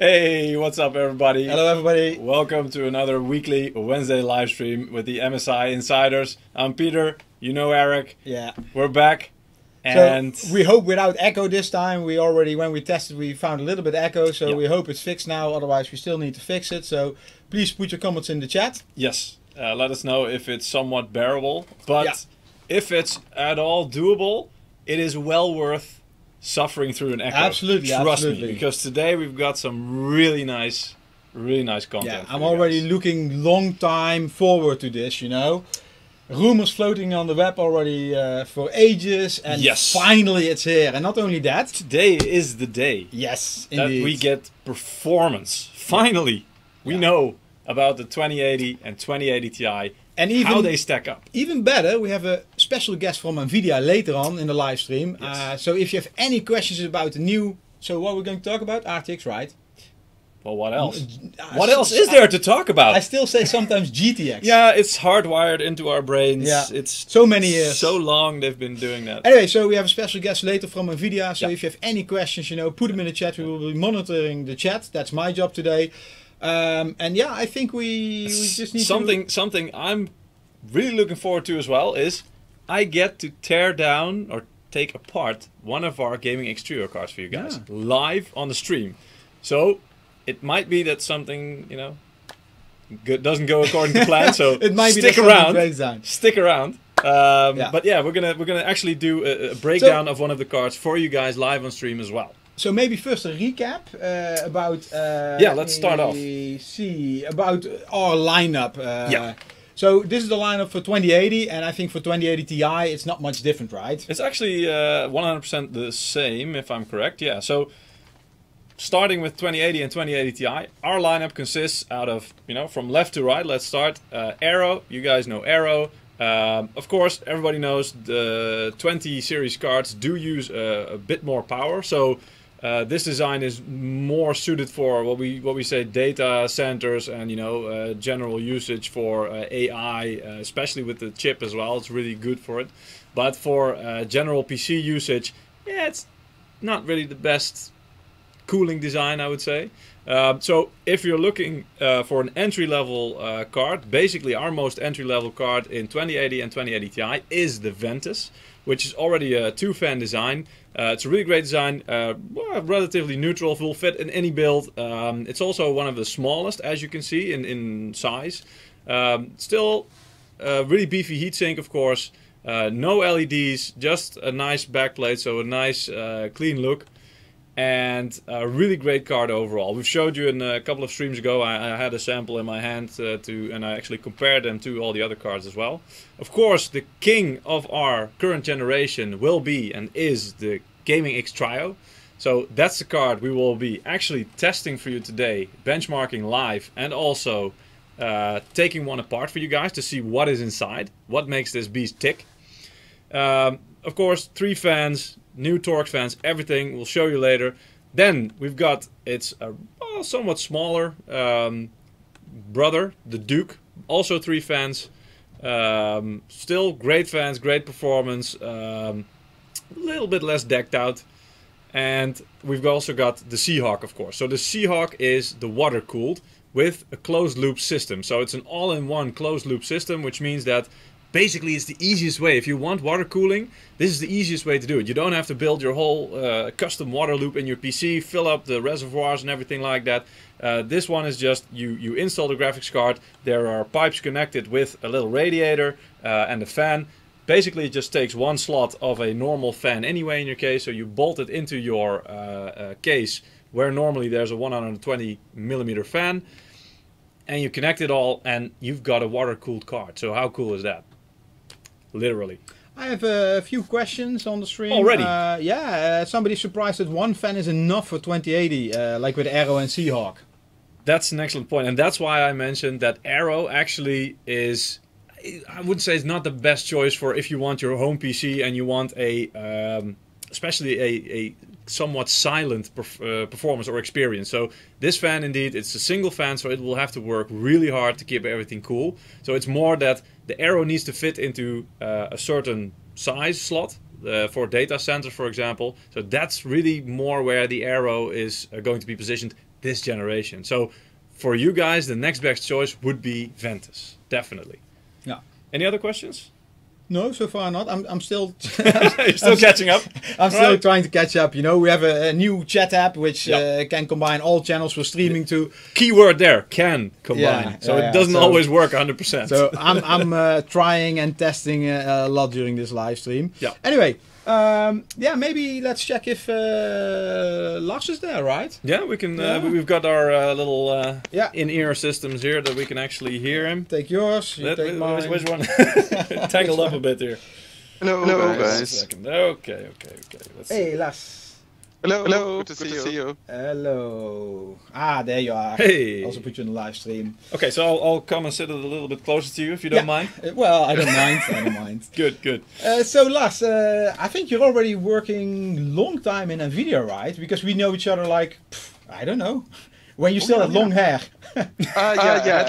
Hey, what's up everybody? Hello everybody. Welcome to another weekly Wednesday live stream with the MSI Insiders. I'm Peter, you know Eric. Yeah. We're back. And so we hope without echo this time. We already, when we tested, we found a little bit echo. So we hope it's fixed now. Otherwise, we still need to fix it. So please put your comments in the chat. Yes. Let us know if it's somewhat bearable. But if it's at all doable, it is well worth suffering through an echo. Absolutely. Trust me. Because today we've got some really nice content. Yeah, I'm already looking long time forward to this, you know. Rumors floating on the web already for ages, and finally it's here. And not only that, today is the day. Yes, that indeed. we get performance. Finally, we know about the 2080 and 2080 Ti and even how they stack up. Even better, we have a special guest from NVIDIA later on in the live stream. Yes. So if you have any questions about the new, so what we're going to talk about, RTX, right? Well, what else? What else is there to talk about? I still say sometimes GTX. Yeah, it's hardwired into our brains. Yeah. It's so many years. So long they've been doing that. Anyway, so we have a special guest later from NVIDIA. So if you have any questions, you know, put them in the chat. We will be monitoring the chat. That's my job today. And yeah, I think we just need something I'm really looking forward to as well is I get to tear down or take apart one of our gaming exterior cards for you guys live on the stream. So it might be that something, you know, doesn't go according to plan. So it might stick be around. Stick around. But yeah, we're gonna actually do a breakdown of one of the cards for you guys live on stream as well. So maybe first a recap about. Let's start off. See about our lineup. So this is the lineup for 2080, and I think for 2080 Ti, it's not much different, right? It's actually 100% the same, if I'm correct. Yeah. So starting with 2080 and 2080 Ti, our lineup consists out of, you know, from left to right. Let's start Aero. You guys know Aero. Of course, everybody knows the 20 series cards do use a bit more power. So this design is more suited for what we say data centers and, you know, general usage for AI, especially with the chip as well. It's really good for it. But for general PC usage, yeah, it's not really the best cooling design, I would say. So if you're looking for an entry-level card, basically our most entry-level card in 2080 and 2080 Ti is the Ventus, which is already a two-fan design. It's a really great design, relatively neutral, will fit in any build. It's also one of the smallest, as you can see, in size. Still really beefy heatsink, of course. No LEDs, just a nice backplate, so a nice clean look. And a really great card overall. We've showed you in a couple of streams ago. I had a sample in my hand and I actually compared them to all the other cards as well. Of course, the king of our current generation will be and is the Gaming X Trio. So that's the card we will be actually testing for you today, benchmarking live, and also taking one apart for you guys to see what is inside, what makes this beast tick. Of course, 3 fans. New Torx fans, everything, we'll show you later. Then we've got its somewhat smaller brother, the Duke. Also 3 fans. Still great fans, great performance. A little bit less decked out. And we've also got the Seahawk, of course. So the Seahawk is the water cooled with a closed loop system. So it's an all-in-one closed loop system, which means that basically it's the easiest way. If you want water cooling, this is the easiest way to do it. You don't have to build your whole custom water loop in your PC, fill up the reservoirs and everything like that. This one is just, you install the graphics card, there are pipes connected with a little radiator and a fan. Basically it just takes one slot of a normal fan anyway in your case, so you bolt it into your case where normally there's a 120mm fan, and you connect it all and you've got a water cooled card. So how cool is that? Literally. I have a few questions on the stream. Already? Somebody's surprised that one fan is enough for 2080, like with Aero and Seahawk. That's an excellent point. And that's why I mentioned that Aero actually is, I wouldn't say it's not the best choice for if you want your home PC and you want especially a somewhat silent performance or experience. So this fan, indeed, it's a single fan, so it will have to work really hard to keep everything cool. So it's more that the Aero needs to fit into a certain size slot for data center, for example. So that's really more where the Aero is going to be positioned this generation. So for you guys, the next best choice would be Ventus, definitely. Yeah. Any other questions? No, so far not. I'm still You're still catching up. I'm still trying to catch up. You know, we have a new chat app which can combine all channels for streaming to. Keyword there, can combine. So it doesn't always work 100%. So I'm trying and testing a lot during this live stream. Yeah. Anyway, maybe let's check if Lars is there, right? Yeah, we can. We've got our little in-ear systems here that we can actually hear him. Take yours. You take mine. Which one? Tangled up a bit here. Hello guys. A second. Okay. Let's Hey, Lars. Hello. Good to see you. Hello. There you are. Hey. Also put you in the live stream. Okay, so I'll come and sit a little bit closer to you if you don't mind. Well, I don't mind. I don't mind. Good. So Lars, I think you're already working long time in NVIDIA, right? Because we know each other like, I don't know, when you still had long hair. I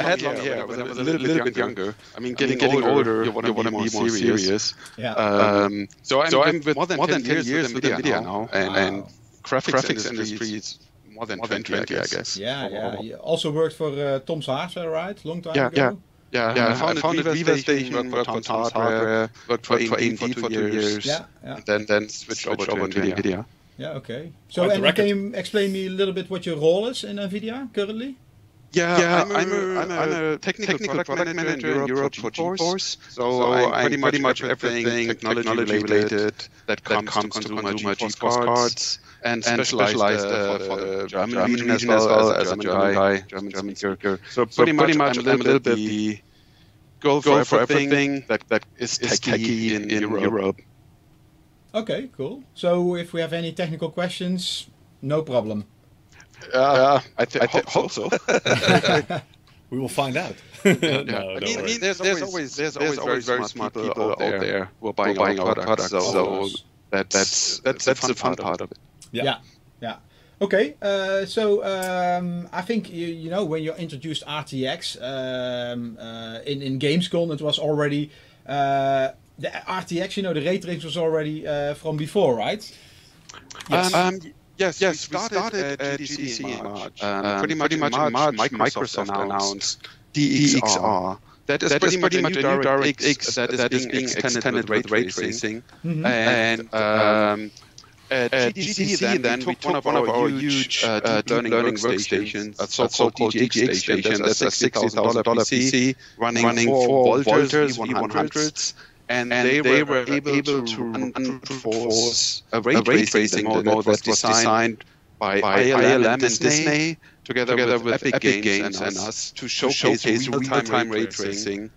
had long hair when I was a little bit younger. I mean, getting older, you want to be more serious. Yeah. So I'm with more than 10 years with NVIDIA now, and graphics industry is more than 20, I guess. Yeah. You also worked for Tom's Hardware, right? Long time ago. Yeah. I founded Viva Station, worked for Tom's Hardware, worked for AMD for 2 years, and then switched over to NVIDIA. Yeah, okay. So, and can you explain me a little bit what your role is in NVIDIA currently? Yeah, I'm a technical product manager in Europe for GeForce. So I'm pretty much everything technology related that comes to consumer GeForce cards, and specialized for the German region as well as a German guy, German speaker. So pretty much I'm a little bit the go for everything that is techy in Europe. Okay, cool. So if we have any technical questions, no problem. I hope so. We will find out. No, I mean, there's always very smart people out there who are buying our products. So that's the fun part of it. Yeah. Okay, so I think you know when you introduced RTX in Gamescom, it was already the RTX. You know, the ray tracing was already from before, right? Yes. We started at GDC in March. Pretty much in March, Microsoft announced DXR. That is pretty much a new DirectX that is being extended with ray tracing. And at GDC, then we took one of our huge deep learning workstations, a so-called DGX station. That's a $60,000 PC running 4 Volters V100s. And they were able to run force a ray tracing mode that was designed by ILM and Disney together with Epic Games and us to showcase real-time ray tracing.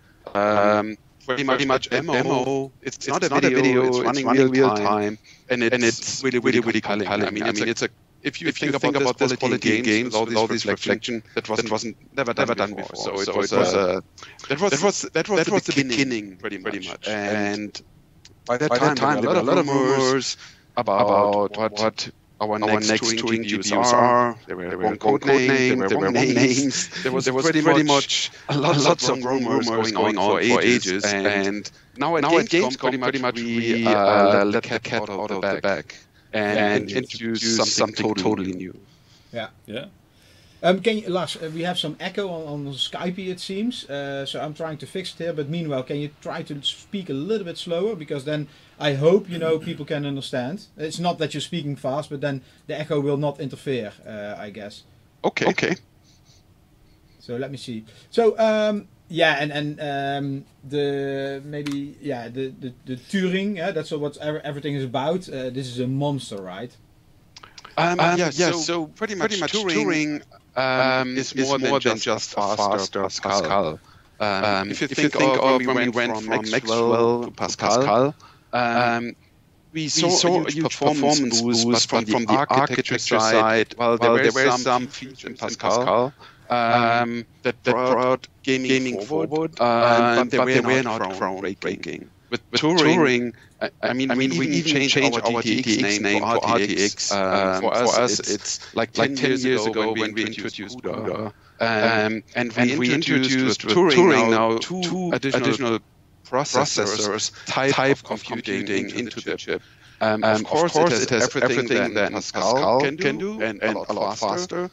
Pretty much demo. It's not a video. It's running real time, and it's really compelling. I mean, it's a if you think about this quality in games with all this reflection, that wasn't never done before. So it was that was the beginning pretty much. And by that time there were a lot of rumors about what our next touring GPUs are. There were wrong code names, there were wrong names. There was pretty much lots of rumors going on for ages. And now at Gamescom, pretty much we let the cat out of the bag and introduce something totally new. Yeah. Lars, we have some echo on Skype, it seems. So I'm trying to fix it here. But meanwhile, can you try to speak a little bit slower? Because then I hope people can understand. It's not that you're speaking fast, but then the echo will not interfere, I guess. Okay. So let me see. So the Turing. That's what everything is about. This is a monster, right? So pretty much Turing is more than just faster Pascal. If you think of when we went from Maxwell to Pascal, we saw a huge performance boost, but from the architecture side, well, there were some features in Pascal that brought gaming forward, but they were not groundbreaking. With Turing, I mean, we even changed our GTX name for RTX. For us, it's like 10 years ago when we introduced CUDA. And we introduced Turing now two additional processors type of computing into the chip. Of course, it has everything that Pascal can do, and a lot faster.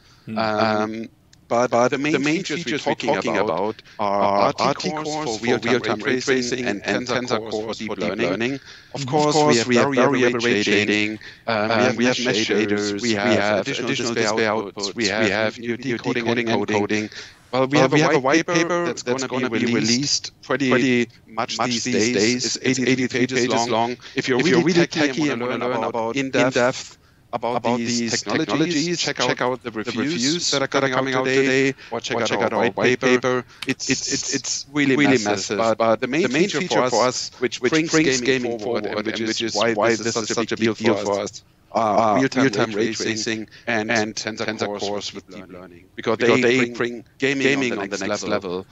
But the main features we're talking about are RT cores for real-time ray tracing and tensor cores for deep learning. Of course, we have variable rate shading, we have mesh shaders, we have additional display outputs, we have decoding and encoding. Well, we have a white paper that's going to be released pretty much these days. It's 80 pages long. If you're really techy and want to learn about in-depth about these technologies, check out the reviews that are coming out today, or check out our white paper. It's really massive. But the main feature for us, which brings gaming forward, and which is why this is such a big deal for us, real-time ray tracing and tensor cores with deep learning, because they bring gaming on the next level.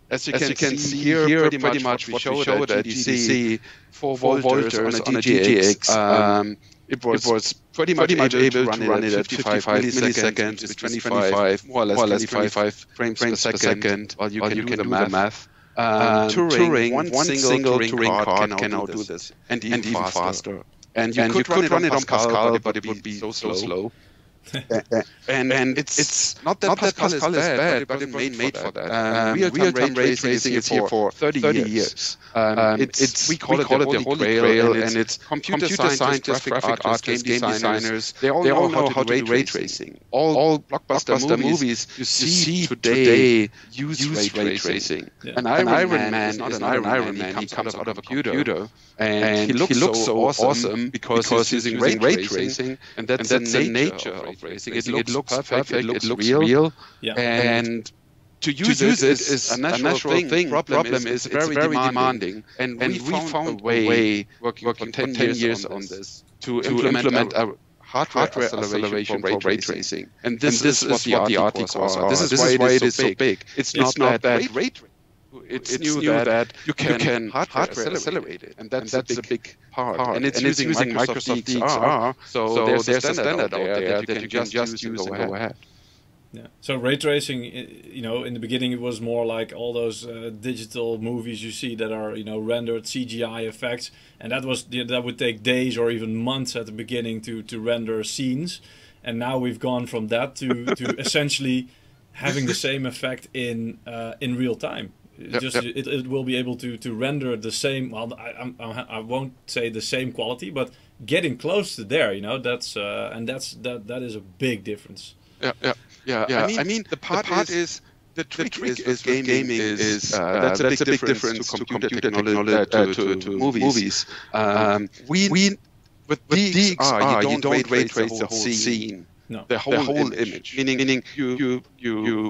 As you can see here, pretty much what we showed at GDC, 4 volters on a DGX. It was pretty much able to run it at 55 milliseconds with 25, more or less 25 frames per second, while you can do the math. Turing, one single Turing card can now do this, and even faster. And you could run it on Pascal, but it would be so slow. and it's not that Pascal is bad, but it wasn't made for that. Real-time ray tracing is here for 30 years. We call it the Holy Grail, and it's computer scientists, graphic artists, game designers, they all know how to do ray tracing. All blockbuster movies you see today use ray tracing. Yeah. An Iron Man is not an Iron Man, he comes out of a computer. And he looks so awesome because he's using ray tracing, and that's the nature of ray tracing. It looks perfect, it looks real, and to use it is a natural thing. Problem is very demanding, and we found a way, working 10 years on this, to implement a hardware acceleration for ray tracing. And this is what the RT cores are. This is why it is so big. It's not that ray tracing. It's new that you can hardware accelerate it, and that's a big part. And it's using Microsoft DXR, so there's a standard out there that you can just use and go ahead. Yeah. So ray tracing, in the beginning it was more like all those digital movies you see that are, rendered CGI effects, and that would take days or even months at the beginning to render scenes, and now we've gone from that to essentially having the same effect in real time. It will be able to render the same. Well, I won't say the same quality, but getting close to there. That is a big difference. Yeah. I mean, the part is the trick is gaming is that's a big difference to computer technology to movies. With DXR, you don't ray trace the whole scene. No. The whole image, meaning you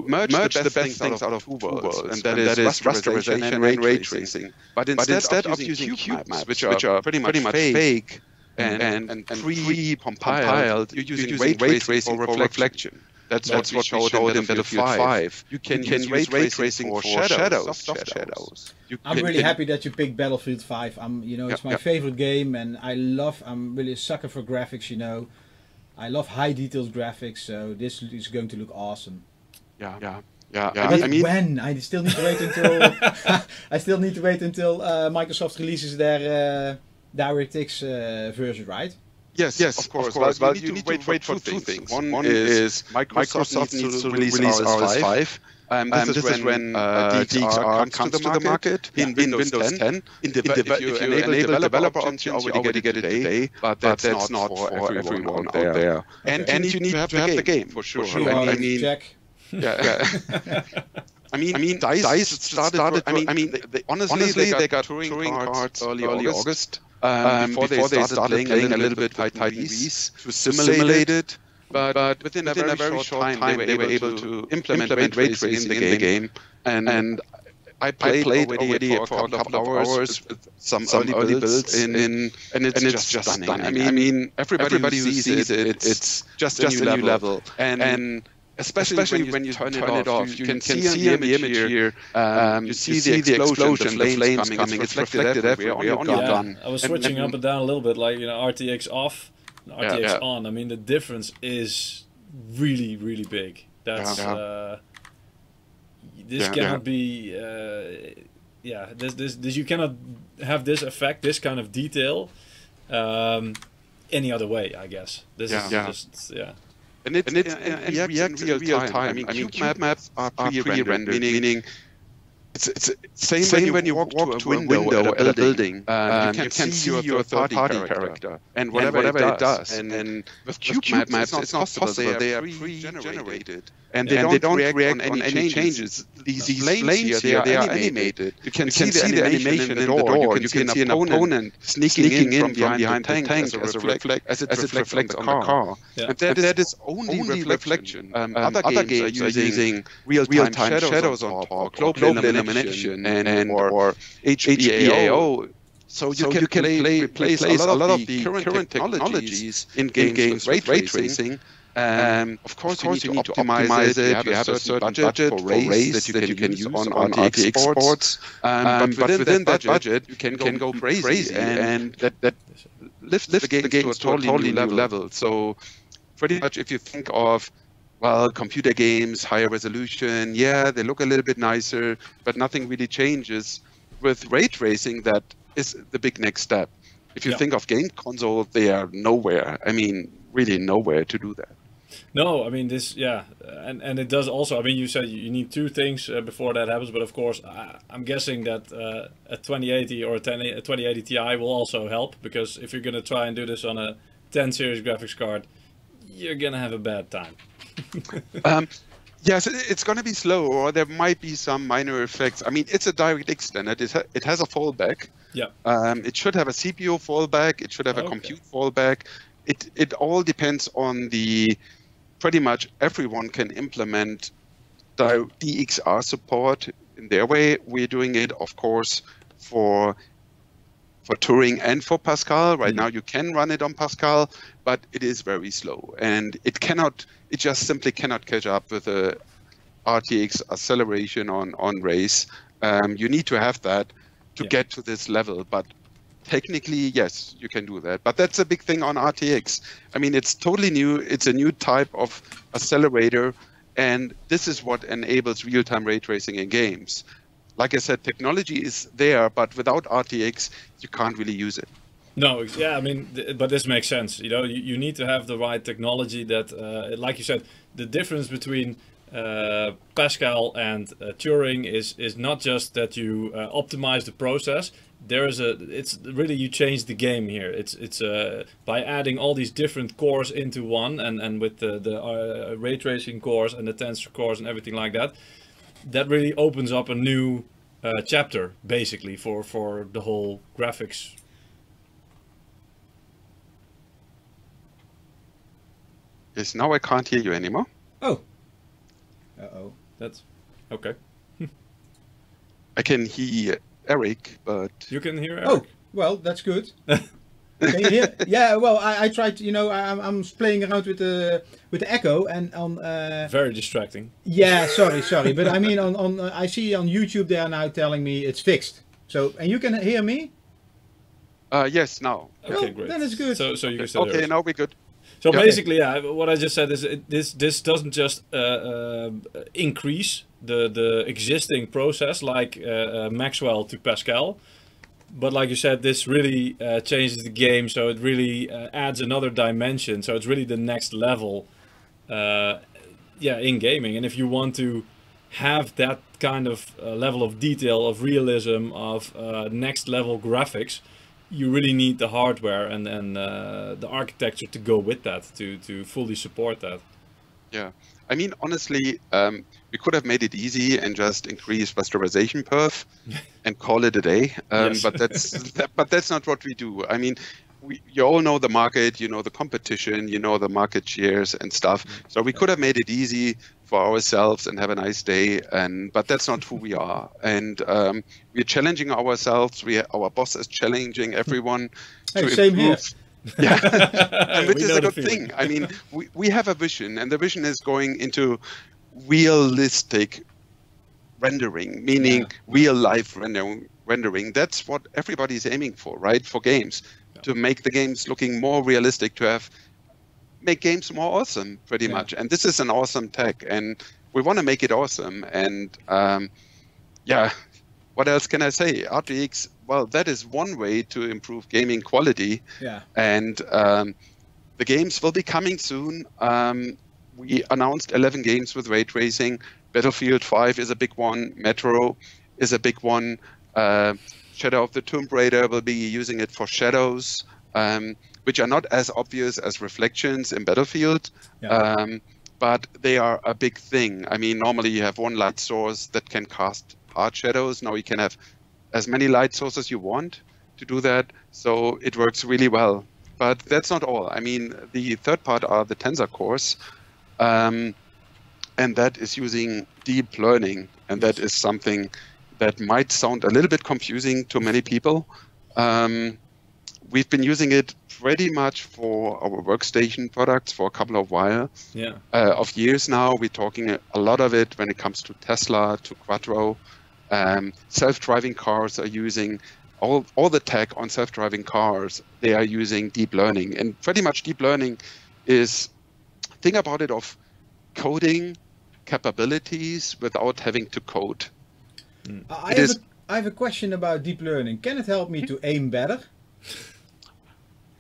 merge the best things out of two worlds, and that is rasterization and ray tracing. But instead of using cube maps, which are pretty much fake and pre-compiled, you're using ray tracing for reflection. That's what we showed in Battlefield 5. You can use ray tracing for shadows, soft shadows. I'm really happy that you picked Battlefield 5. It's my favorite game, and I'm really a sucker for graphics. I love high detailed graphics, so this is going to look awesome. Yeah. I still need to wait until Microsoft releases their DirectX version, right? Yes, of course. Well, you need to wait for two things. One is Microsoft needs to release RS5. This is when DXR comes to the market in Windows 10. If you enable developer options, you already get it today, but that's not for everyone out there. And you need to have the game, for sure. Check. I mean, DICE started. Honestly, they got Turing cards early August. Before they started playing a little bit with TitanVs to simulate it. But within a very short time, they were able to implement ray tracing in the game. And I played already for a couple of hours with some early builds and it's just stunning. I mean, everybody who sees it, it's just a new level. And especially when you turn it off, you can see in the image here, you see the explosion, the flames coming. It's reflected everywhere on your gun. I was switching up and down a little bit, like RTX off, RTX on. I mean, the difference is really, really big. That's this cannot be. This you cannot have this effect, this kind of detail, any other way, I guess. This is just And it reacts in real time. I mean, cube maps are pre-rendered, meaning it's same when you walk to a window at a building. You can see your third-party character and whatever it does. And with cube maps, it's not possible. They are pre-generated. And they don't react on any changes. These lanes here, they are animated. You can see the animation in the door. You can see an opponent sneaking in from behind the tank as it reflects on the car. And that is only reflection. Other games are using real-time shadows on top, global illumination, or HBAO. So you can replace a lot of the current technologies in games with ray tracing. Of course, you need to optimize it. You have a certain budget for rays that you can use on RTX boards. But within that budget, you can go crazy, and that lifts the game to a totally new level. So pretty much if you think of, well, computer games, higher resolution, yeah, they look a little bit nicer, but nothing really changes. With ray tracing, that is the big next step. If you think of game console, they are nowhere. I mean, really nowhere to do that. No, I mean this, and it does also. I mean, you said you need two things before that happens, but of course, I'm guessing that a 2080 or a 2080 Ti will also help, because if you're gonna try and do this on a 10 series graphics card, you're gonna have a bad time. Yes, it's going to be slow, or there might be some minor effects. I mean, it's a DirectX standard. It has a fallback. Yeah. It should have a CPU fallback. It should have a compute fallback. It all depends on pretty much everyone can implement DXR support in their way. We're doing it, of course, for Turing and for Pascal. Right now you can run it on Pascal, but it is very slow, and it just simply cannot catch up with the RTX acceleration on rays. You need to have that to get to this level, but technically, yes, you can do that. But that's a big thing on RTX. I mean, it's totally new. It's a new type of accelerator, and this is what enables real-time ray tracing in games. Like I said, technology is there, but without RTX, you can't really use it. No, yeah, I mean, but this makes sense. You know, you need to have the right technology that, like you said, the difference between Pascal and Turing is not just that you optimize the process. It's really, you change the game here. It's by adding all these different cores into one, and with the ray tracing cores and the tensor cores and everything like that. That really opens up a new chapter, basically, for the whole graphics. Yes, now I can't hear you anymore. Oh. Uh-oh. That's okay. I can hear Eric, but... You can hear Eric? Oh, well, that's good. Can you hear? Yeah, well, I tried, you know, I'm playing around with the echo, and on very distracting. Yeah, sorry, but I mean, I see on YouTube they are now telling me it's fixed. So, and you can hear me? Yes, now. Okay, great. Then it's good. So you can still hear us. Now we're good. So basically, yeah, what I just said is this doesn't just increase the existing process like Maxwell to Pascal. But like you said, this really changes the game, so it really adds another dimension. So it's really the next level, in gaming. And if you want to have that kind of level of detail, of realism, of next level graphics, you really need the hardware and the architecture to go with that, to fully support that. Yeah, I mean, honestly, we could have made it easy and just increase rasterization perf and call it a day. Yes. But that's not what we do. I mean, you all know the market, you know the competition, you know the market shares and stuff. So we could have made it easy for ourselves and have a nice day. But that's not who we are. And we're challenging ourselves. Our boss is challenging everyone to same improve. Here. Yeah, which is a good thing. I mean, we have a vision, and the vision is going into realistic rendering, meaning real life rendering. That's what everybody's aiming for, right? For games, to make the games looking more realistic, to make games more awesome, pretty much. And this is an awesome tech, and we want to make it awesome. And what else can I say? RTX well, that is one way to improve gaming quality. Yeah. And the games will be coming soon. We announced 11 games with ray tracing. Battlefield 5 is a big one. Metro is a big one. Shadow of the Tomb Raider will be using it for shadows, which are not as obvious as reflections in Battlefield. Yeah. But they are a big thing. I mean, normally you have one light source that can cast hard shadows. Now you can have as many light sources you want to do that. So it works really well. But that's not all. I mean, the third part are the tensor cores. And that is using deep learning. And that is something that might sound a little bit confusing to many people. We've been using it pretty much for our workstation products for a couple of of years now. We're talking a lot of it when it comes to Tesla, to Quattro. Self-driving cars are using all the tech on self-driving cars. They are using deep learning, and pretty much deep learning is, think about it, of coding capabilities without having to code. I have a question about deep learning. Can it help me to aim better?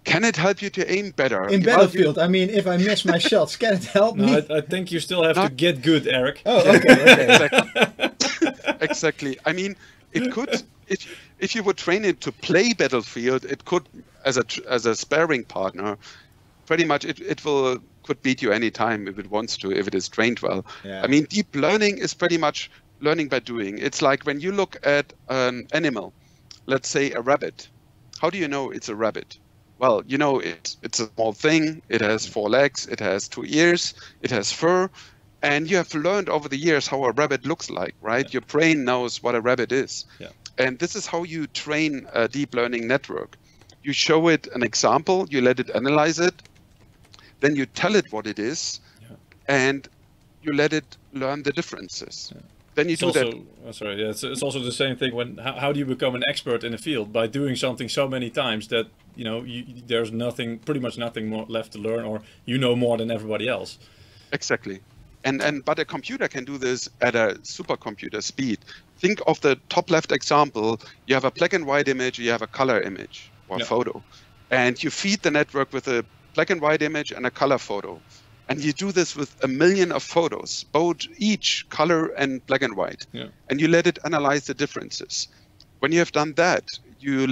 Can it help you to aim better? In Battlefield, I mean, if I miss my shots, can it help me? I think you still have to get good, Eric. Oh, okay. Exactly. I mean, it could, if you would train it to play Battlefield, it could, as a sparring partner, pretty much could beat you anytime if it wants to, if it is trained well. Yeah. I mean, deep learning is pretty much learning by doing. It's like when you look at an animal, let's say a rabbit. How do you know it's a rabbit? Well, you know, it's a small thing. It has 4 legs. It has 2 ears. It has fur. And you have learned over the years how a rabbit looks like, right? Yeah. Your brain knows what a rabbit is. Yeah. And this is how you train a deep learning network. You show it an example. You let it analyze it. Then you tell it what it is. Yeah. And you let it learn the differences. Yeah. Then you do that. It's also the same thing. How do you become an expert in a field? By doing something so many times that there's pretty much nothing more left to learn, or you know more than everybody else. Exactly, but a computer can do this at a supercomputer speed. Think of the top left example. You have a black and white image. You have a color image or photo, and you feed the network with a black and white image and a color photo. And you do this with 1 million of photos, both each color and black and white. Yeah. And you let it analyze the differences. When you have done that, you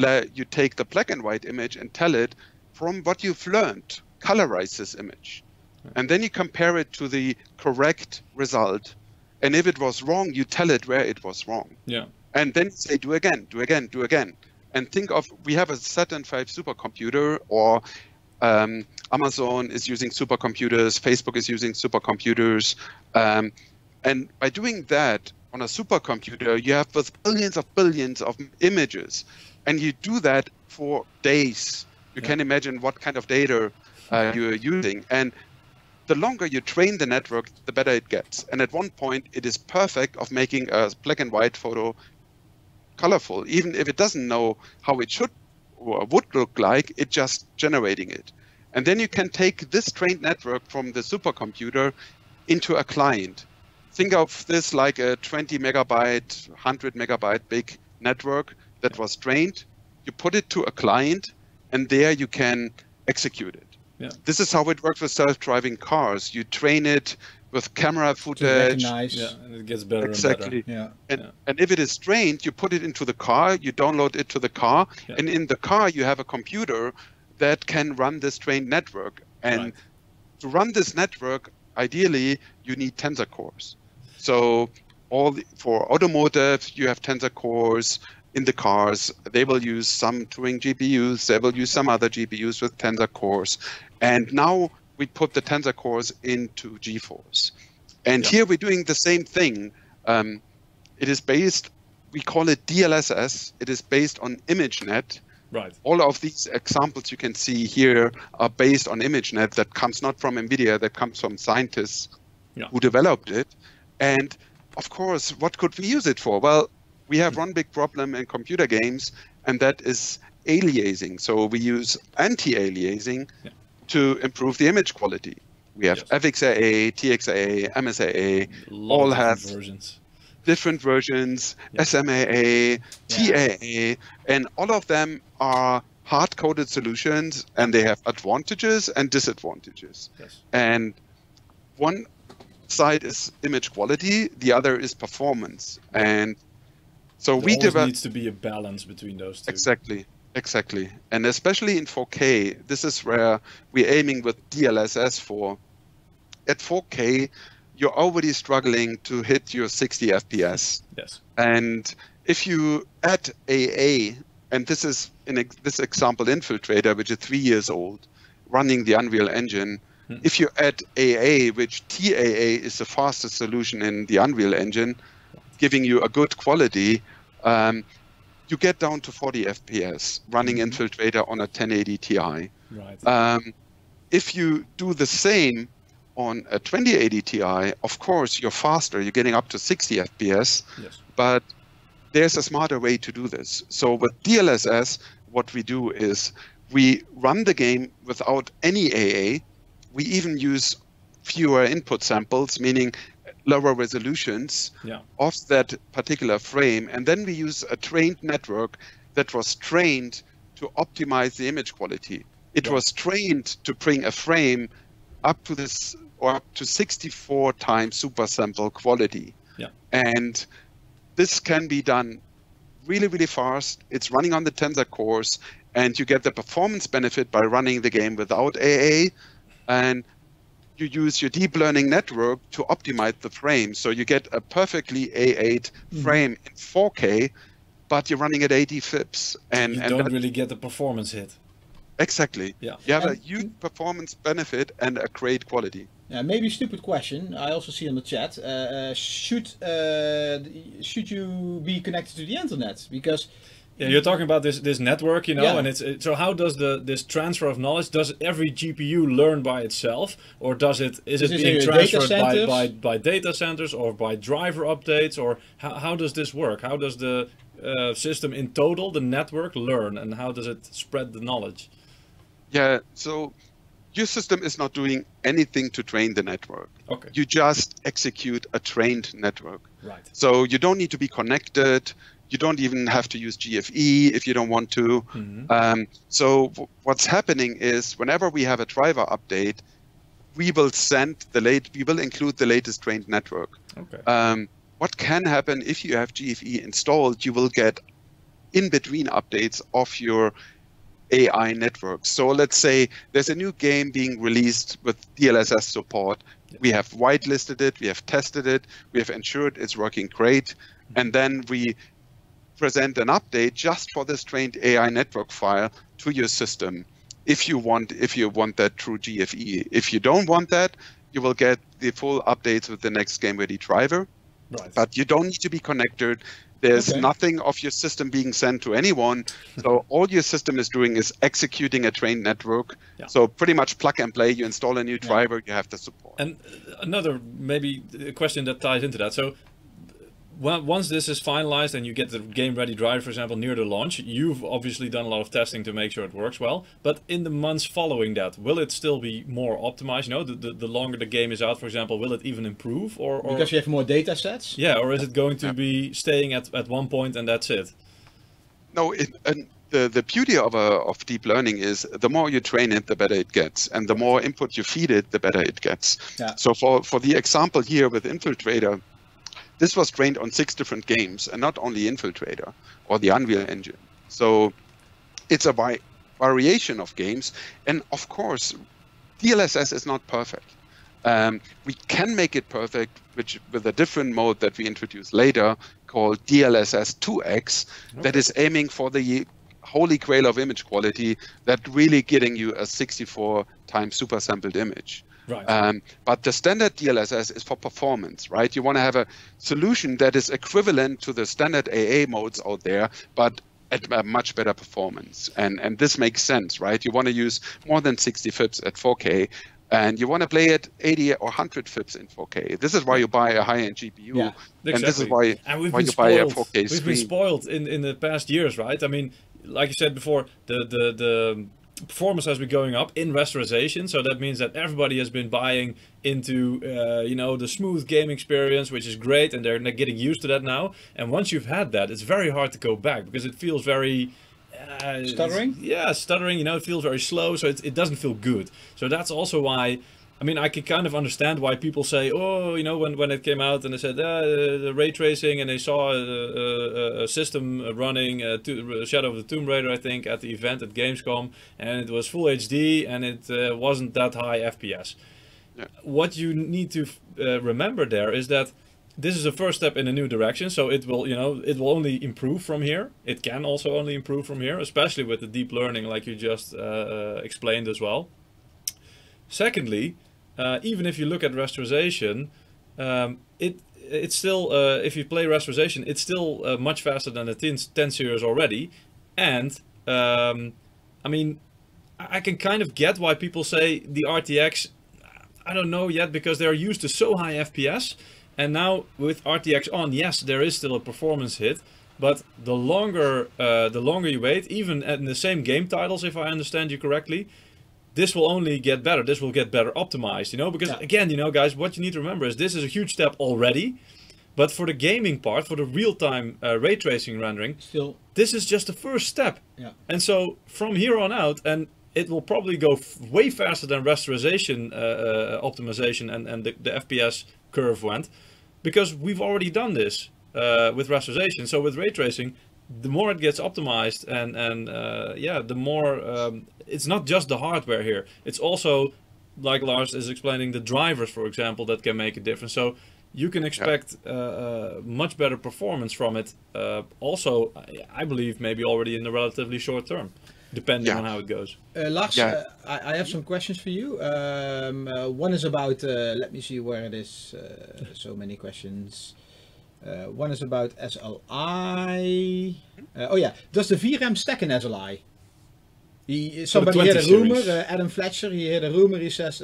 take the black and white image and tell it, from what you've learned, colorize this image. Yeah. And then you compare it to the correct result. And if it was wrong, you tell it where it was wrong. Yeah. And then say, do again, do again, do again. And think of, we have a Saturn V supercomputer, or Amazon is using supercomputers, Facebook is using supercomputers. And by doing that on a supercomputer, you have with billions of images. And you do that for days. You can imagine what kind of data you're using. And the longer you train the network, the better it gets. And at one point, it is perfect of making a black and white photo colorful. Even if it doesn't know how it should or would look like, it's just generating it. And then you can take this trained network from the supercomputer into a client. Think of this like a 20 megabyte, 100 megabyte big network that was trained. You put it to a client, and there you can execute it. Yeah. This is how it works with self-driving cars. You train it with camera footage. And it gets better exactly. and better. Yeah. And if it is trained, you put it into the car, you download it to the car, and in the car you have a computer that can run this trained network. And to run this network, ideally, you need tensor cores. So for automotive, you have tensor cores. In the cars, they will use some Turing GPUs, they will use some other GPUs with tensor cores. And now we put the tensor cores into GeForce. And here we're doing the same thing. It is based, we call it DLSS. It is based on ImageNet. Right. All of these examples you can see here are based on ImageNet. That comes not from NVIDIA, that comes from scientists who developed it. And of course, what could we use it for? Well, we have one big problem in computer games, and that is aliasing. So we use anti-aliasing to improve the image quality. We have FXAA, TXAA, MSAA, all have versions. different versions, SMAA, TAA, and all of them are hard-coded solutions, and they have advantages and disadvantages. Yes. And one side is image quality, the other is performance. And so there always needs to be a balance between those two. Exactly. And especially in 4K, this is where we're aiming with DLSS for. At 4K, you're already struggling to hit your 60 FPS. Yes. And if you add AA, and this is in this example Infiltrator, which is 3 years old, running the Unreal Engine, if you add AA, which TAA is the fastest solution in the Unreal Engine, giving you a good quality, you get down to 40 FPS running Infiltrator on a 1080 Ti. Right. If you do the same on a 2080 Ti, of course, you're faster. You're getting up to 60 FPS. Yes. But there's a smarter way to do this. So with DLSS, what we do is we run the game without any AA. We even use fewer input samples, meaning lower resolutions of that particular frame. And then we use a trained network that was trained to optimize the image quality. It was trained to bring a frame up to this or up to 64 times super sample quality. Yeah. And this can be done really, really fast. It's running on the Tensor cores, and you get the performance benefit by running the game without AA. And you use your deep learning network to optimize the frame. So you get a perfectly A8 frame in 4K, but you're running at 80 FIPS. And you don't really get the performance hit. Exactly. Yeah. You have a huge performance benefit and a great quality. Maybe a stupid question. I also see on the chat. Should you be connected to the internet? Because you're talking about this network, and it's so how does this transfer of knowledge? Does every GPU learn by itself, or is it being transferred by data centers or by driver updates, or how does this work? How does the system in total, the network, learn, and how does it spread the knowledge? Yeah, so your system is not doing anything to train the network. Okay. You just execute a trained network. Right. So you don't need to be connected. You don't even have to use GFE if you don't want to. So what's happening is whenever we have a driver update, we will include the latest trained network. Okay. What can happen if you have GFE installed, you will get in-between updates of your AI network. So let's say there's a new game being released with DLSS support. We have whitelisted it, we have tested it, we have ensured it's working great, and then we present an update just for this trained AI network file to your system if you want that through GFE. If you don't want that, you will get the full updates with the next game ready driver. Right. But you don't need to be connected. There's nothing of your system being sent to anyone. So all your system is doing is executing a trained network. Yeah. So pretty much plug and play. You install a new driver, you have the support. And another maybe question that ties into that. So once this is finalized and you get the game-ready driver, for example, near the launch, you've obviously done a lot of testing to make sure it works well. But in the months following that, will it still be more optimized? The longer the game is out, for example, will it even improve? Or because you have more data sets? Yeah, or is it going to be staying at one point and that's it? No, the beauty of deep learning is the more you train it, the better it gets. And the more input you feed it, the better it gets. Yeah. So for the example here with Infiltrator, this was trained on 6 different games, and not only Infiltrator or the Unreal Engine. So it's a variation of games. And of course, DLSS is not perfect. We can make it perfect with a different mode that we introduce later called DLSS 2X, that is aiming for the holy grail of image quality, that really getting you a 64 times super sampled image. Right. But the standard DLSS is for performance, right? You want to have a solution that is equivalent to the standard AA modes out there, but at a much better performance. And this makes sense, right? You want to use more than 60 FIPS at 4K, and you want to play at 80 or 100 FIPS in 4K. This is why you buy a high-end GPU, exactly. And this is why you buy a 4K screen. We've been spoiled in the past years, right? I mean, like you said before, the performance has been going up in rasterization, so that means that everybody has been buying into the smooth game experience, which is great, and they're getting used to that now. And once you've had that, it's very hard to go back because it feels very stuttering. Yeah, stuttering. It feels very slow, so it doesn't feel good. So that's also why. I mean, I can kind of understand why people say, oh, when it came out and they said the ray tracing, and they saw a system running Shadow of the Tomb Raider, I think, at the event at Gamescom, and it was full HD and it wasn't that high FPS. Yeah. What you need to remember there is that this is a first step in a new direction, so it will, it will only improve from here. It can also only improve from here, especially with the deep learning, like you just explained as well. Secondly, even if you look at rasterization, it's still, if you play rasterization, it's still much faster than the 10 series already. And, I mean, I can kind of get why people say the RTX, I don't know yet, because they're used to so high FPS. And now with RTX on, yes, there is still a performance hit. But the longer you wait, even in the same game titles, if I understand you correctly, this will only get better. This will get better optimized, because again, guys, what you need to remember is this is a huge step already. But for the gaming part, for the real-time ray tracing rendering, this is just the first step. Yeah. And so from here on out, and it will probably go way faster than rasterization optimization and the FPS curve went, because we've already done this with rasterization. So with ray tracing, the more it gets optimized, and the more it's not just the hardware here. It's also, like Lars is explaining, the drivers, for example, that can make a difference. So you can expect much better performance from it. Also, I believe maybe already in the relatively short term, depending on how it goes. Lars, I have some questions for you. One is about, let me see where it is. So many questions. One is about SLI. Does the VRAM stack in SLI? Somebody heard a rumor, Adam Fletcher, he heard a rumor, he says,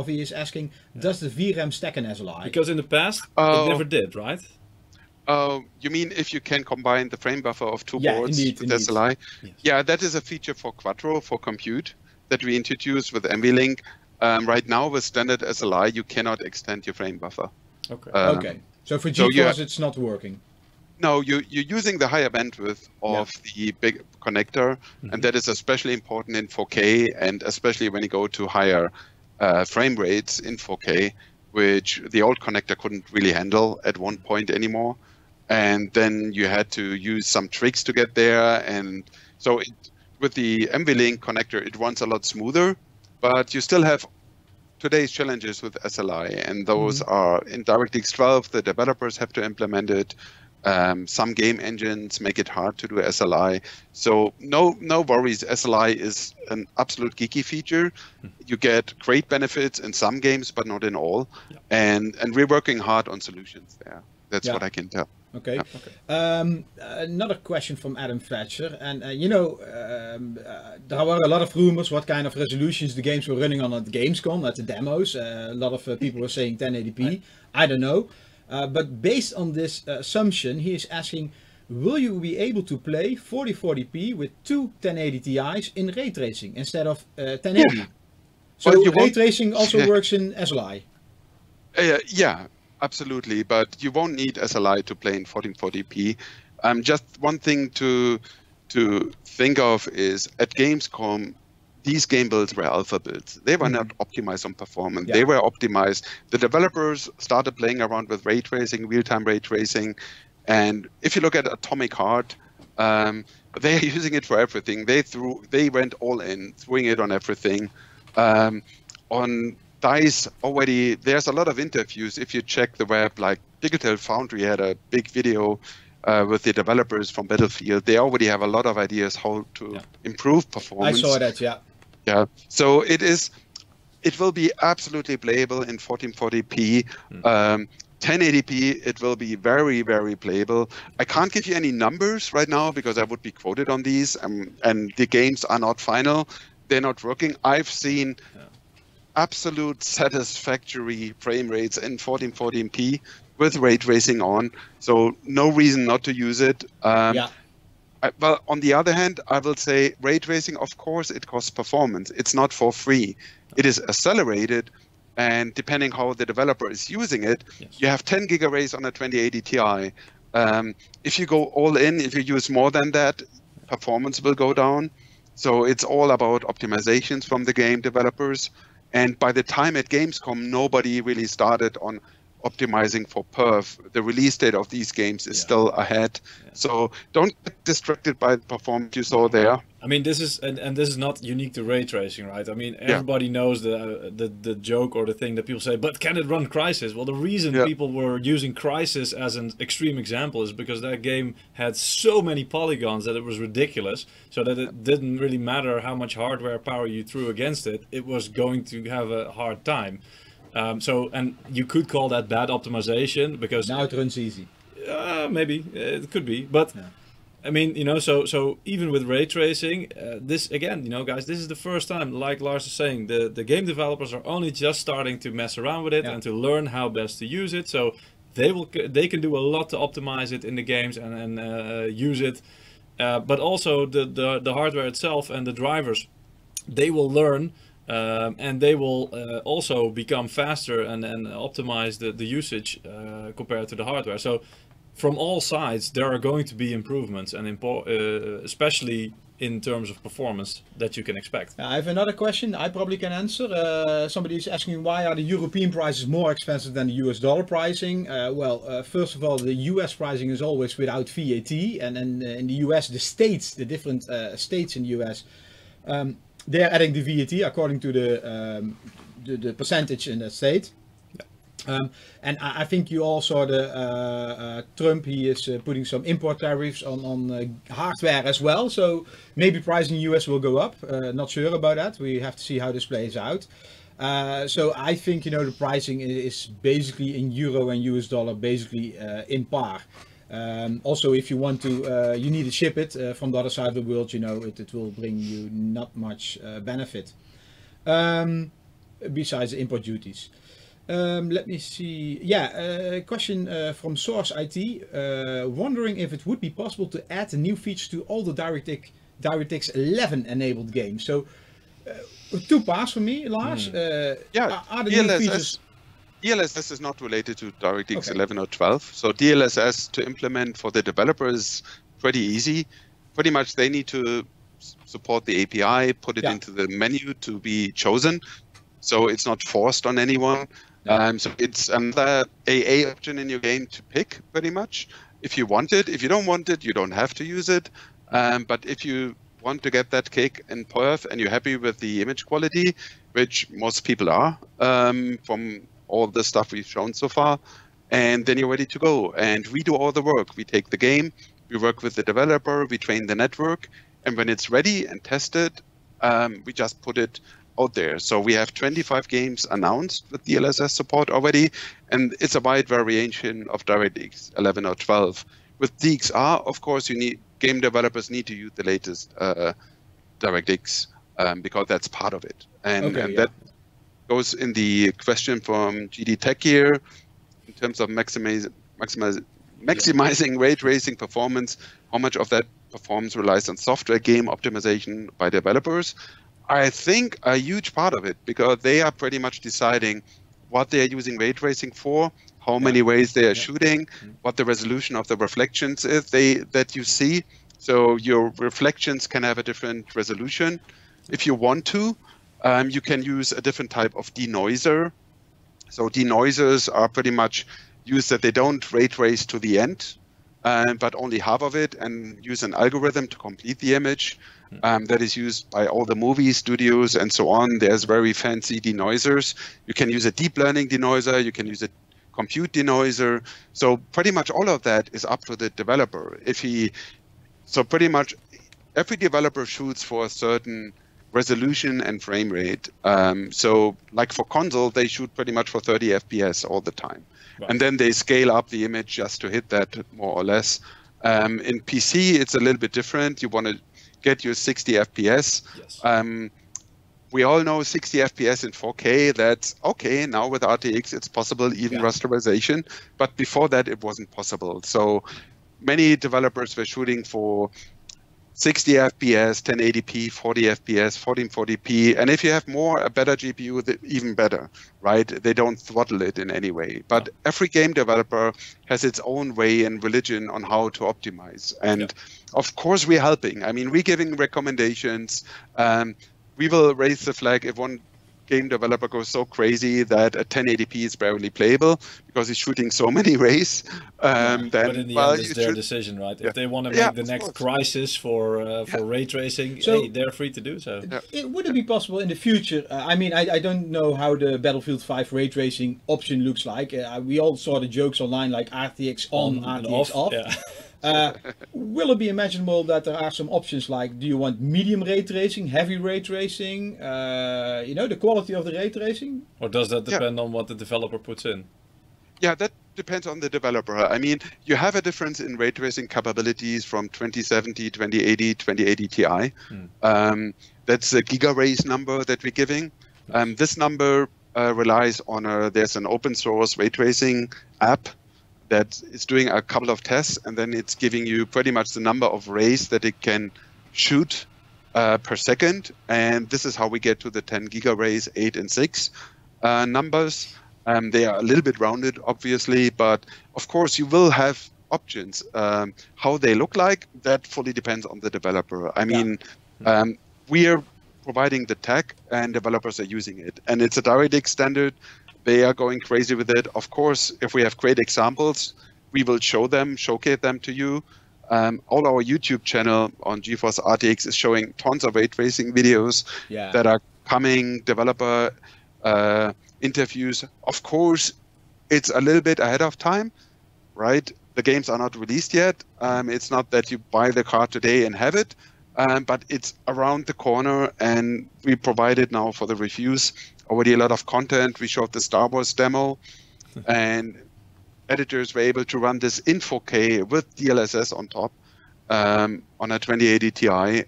he is asking, does the VRAM stack in SLI? Because in the past, it never did, right? You mean if you can combine the frame buffer of two boards with SLI? Yes. Yeah, that is a feature for Quattro, for compute, that we introduced with NVLink. Right now, with standard SLI, you cannot extend your frame buffer. Okay. So for GeForce, it's not working? No, you're using the higher bandwidth of the big connector, and that is especially important in 4K, and especially when you go to higher frame rates in 4K, which the old connector couldn't really handle at one point anymore. And then you had to use some tricks to get there. And so with the NVLink connector, it runs a lot smoother, but you still have today's challenges with SLI, and those are in DirectX 12, the developers have to implement it. Some game engines make it hard to do SLI. So no worries, SLI is an absolute geeky feature. You get great benefits in some games, but not in all. Yeah. And we're working hard on solutions there. That's what I can tell. Okay. Another question from Adam Fletcher, and there were a lot of rumors what kind of resolutions the games were running on at Gamescom, at the demos. A lot of people were saying 1080p. I don't know. But based on this assumption, he is asking, will you be able to play 4040p with two 1080 Ti's in ray tracing instead of 1080? Yeah. So ray tracing also works in SLI? Yeah, absolutely. But you won't need SLI to play in 1440p. Just one thing to think of is at Gamescom, these game builds were alpha builds. They were not optimized on performance. Yeah. They were optimized. The developers started playing around with ray tracing, real-time ray tracing. And if you look at Atomic Heart, they are using it for everything. They went all in, throwing it on everything. On DICE already, there's a lot of interviews. If you check the web, like Digital Foundry had a big video with the developers from Battlefield. They already have a lot of ideas how to improve performance. I saw that, Yeah, so it will be absolutely playable in 1440p. 1080p, it will be very, very playable. I can't give you any numbers right now because I would be quoted on these, and the games are not final. They're not working. I've seen absolute satisfactory frame rates in 1440p with ray tracing on, so no reason not to use it. Well, on the other hand, I will say ray tracing, of course, it costs performance. It's not for free. It is accelerated, and depending how the developer is using it, you have 10 gigaarrays on a 2080 Ti. If you go all in, if you use more than that, performance will go down. So it's all about optimizations from the game developers. And by the time at Gamescom, nobody really started on optimizing for perf. The release date of these games is still ahead. So don't get distracted by the performance you saw there. I mean, this is and this is not unique to ray tracing, right? I mean, everybody knows the joke or the thing that people say, but can it run Crysis? Well, the reason people were using Crysis as an extreme example is because that game had so many polygons that it was ridiculous, so that it didn't really matter how much hardware power you threw against it, it was going to have a hard time. And you could call that bad optimization because now it runs easy. Maybe it could be, but I mean, you know, so even with ray tracing, this again, you know, guys, this is the first time, like Lars is saying, the game developers are only just starting to mess around with it and to learn how best to use it. So they can do a lot to optimize it in the games and use it, but also the hardware itself and the drivers, they will learn. And they will also become faster and optimize the usage compared to the hardware. So from all sides, there are going to be improvements, and especially in terms of performance that you can expect. I have another question I probably can answer. Somebody is asking, why are the European prices more expensive than the US dollar pricing? First of all, the US pricing is always without VAT, and in the US, the different states in the US, they're adding the VAT according to the percentage in that state. And I think you all saw Trump, he is putting some import tariffs on hardware as well. So maybe price in the US will go up. Not sure about that. We have to see how this plays out. So I think, you know, the pricing is basically in euro and US dollar, basically in par. Also, if you want to, you need to ship it from the other side of the world, you know, it will bring you not much benefit, besides the import duties. Let me see. A question from Source IT, wondering if it would be possible to add a new feature to all the DirectX 11 enabled games. So, two parts for me, Lars. Are the new features... DLSS is not related to DirectX 11 or 12. So DLSS to implement for the developer is pretty easy. Pretty much they need to support the API, put it into the menu to be chosen. So it's not forced on anyone. So it's another AA option in your game to pick pretty much. If you want it, if you don't want it, you don't have to use it. But if you want to get that kick in perf and you're happy with the image quality, which most people are, from all the stuff we've shown so far, and then you're ready to go. And we do all the work. We take the game, we work with the developer, we train the network, and when it's ready and tested, we just put it out there. So we have 25 games announced with DLSS support already, and it's a wide variation of DirectX 11 or 12. With DXR, of course, game developers need to use the latest DirectX because that's part of it. That goes in the question from GD Tech here in terms of maximizing ray tracing performance. How much of that performance relies on software game optimization by developers? I think a huge part of it, because they are pretty much deciding what they are using ray tracing for, how many ways they are shooting, what the resolution of the reflections is that you see. So your reflections can have a different resolution. If you want to, you can use a different type of denoiser. So denoisers are pretty much used that they don't ray trace to the end, but only half of it, and use an algorithm to complete the image. That is used by all the movie studios and so on. There's very fancy denoisers. You can use a deep learning denoiser. You can use a compute denoiser. So pretty much all of that is up to the developer. So pretty much every developer shoots for a certain resolution and frame rate. So like for console, they shoot pretty much for 30 FPS all the time. Right. And then they scale up the image just to hit that more or less. In PC, it's a little bit different. You want to get your 60 FPS. Yes. We all know 60 FPS in 4K, that's okay. Now with RTX, it's possible, even rasterization. But before that, it wasn't possible. So many developers were shooting for 60 FPS, 1080p, 40 FPS, 1440p, and if you have a better GPU, even better, right? They don't throttle it in any way. But every game developer has its own way and religion on how to optimize. And of course, we're helping. I mean, we're giving recommendations. We will raise the flag if one game developer goes so crazy that a 1080p is barely playable because he's shooting so many rays. Then, but in the end, it's their decision, right? If they want to make the next crisis for ray tracing, so, hey, they're free to do so. Would it be possible in the future? I mean, I don't know how the Battlefield 5 ray tracing option looks like. We all saw the jokes online like RTX on RTX off. Will it be imaginable that there are some options like, do you want medium ray tracing, heavy ray tracing, the quality of the ray tracing? Or does that depend on what the developer puts in? Yeah, that depends on the developer. I mean, you have a difference in ray tracing capabilities from 2070, 2080, 2080 Ti. That's a giga-rays number that we're giving. This number relies on there's an open source ray tracing app that is doing a couple of tests, and then it's giving you pretty much the number of rays that it can shoot per second. And this is how we get to the 10 giga-rays, 8 and 6 numbers. They are a little bit rounded, obviously, but of course you will have options. How they look like, that fully depends on the developer. I mean, we are providing the tech and developers are using it. And it's a DirectX standard. They are going crazy with it. Of course, if we have great examples, we will showcase them to you. All our YouTube channel on GeForce RTX is showing tons of ray tracing videos that are coming, developer interviews. Of course, it's a little bit ahead of time, right? The games are not released yet. It's not that you buy the card today and have it, but it's around the corner, and we provided now for the reviews already a lot of content. We showed the Star Wars demo, and editors were able to run this in 4K with DLSS on top on a 2080 Ti,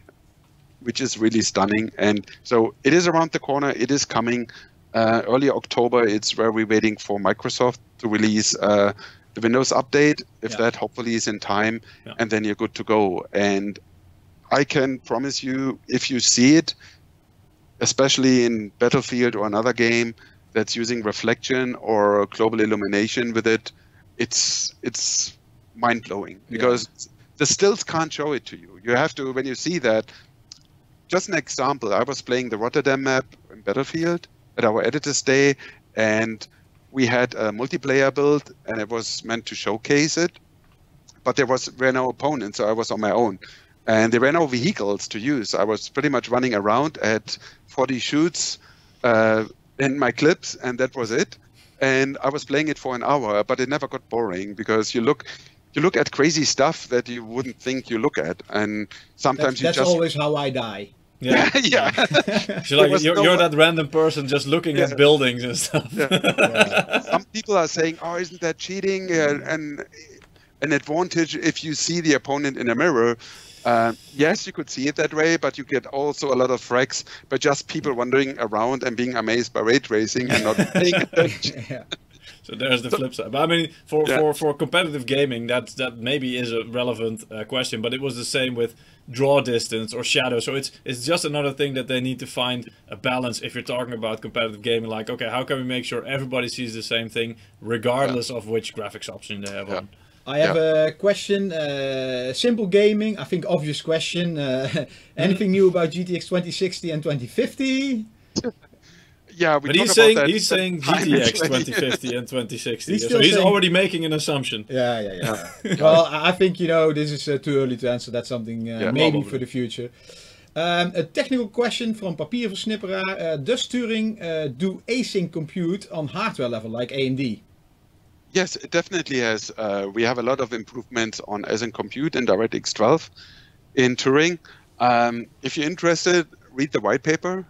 which is really stunning. And so it is around the corner. It is coming early October. It's where we're waiting for Microsoft to release the Windows update, if that hopefully is in time, and then you're good to go. And I can promise you, if you see it, especially in Battlefield or another game that's using reflection or global illumination with it, it's mind-blowing, because the stills can't show it to you. You have to, when you see that, just an example, I was playing the Rotterdam map in Battlefield at our Editors Day, and we had a multiplayer build, and it was meant to showcase it, but there were no opponents, so I was on my own. And there were no vehicles to use. I was pretty much running around at 40 shoots in my clips, and that was it. And I was playing it for an hour, but it never got boring, because you look at crazy stuff that you wouldn't think you look at, and sometimes that's always how I die. Yeah. So you're that random person just looking at buildings and stuff. Some people are saying, "Oh, isn't that cheating?" And an advantage if you see the opponent in a mirror. Yes, you could see it that way, but you get also a lot of frags by just people wandering around and being amazed by ray tracing and not paying attention. So there's the flip side. But I mean, for competitive gaming, that maybe is a relevant question. But it was the same with draw distance or shadow. So it's just another thing that they need to find a balance. If you're talking about competitive gaming, like, okay, how can we make sure everybody sees the same thing, regardless of which graphics option they have on? I have a question. Simple gaming, I think obvious question. Anything new about GTX 2060 and 2050? Yeah, but he's saying GTX 2050 and 2060. So he's already making an assumption. Yeah. Well, I think, this is too early to answer. That's something maybe for the future. A technical question from Papierversnipperaar. Does Turing do async compute on hardware level like AMD? Yes, it definitely has. We have a lot of improvements on async compute in DirectX 12 in Turing. If you're interested, read the white paper.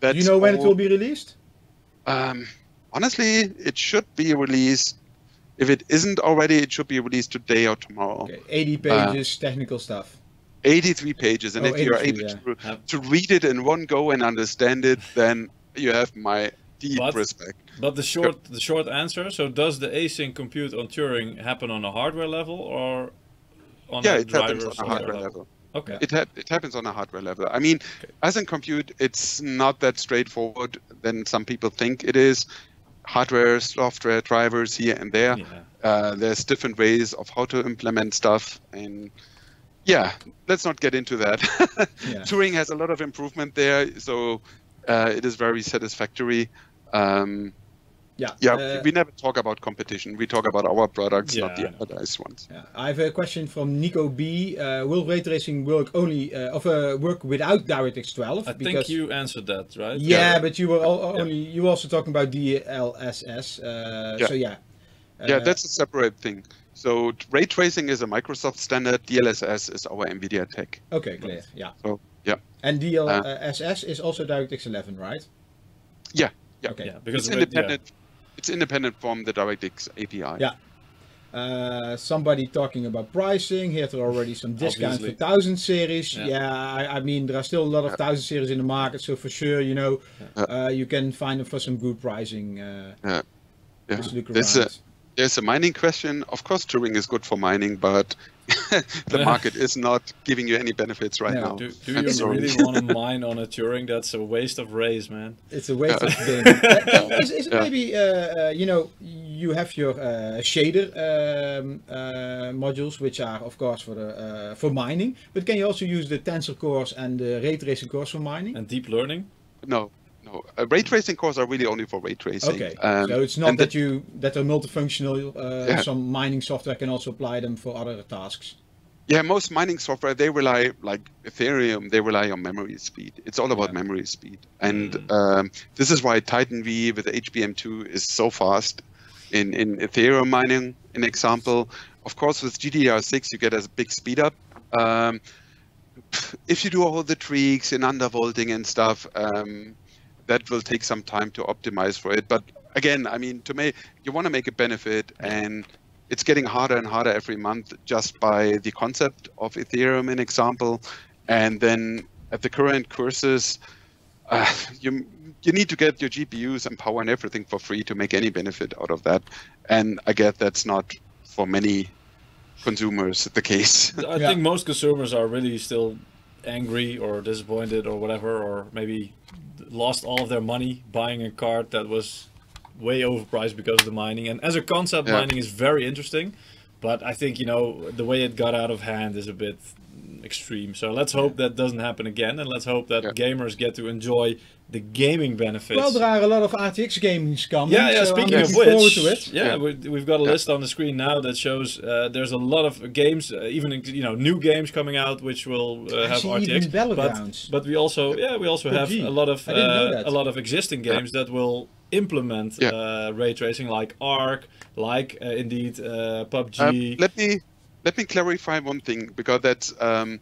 Do you know when it will be released? Honestly, it should be released. If it isn't already, it should be released today or tomorrow. Okay. 80 pages, technical stuff. 83 pages, and if you're able to read it in one go and understand it, then you have my deep respect. But the short answer, so does the async compute on Turing happen on a hardware level, or on yeah, a it happens driver on a software hardware level. Okay. It happens on a hardware level. I mean, as in compute, it's not that straightforward than some people think it is. Hardware, software, drivers here and there. Yeah. There's different ways of how to implement stuff, and yeah, let's not get into that. Yeah. Turing has a lot of improvement there, so it is very satisfactory. We never talk about competition. We talk about our products, not the advertised ones. Yeah. I have a question from Nico B. Will ray tracing work only work without DirectX 12? I think you answered that, right? Yeah, but you were you were also talking about DLSS. So yeah. That's a separate thing. So ray tracing is a Microsoft standard. DLSS is our NVIDIA tech. Okay, clear. Yeah. So yeah. And DLSS is also DirectX 11, right? Yeah. Yeah. Okay. Yeah, because it's independent. It's independent from the DirectX API. Yeah. Somebody talking about pricing. Here there are already some discounts for 1000 series. I mean, there are still a lot of 1000 series in the market, so for sure, you know, you can find them for some good pricing. Just look around. There's a mining question. Of course, Turing is good for mining, but the market is not giving you any benefits right now. Do you really want to mine on a Turing? That's a waste of rays, man. It's a waste of game. Is it maybe, you know, you have your shader modules, which are, of course, for mining, but can you also use the tensor cores and the ray tracing cores for mining? And deep learning? No. Ray tracing cores are really only for ray tracing. Okay, so it's not that are multifunctional. Some mining software can also apply them for other tasks. Yeah, most mining software, they rely, like Ethereum, they rely on memory speed. It's all about memory speed. And this is why Titan V with HBM2 is so fast in Ethereum mining, an example. Of course, with GDDR6, you get a big speed up. If you do all the tweaks in undervolting and stuff, that will take some time to optimize for it. But again, I mean, you want to make a benefit, and it's getting harder and harder every month just by the concept of Ethereum, an example. And then at the current courses, you need to get your GPUs and power and everything for free to make any benefit out of that. And I guess that's not for many consumers the case. I think most consumers are really still angry or disappointed or whatever, or maybe lost all of their money buying a card that was way overpriced because of the mining. And as a concept, mining is very interesting, but I think, you know, the way it got out of hand is a bit extreme. So let's hope that doesn't happen again, and let's hope that gamers get to enjoy the gaming benefits. Well, there are a lot of RTX games coming. Yeah, so speaking I'm of looking which, forward to it. We've got a list on the screen now that shows there's a lot of games, even, you know, new games coming out which will have RTX. But we also have a lot of existing games that will implement ray tracing, like Arc, like indeed PUBG. Let me clarify one thing, because that's an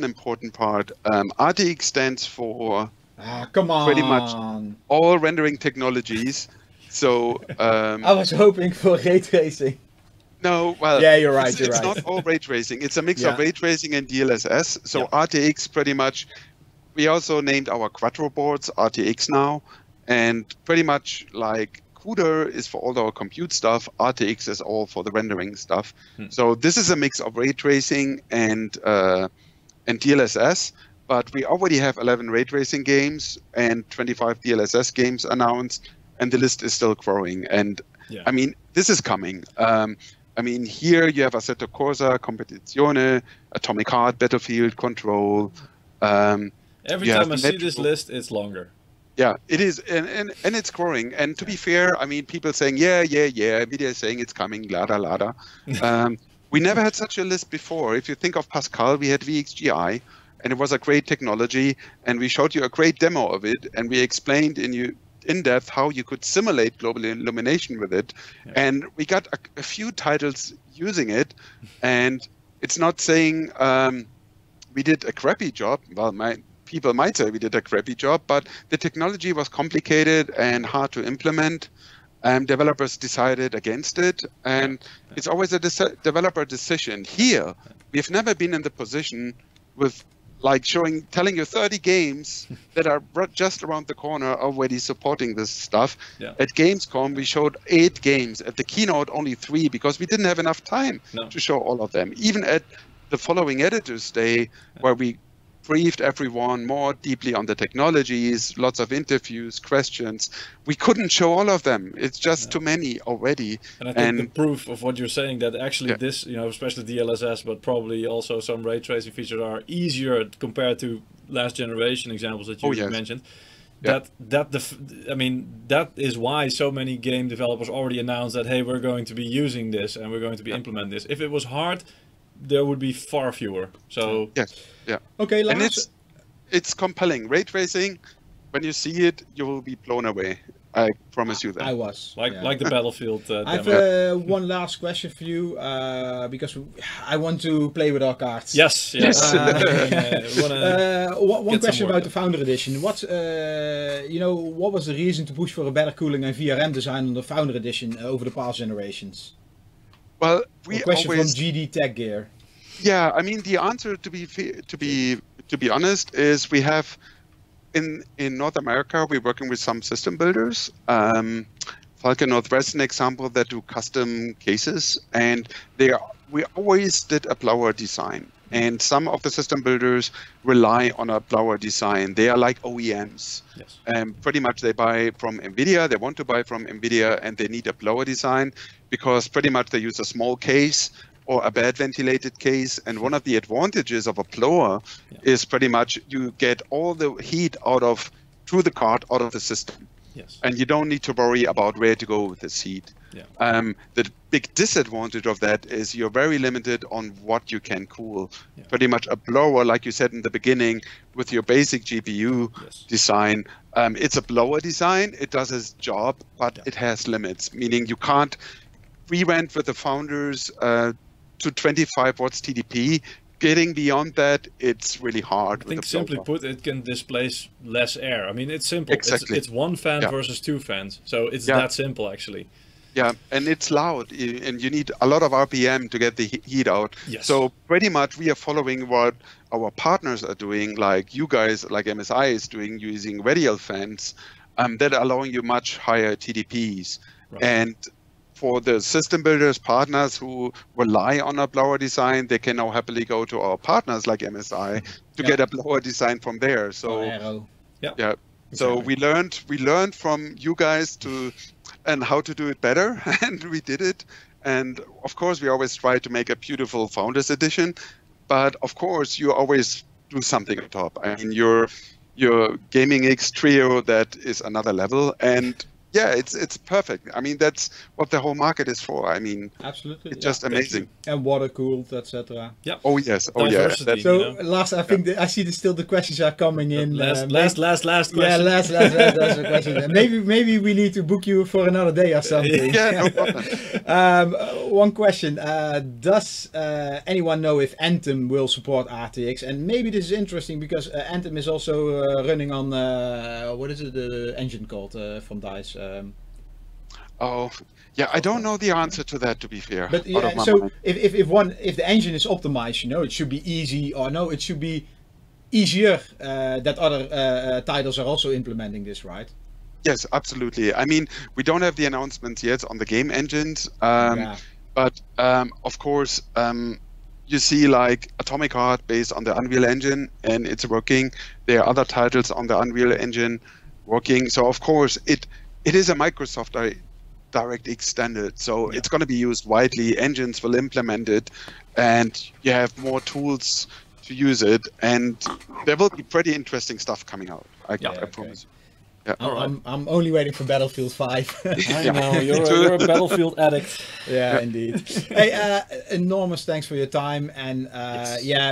important part. RTX stands for pretty much all rendering technologies. So I was hoping for ray tracing. No, well, yeah, you're right. It's not all ray tracing. It's a mix of ray tracing and DLSS. So RTX pretty much. We also named our Quattro boards RTX now, and pretty much like CUDA is for all our compute stuff, RTX is all for the rendering stuff. So this is a mix of ray tracing and DLSS, but we already have 11 ray tracing games and 25 DLSS games announced, and the list is still growing. And I mean, this is coming. I mean, here you have Assetto Corsa, Competizione, Atomic Heart, Battlefield, Control. Every time I see this list, it's longer. Yeah, it is, and it's growing. And to be fair, I mean, people saying, NVIDIA is saying it's coming, lada. We never had such a list before. If you think of Pascal, we had VXGI, and it was a great technology, and we showed you a great demo of it, and we explained in depth how you could simulate global illumination with it. And we got a few titles using it, and it's not saying we did a crappy job. Well, people might say we did a crappy job, but the technology was complicated and hard to implement. Developers decided against it, and it's always a developer decision. Here, we've never been in the position with like telling you 30 games that are just around the corner already supporting this stuff. Yeah. At Gamescom, we showed 8 games. At the keynote, only 3, because we didn't have enough time to show all of them. Even at the following Editors Day, where we briefed everyone more deeply on the technologies, lots of interviews, questions, we couldn't show all of them. It's just too many already. And I think the proof of what you're saying, that actually this, you know, especially DLSS, but probably also some ray tracing features are easier compared to last generation examples that you mentioned. I mean, that is why so many game developers already announced that, hey, we're going to be using this and we're going to be implementing this. If it was hard, there would be far fewer. So Okay, Lars. And it's compelling. Ray tracing, when you see it, you will be blown away. I promise you that. I was like the Battlefield demo. I have one last question for you, because I want to play with our cards. Yes. One question about the Founder Edition. What what was the reason to push for a better cooling and VRM design on the Founder Edition over the past generations? Well, a question from GD Tech Gear. Yeah, I mean, the answer, to be honest, is we have in North America, we're working with some system builders. Falcon Northwest, an example, that do custom cases, and we always did a blower design. And some of the system builders rely on a blower design. They are like OEMs. Yes. Pretty much they buy from NVIDIA, they want to buy from NVIDIA, and they need a blower design because pretty much they use a small case or a bad ventilated case. And one of the advantages of a blower is pretty much you get all the heat through the card out of the system. Yes. And you don't need to worry about where to go with this heat. Yeah. The big disadvantage of that is you're very limited on what you can cool. Yeah. Pretty much a blower, like you said in the beginning, with your basic GPU design, it's a blower design. It does its job, but it has limits, meaning you can't re-rent with the Founders to 25 watts TDP. Getting beyond that, it's really hard. I think simply put, it can displace less air. I mean, it's simple. Exactly. It's one fan versus 2 fans. So it's that simple, actually. Yeah, and it's loud, and you need a lot of RPM to get the heat out. Yes. So pretty much we are following what our partners are doing, like you guys, like MSI is doing, using radial fans that are allowing you much higher TDPs. Right. And for the system builders, partners who rely on a blower design, they can now happily go to our partners like MSI to get a blower design from there. So so we learned from you guys and how to do it better, and we did it. And of course, we always try to make a beautiful Founders Edition, but of course, you always do something on top. I mean, your Gaming X Trio, that is another level, and yeah, it's perfect. I mean, that's what the whole market is for. I mean, absolutely, it's just amazing. And water cooled, etc. Yeah. Oh yes. Oh yeah. So last, I think I see that still the questions are coming in. Last question. Yeah, last question. Maybe we need to book you for another day or something. Yeah, no problem. One question: does anyone know if Anthem will support RTX? And maybe this is interesting because Anthem is also running on what is it, the engine called from DICE? I don't know the answer to that, to be fair. But yeah, so if the engine is optimized, it should be easy, or no, it should be easier that other titles are also implementing this, right? Yes, absolutely. I mean, we don't have the announcements yet on the game engines, but of course, you see like Atomic Heart based on the Unreal Engine, and it's working. There are other titles on the Unreal Engine working. So of course, it is a Microsoft DirectX standard, so it's going to be used widely. Engines will implement it, and you have more tools to use it, and there will be pretty interesting stuff coming out. I promise. Yeah. I'm only waiting for Battlefield 5. I know, you're a Battlefield addict. Yeah, indeed. Hey, enormous thanks for your time, and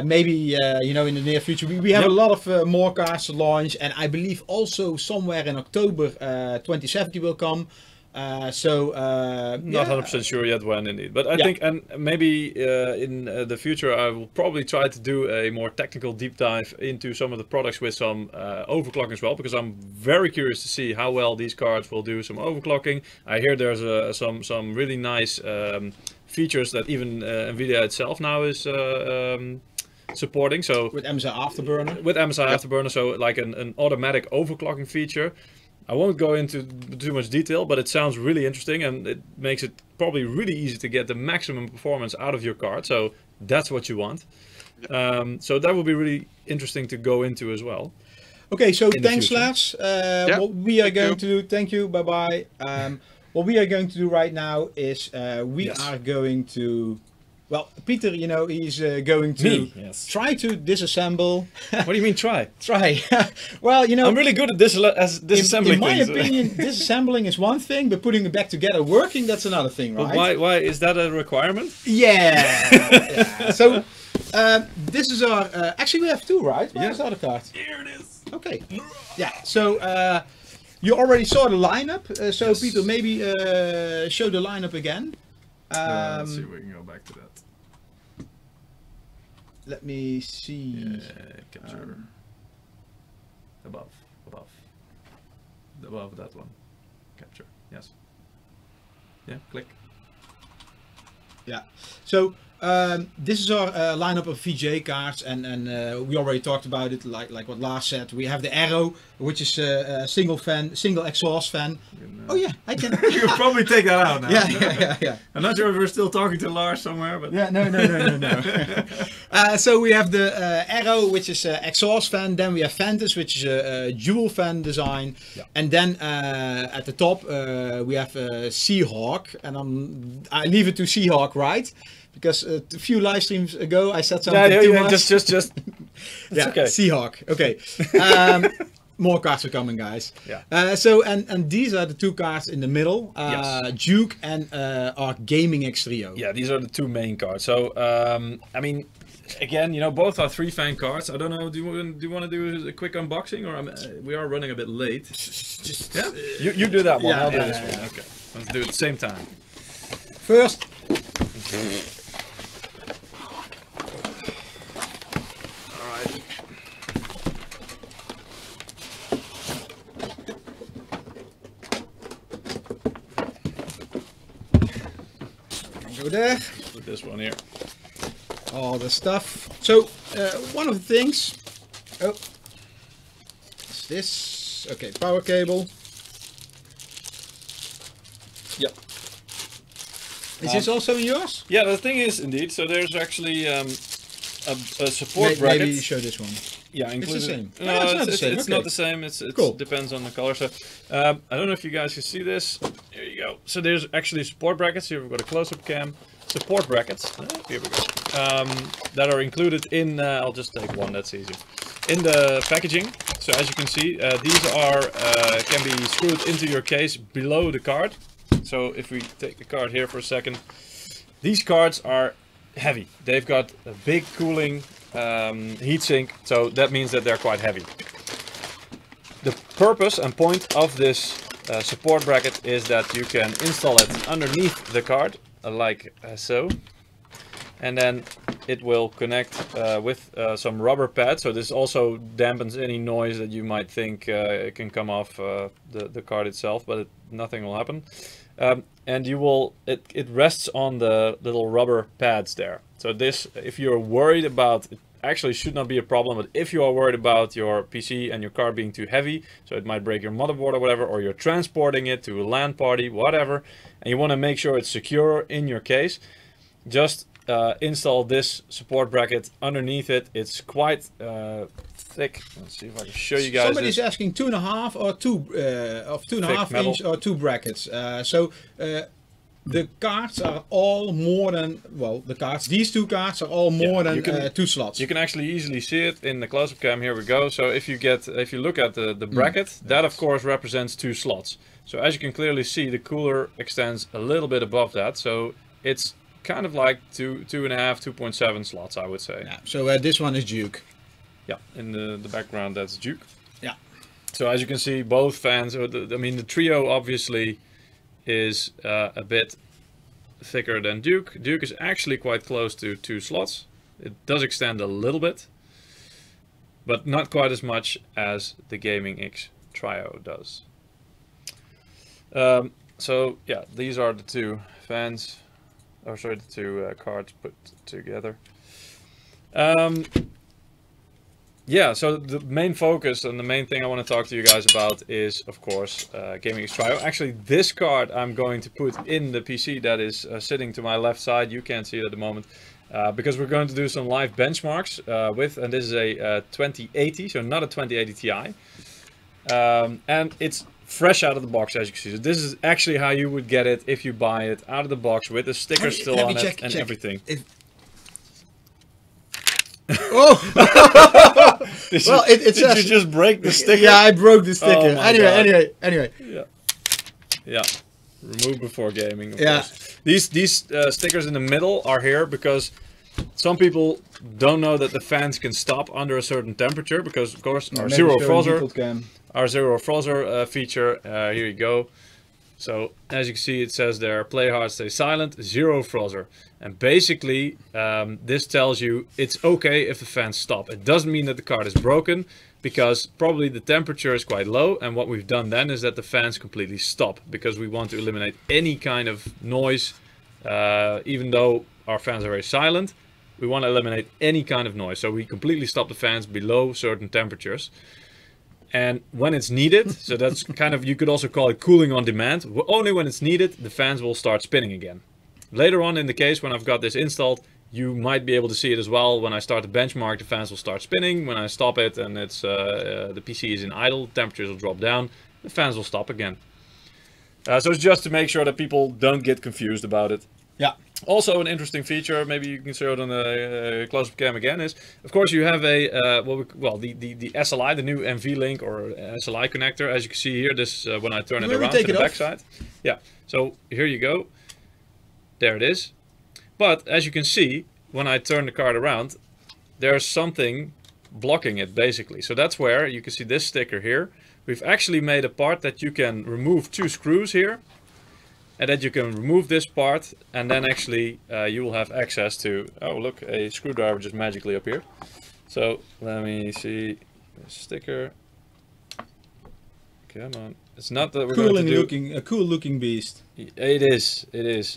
maybe in the near future we have a lot of more cars to launch, and I believe also somewhere in October 2070 will come. Not 100% sure yet when, indeed, but I think, and maybe in the future I will probably try to do a more technical deep dive into some of the products with some overclocking as well, because I'm very curious to see how well these cards will do some overclocking. I hear there's some really nice features that even NVIDIA itself now is supporting. So with MSI Afterburner. With MSI Afterburner, so like an automatic overclocking feature. I won't go into too much detail, but it sounds really interesting, and it makes it probably really easy to get the maximum performance out of your card. So that's what you want. So that will be really interesting to go into as well. Okay, so thanks, lads. What we are going to do, thank you, bye-bye. What we are going to do right now is we are going to, well, Peter, you know, he's going to try to disassemble. What do you mean try? Try. Well, you know, I'm really good at disassembling in my things. opinion, disassembling is one thing, but putting it back together working, that's another thing, right? But why is that a requirement? Yeah. So this is our, actually we have two, right? Where's the other card? Here it is. Okay. Yeah, so you already saw the lineup, so Peter, maybe show the lineup again. Let's see if we can go back to that. Let me see. Capture. Above that one. Capture. Yes. Yeah. Click. Yeah. So this is our lineup of VGA cards, and we already talked about it. Like what Lars said, we have the Arrow, which is a single exhaust fan. Oh yeah, I can. You can probably take that out now. Yeah. I'm not sure if we're still talking to Lars somewhere, but yeah, no. So we have the Arrow, which is an exhaust fan. Then we have Ventus, which is a dual fan design, and then at the top we have Seahawk, and I leave it to Seahawk, right? Because a few live streams ago I said something too much. Just yeah, okay. Seahawk. Okay. More cards are coming, guys. Yeah. So and these are the two cards in the middle, Duke and our Gaming X Trio. Yeah, these are the two main cards. So I mean, again, you know, both are 3-fan cards. I don't know. Do you want to do a quick unboxing, or we are running a bit late? You do that one. I'll do this one. Okay. Let's do it at the same time. First. Go there. Put this one here. All the stuff. So one of the things. Oh, is this? Okay, power cable. Yep. Is this also in yours? Yeah, the thing is, indeed. So there's actually a support bracket. Maybe you show this one. Yeah, it's the same. No, it's not the same. It's not the same. It cool. Depends on the color. So I don't know if you guys can see this. Here you go. So there's actually support brackets. Here we've got a close-up cam. Support brackets. Here we go. That are included in. I'll just take one. That's easier. In the packaging. So as you can see, these are can be screwed into your case below the card. So if we take the card here for a second, these cards are heavy. They've got a big cooling heatsink, so that means that they're quite heavy. The purpose and point of this support bracket is that you can install it underneath the card, like so, and then it will connect with some rubber pads. So this also dampens any noise that you might think can come off the card itself, but nothing will happen. And you will, it rests on the little rubber pads there. So this, if you're worried about, it actually should not be a problem, but if you are worried about your PC and your card being too heavy, so it might break your motherboard or whatever, or you're transporting it to a LAN party, whatever, and you want to make sure it's secure in your case, just install this support bracket underneath it. It's quite thick. Let's see if I can show you guys. Somebody's asking 2.5 or 2.5 inch or 2 brackets. So the cards are all more than, well, the cards, these two cards are all more than 2 slots. You can actually easily see it in the close-up cam. Here we go. So if you look at the bracket, that of course represents 2 slots. So as you can clearly see, the cooler extends a little bit above that. So it's kind of like 2.5, 2.7 slots, I would say. Yeah. So this one is Duke. Yeah, in the background that's Duke. Yeah. So as you can see, both fans, I mean the Trio obviously is a bit thicker than Duke. Duke is actually quite close to 2 slots. It does extend a little bit, but not quite as much as the Gaming X Trio does. So yeah, these are the 2 fans, or sorry, the 2 cards put together. Yeah, so the main focus and the main thing I want to talk to you guys about is, of course, Gaming X Trio. Actually, this card I'm going to put in the PC that is sitting to my left side. You can't see it at the moment. Because we're going to do some live benchmarks with, and this is a 2080, so not a 2080 Ti. And it's fresh out of the box, as you can see. So this is actually how you would get it if you buy it out of the box with the sticker still on it and everything. Oh! Well, it says... Did you just break the sticker? Yeah, I broke the sticker. Oh anyway. Yeah. Remove before gaming, of course. These stickers in the middle are here because some people don't know that the fans can stop under a certain temperature because, of course, our zero frozer feature, here you go. So, as you can see, it says there, play hard, stay silent, zero frozer. And basically, this tells you it's okay if the fans stop. It doesn't mean that the card is broken, because probably the temperature is quite low, and what we've done then is that the fans completely stop, because we want to eliminate any kind of noise, even though our fans are very silent. We want to eliminate any kind of noise, so we completely stop the fans below certain temperatures. And when it's needed, so that's kind of, you could also call it cooling on demand, only when it's needed, the fans will start spinning again. Later on in the case, when I've got this installed, you might be able to see it as well. When I start the benchmark, the fans will start spinning. When I stop it and it's the PC is in idle, temperatures will drop down, the fans will stop again. So it's just to make sure that people don't get confused about it. Yeah. Also, an interesting feature, maybe you can show it on a close-up cam again, is of course you have a the SLI, the new NVLink or SLI connector. As you can see here, this when I turn it around to the backside. Yeah. So here you go. There it is. But as you can see, when I turn the card around, there's something blocking it basically. So that's where you can see this sticker here. We've actually made a part that you can remove 2 screws here. And that you can remove this part, and then actually you will have access to, oh look, a screwdriver just magically appeared. So let me see the sticker. Come on, it's not that we're going to do... A cool looking beast. It is,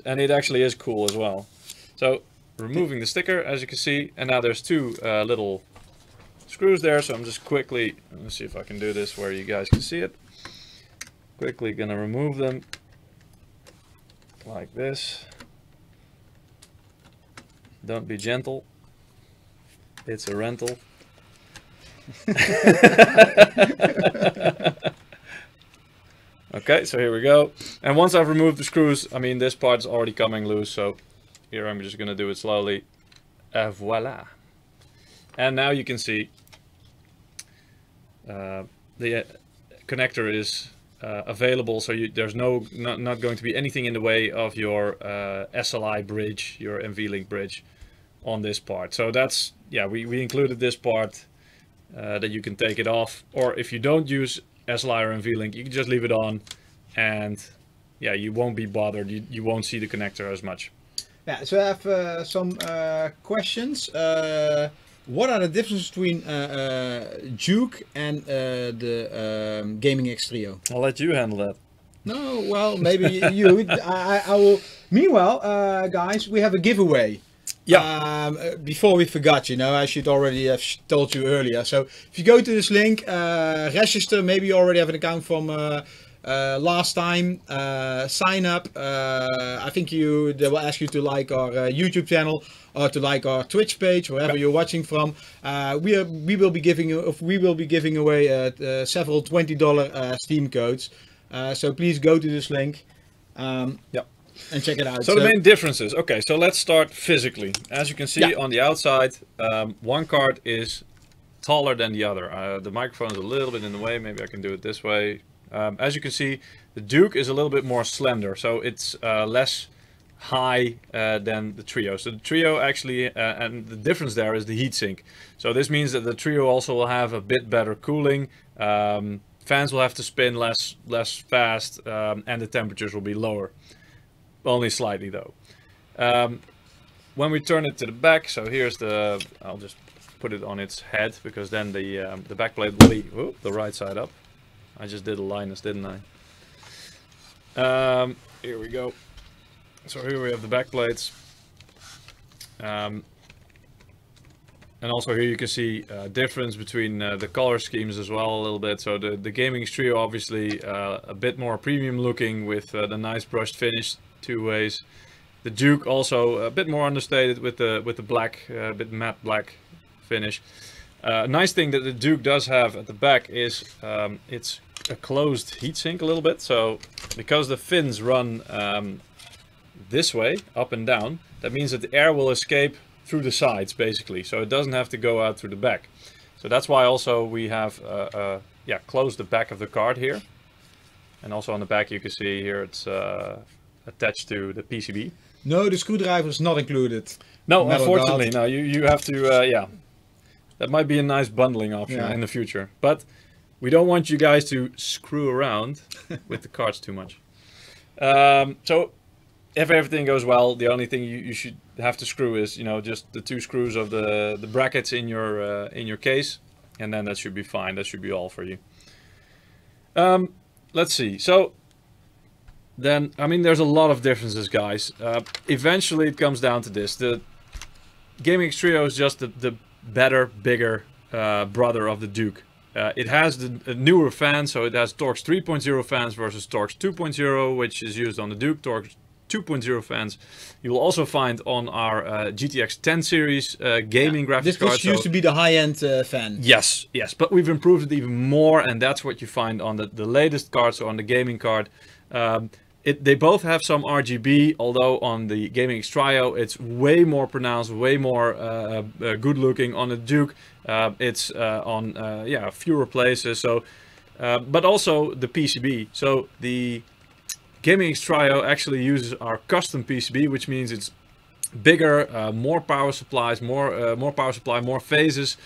and it actually is cool as well. So removing the sticker, as you can see, and now there's 2 little screws there. So I'm just quickly, let's see if I can do this where you guys can see it. Quickly gonna remove them. Like this. Don't be gentle. It's a rental. Okay, so here we go. And once I've removed the screws, I mean this part's already coming loose, so here I'm just gonna do it slowly. Voila. And now you can see the connector is available, so there's not going to be anything in the way of your SLI bridge, your NVLink bridge on this part. So that's, yeah, we included this part that you can take it off, or if you don't use SLI or NVLink, you can just leave it on, and yeah, you won't be bothered. You won't see the connector as much. Yeah, so I have some questions. What are the differences between Duke and the Gaming X Trio? I'll let you handle that. No, well, maybe you. I will. Meanwhile, guys, we have a giveaway. Yeah. Before we forgot, you know, I should already have told you earlier. So if you go to this link, register. Maybe you already have an account from last time. Sign up. I think they will ask you to like our YouTube channel or to like our Twitch page, wherever you're watching from. We will be giving away several $20 Steam codes. So please go to this link. And check it out. So the main differences. Okay, so let's start physically. As you can see on the outside, one card is taller than the other. The microphone is a little bit in the way. Maybe I can do it this way. As you can see, the Duke is a little bit more slender, so it's less high than the Trio. So the Trio actually, and the difference there is the heatsink. So this means that the Trio also will have a bit better cooling. Fans will have to spin less fast, and the temperatures will be lower. Only slightly though. When we turn it to the back, so here's the, I'll just put it on its head, because then the backplate will be the right side up. I just did a Linus, didn't I? Here we go. So here we have the backplates. And also here you can see difference between the color schemes as well a little bit. So the Gaming Trio obviously a bit more premium looking with the nice brushed finish 2 ways. The Duke also a bit more understated with the black, bit matte black finish. Nice thing that the Duke does have at the back is it's a closed heatsink a little bit. So because the fins run this way, up and down, that means that the air will escape through the sides basically. So it doesn't have to go out through the back. So that's why also we have closed the back of the card here. And also on the back you can see here it's attached to the PCB. No, the screwdriver is not included. No, unfortunately, no. You have to, that might be a nice bundling option in the future. But we don't want you guys to screw around with the cards too much. So if everything goes well, the only thing you should have to screw is, just the 2 screws of the brackets in your case, and then that should be fine. That should be all for you. Let's see. So then, I mean, there's a lot of differences, guys. Eventually, it comes down to this: the Gaming Trio is just the better, bigger brother of the Duke. It has the newer fans, so it has Torx 3.0 fans versus Torx 2.0, which is used on the Duke. Torx 2.0 fans you will also find on our GTX 10 series gaming graphics card. This used to be the high-end fan. Yes, but we've improved it even more, and that's what you find on the latest cards, so on the gaming card. They both have some RGB, although on the Gaming Trio it's way more pronounced, way more good looking. On the Duke it's on fewer places. So, but also the PCB. So the Gaming Trio actually uses our custom PCB, which means it's bigger, more power supplies, more phases,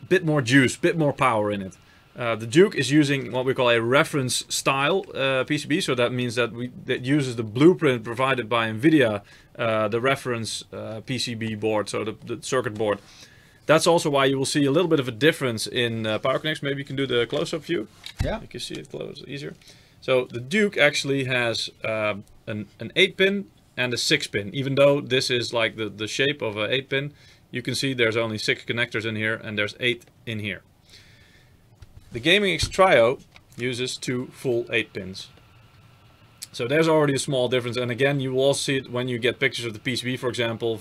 bit more juice, bit more power in it. The Duke is using what we call a reference style PCB, so that means that that uses the blueprint provided by NVIDIA, the reference PCB board, so the circuit board. That's also why you will see a little bit of a difference in power connections. Maybe you can do the close-up view. Yeah, you can see it close easier. So the Duke actually has an 8-pin and a 6-pin. Even though this is like the shape of an 8-pin, you can see there's only 6 connectors in here and there's 8 in here. The Gaming Trio uses 2 full 8-pins. So there's already a small difference, and again you will also see it when you get pictures of the PCB, for example,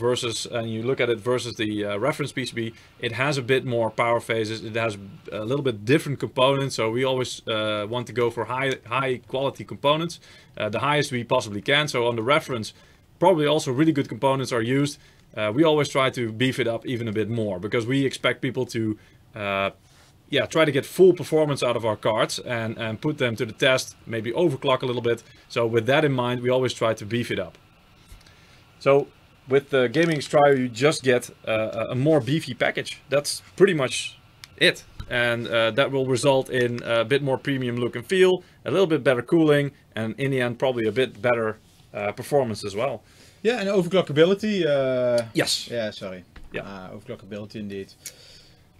and you look at it versus the reference PCB. It has a bit more power phases, it has a little bit different components, so we always want to go for high quality components, the highest we possibly can. So on the reference, probably also really good components are used. We always try to beef it up even a bit more, because we expect people to try to get full performance out of our cards and put them to the test, maybe overclock a little bit. So with that in mind, we always try to beef it up. So with the Gaming Trio, you just get a more beefy package. That's pretty much it. And that will result in a bit more premium look and feel, a little bit better cooling, and in the end, probably a bit better performance as well. Yeah, and overclockability. Yes. Yeah, sorry. Yeah. Overclockability indeed.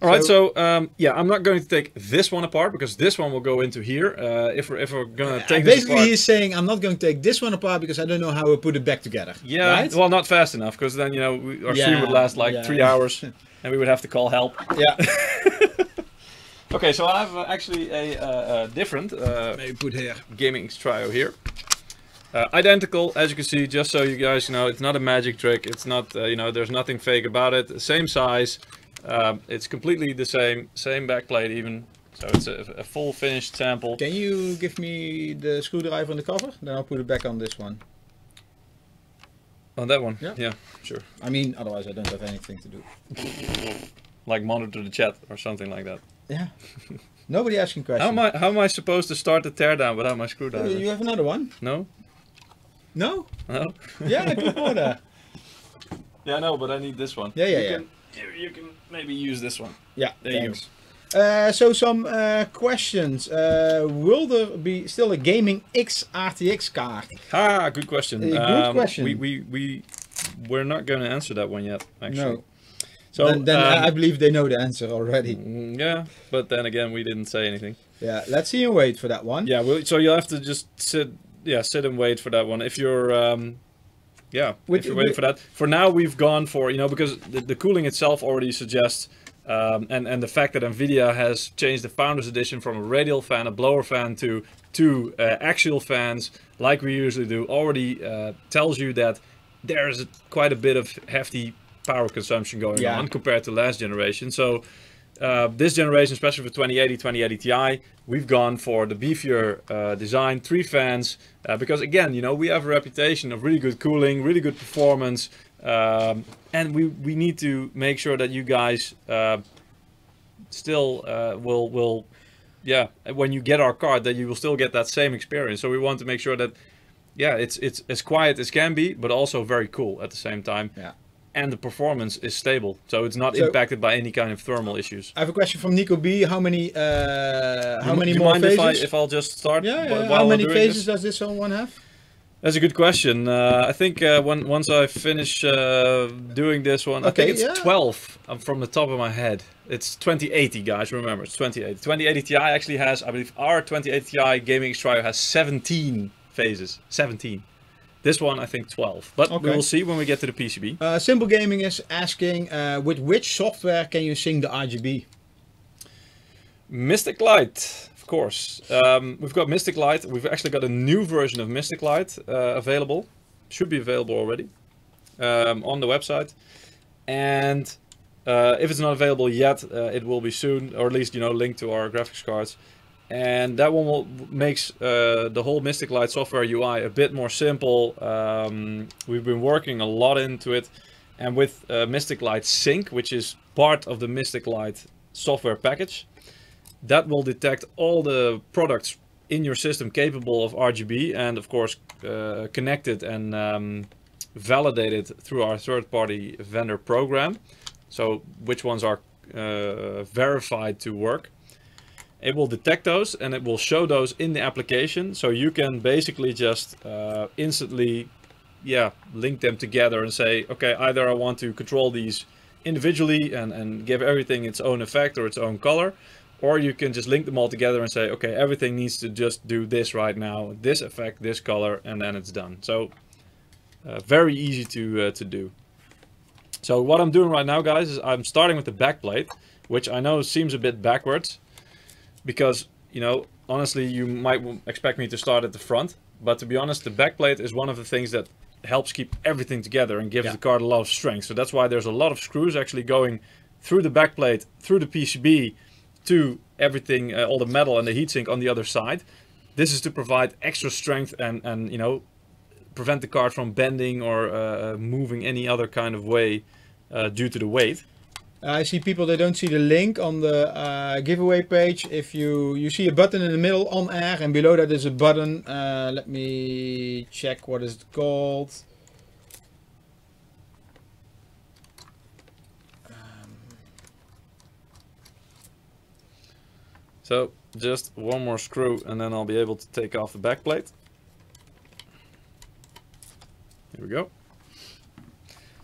All right, so I'm not going to take this one apart, because this one will go into here. If we're going to take this basically apart, he's saying I'm not going to take this one apart because I don't know how we put it back together. Yeah, right? Well, not fast enough, because then our stream would last like 3 hours, and we would have to call help. Yeah. Okay, so I have actually a different maybe put here Gaming Trio here. Identical, as you can see, just so you guys know, it's not a magic trick. It's not there's nothing fake about it. Same size. It's completely the same backplate even, so it's a full finished sample. Can you give me the screwdriver and the cover? Then I'll put it back on this one. On that one? Yeah. Yeah, sure. I mean, otherwise I don't have anything to do. Like monitor the chat or something like that. Yeah. Nobody asking questions. How am I supposed to start the teardown without my screwdriver? You have another one? No? No? No? Yeah, I put more there. Yeah, no, but I need this one. Yeah. You can maybe use this one. Yeah, there thanks. You go. So some questions. Will there be still a Gaming X RTX card? Good question. Good question. We're not going to answer that one yet, actually. No. So then I believe they know the answer already. Yeah, but then again, we didn't say anything. Yeah, let's see and wait for that one. Yeah, so you'll have to just sit and wait for that one. If you're yeah, if you're waiting for that. For now, we've gone for, you know, because the cooling itself already suggests, and the fact that NVIDIA has changed the Founders Edition from a radial fan, a blower fan, to two axial fans, like we usually do, already tells you that there's quite a bit of hefty power consumption going on compared to last generation. So this generation, especially for 2080 Ti, we've gone for the beefier design, 3 fans, because again, you know, we have a reputation of really good cooling, really good performance, and we need to make sure that you guys still will, yeah, when you get our card, that you will still get that same experience. So we want to make sure that, yeah, it's as quiet as can be, but also very cool at the same time. Yeah. And the performance is stable, so it's not impacted by any kind of thermal issues. I have a question from Nico B. How many Do you more mind phases? if I'll just start? Yeah. How many phases does this one have? That's a good question. I think once I finish doing this one, I think it's 12 from the top of my head. It's 2080, guys. Remember, it's 2080. 2080 Ti actually has, I believe, our 2080 Ti Gaming X Trio has 17 phases. 17. This one, I think 12. But we will see when we get to the PCB. Simple Gaming is asking, with which software can you sync the RGB? Mystic Light, of course. We've got Mystic Light. We've actually got a new version of Mystic Light available. Should be available already on the website. And if it's not available yet, it will be soon, or at least, you know, linked to our graphics cards. And that one makes the whole Mystic Light software UI a bit more simple. We've been working a lot into it. And with Mystic Light Sync, which is part of the Mystic Light software package, that will detect all the products in your system capable of RGB, and of course connected and validated through our third-party vendor program. So which ones are verified to work. It will detect those and it will show those in the application. So you can basically just instantly, link them together and say, okay, either I want to control these individually and give everything its own effect or its own color, or you can just link them all together and say, okay, everything needs to just do this right now, this effect, this color, and then it's done. So very easy to do. So what I'm doing right now, guys, is I'm starting with the backplate, which I know seems a bit backwards. Because, you know, honestly, you might expect me to start at the front. But to be honest, the backplate is one of the things that helps keep everything together and gives the card a lot of strength. So that's why there's a lot of screws actually going through the backplate, through the PCB, to everything, all the metal and the heatsink on the other side. This is to provide extra strength and you know, prevent the card from bending or moving any other kind of way due to the weight. I see people that don't see the link on the giveaway page. If you see a button in the middle, on air, and below that is a button. Let me check what is it called. So just one more screw and then I'll be able to take off the backplate. Here we go.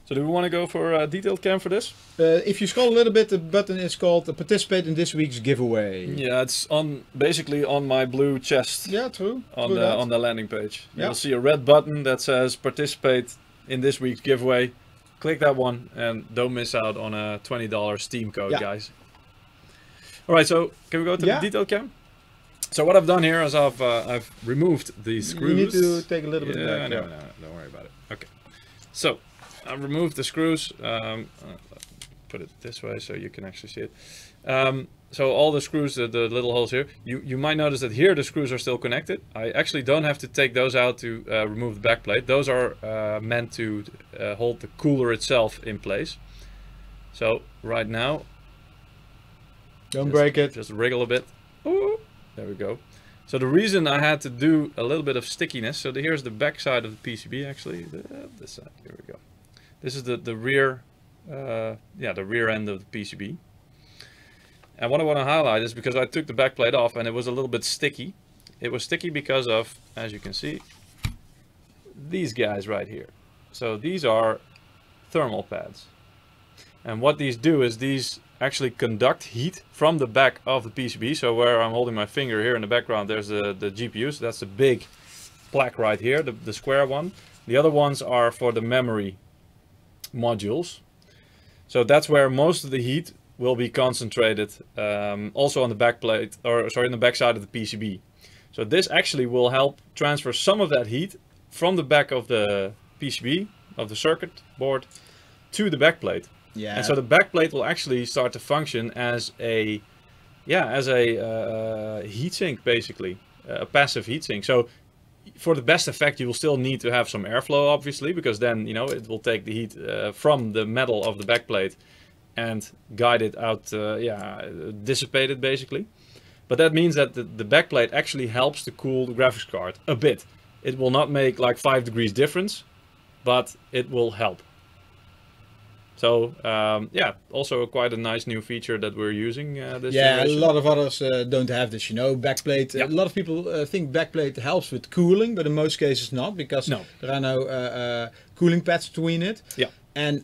So do we want to go for a detailed cam for this? If you scroll a little bit, the button is called Participate in this week's giveaway. Yeah, it's basically on my blue chest. Yeah, true. On the landing page. Yeah. You'll see a red button that says Participate in this week's giveaway. Click that one and don't miss out on a $20 Steam code, guys. All right, so can we go to the detailed cam? So what I've done here is I've removed the screws. You need to take a little bit back. No, don't worry about it. Okay. So I've removed the screws. Put it this way so you can actually see it. So all the screws, the little holes here, you might notice that here the screws are still connected. I actually don't have to take those out to remove the backplate. Those are meant to hold the cooler itself in place. So right now, don't break it. Just wriggle a bit. Ooh, there we go. So the reason I had to do a little bit of stickiness, so here's the back side of the PCB actually, this side, here we go. This is the rear, the rear end of the PCB. And what I want to highlight is because I took the backplate off and it was a little bit sticky. It was sticky because of, as you can see, these guys right here. So these are thermal pads. And what these do is these actually conduct heat from the back of the PCB. So where I'm holding my finger here in the background, there's the GPU. So that's the big plaque right here, the square one. The other ones are for the memory modules. So that's where most of the heat will be concentrated, also on the backplate, or sorry, on the backside of the PCB. So this actually will help transfer some of that heat from the back of the PCB, of the circuit board, to the backplate. Yeah. And so the backplate will actually start to function as a, heatsink, basically, a passive heatsink. So for the best effect, you will still need to have some airflow, obviously, because then, you know, it will take the heat from the metal of the backplate and guide it out, dissipate it, basically. But that means that the backplate actually helps to cool the graphics card a bit. It will not make like 5 degrees difference, but it will help. So also quite a nice new feature that we're using this generation. A lot of others don't have this, you know, backplate. A lot of people think backplate helps with cooling, but in most cases not, because there are no cooling pads between it. Yeah. And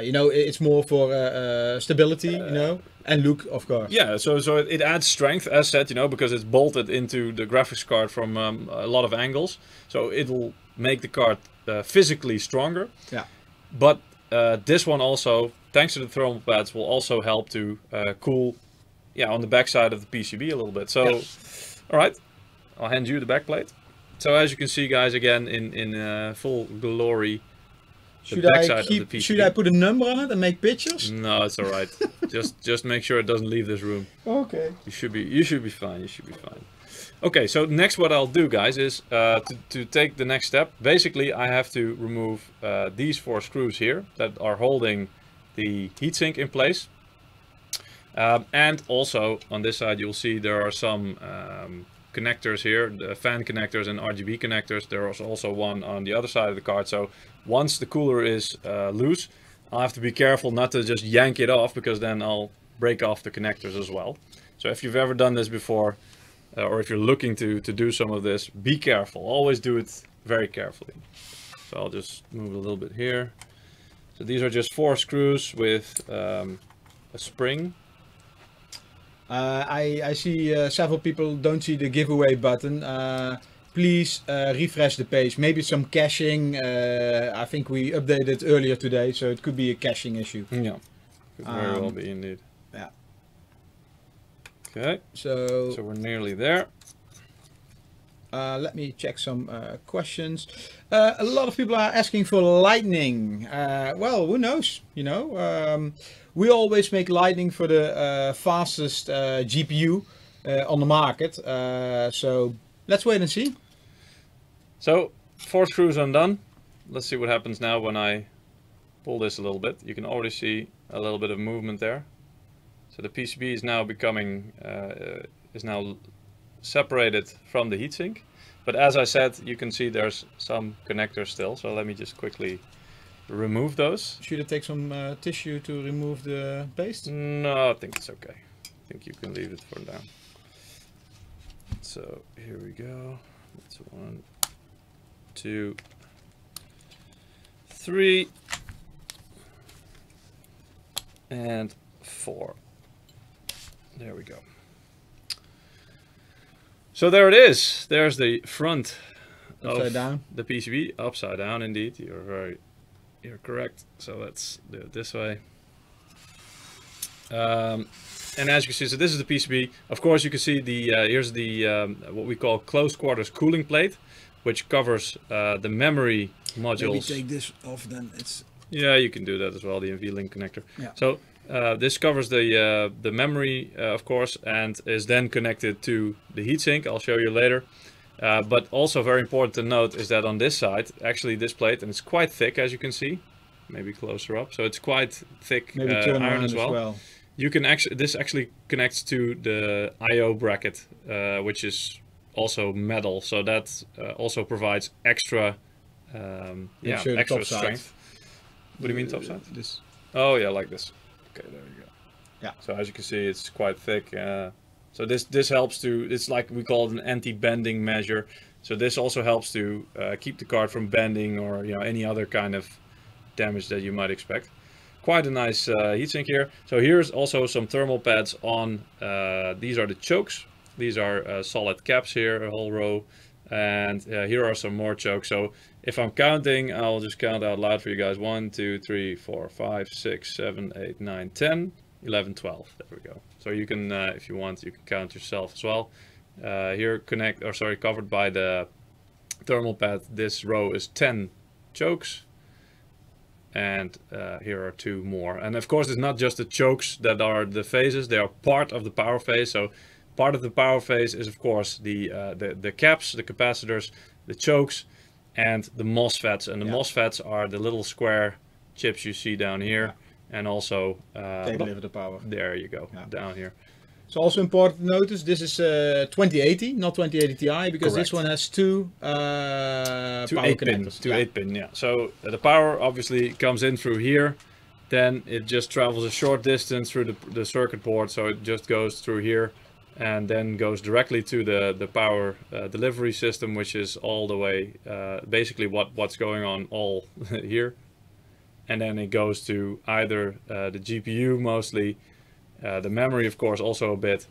you know, it's more for stability, you know, and look, of course. Yeah, so it adds strength, as said, you know, because it's bolted into the graphics card from a lot of angles. So it'll make the card physically stronger. Yeah. But this one also, thanks to the thermal pads, will also help to cool, on the backside of the PCB a little bit. So, all right, I'll hand you the backplate. So as you can see, guys, again in full glory. Should I put a number on it and make pictures? No, it's all right. just make sure it doesn't leave this room. Okay. You should be fine. You should be fine. Okay, so next what I'll do, guys, is to take the next step. Basically, I have to remove these 4 screws here that are holding the heatsink in place. And also on this side, you'll see there are some connectors here, the fan connectors and RGB connectors. There is also one on the other side of the card. So once the cooler is loose, I'll have to be careful not to just yank it off, because then I'll break off the connectors as well. So if you've ever done this before, or if you're looking to do some of this, be careful. Always do it very carefully. So I'll just move a little bit here. So these are just 4 screws with a spring. I see several people don't see the giveaway button. Please refresh the page. Maybe some caching. I think we updated earlier today, so it could be a caching issue. Yeah, could very well be indeed. Yeah. Okay, so we're nearly there. Let me check some questions. A lot of people are asking for lightning. Well, who knows? You know, we always make lightning for the fastest GPU on the market. So let's wait and see. So 4 screws undone. Let's see what happens now when I pull this a little bit. You can already see a little bit of movement there. So the PCB is now becoming separated from the heatsink. But as I said, you can see there's some connectors still. So let me just quickly remove those. Should I take some tissue to remove the paste? No, I think it's okay. I think you can leave it for now. So here we go. That's 1, 2, 3, and 4. There we go. So there it is. There's the front upside down. The PCB, upside down indeed. You're correct. So let's do it this way. And as you can see, so this is the PCB. Of course, you can see the here's the what we call close quarters cooling plate, which covers the memory modules. Maybe take this off, then it's. Yeah, you can do that as well. The NVLink connector. Yeah. So this covers the memory, of course, and is then connected to the heatsink. I'll show you later. But also very important to note is that on this side, actually this plate, and it's quite thick, as you can see. Maybe closer up. So it's quite thick iron as well. You can this actually connects to the I/O bracket, which is also metal. So that also provides extra, extra strength. What do you mean top side? This. Oh yeah, like this. Okay, there you go. Yeah. So as you can see, it's quite thick. So this helps to. It's like we call it an anti-bending measure. So this also helps to keep the card from bending or any other kind of damage that you might expect. Quite a nice heatsink here. So here's also some thermal pads on. These are the chokes These are solid caps here, a whole row. And here are some more chokes. So if I'm counting, I'll just count out loud for you guys. 1, 2, 3, 4, 5, 6, 7, 8, 9, 10, 11, 12. There we go. So you can, if you want, you can count yourself as well. Here covered by the thermal pad, this row is 10 chokes. And here are 2 more. And of course, it's not just the chokes that are the phases, they are part of the power phase. So part of the power phase is, of course, the caps, the capacitors, the chokes, and the MOSFETs. And the MOSFETs are the little square chips you see down here. And also they deliver the power. There you go, down here. It's also important to notice this is 2080, not 2080 Ti, because Correct. this one has 2 power connectors. 8-pin, yeah. So the power obviously comes in through here. Then it just travels a short distance through the circuit board. So it just goes through here and then goes directly to the power delivery system, which is all the way, basically what's going on all here. And then it goes to either the GPU mostly, the memory, of course, also a bit,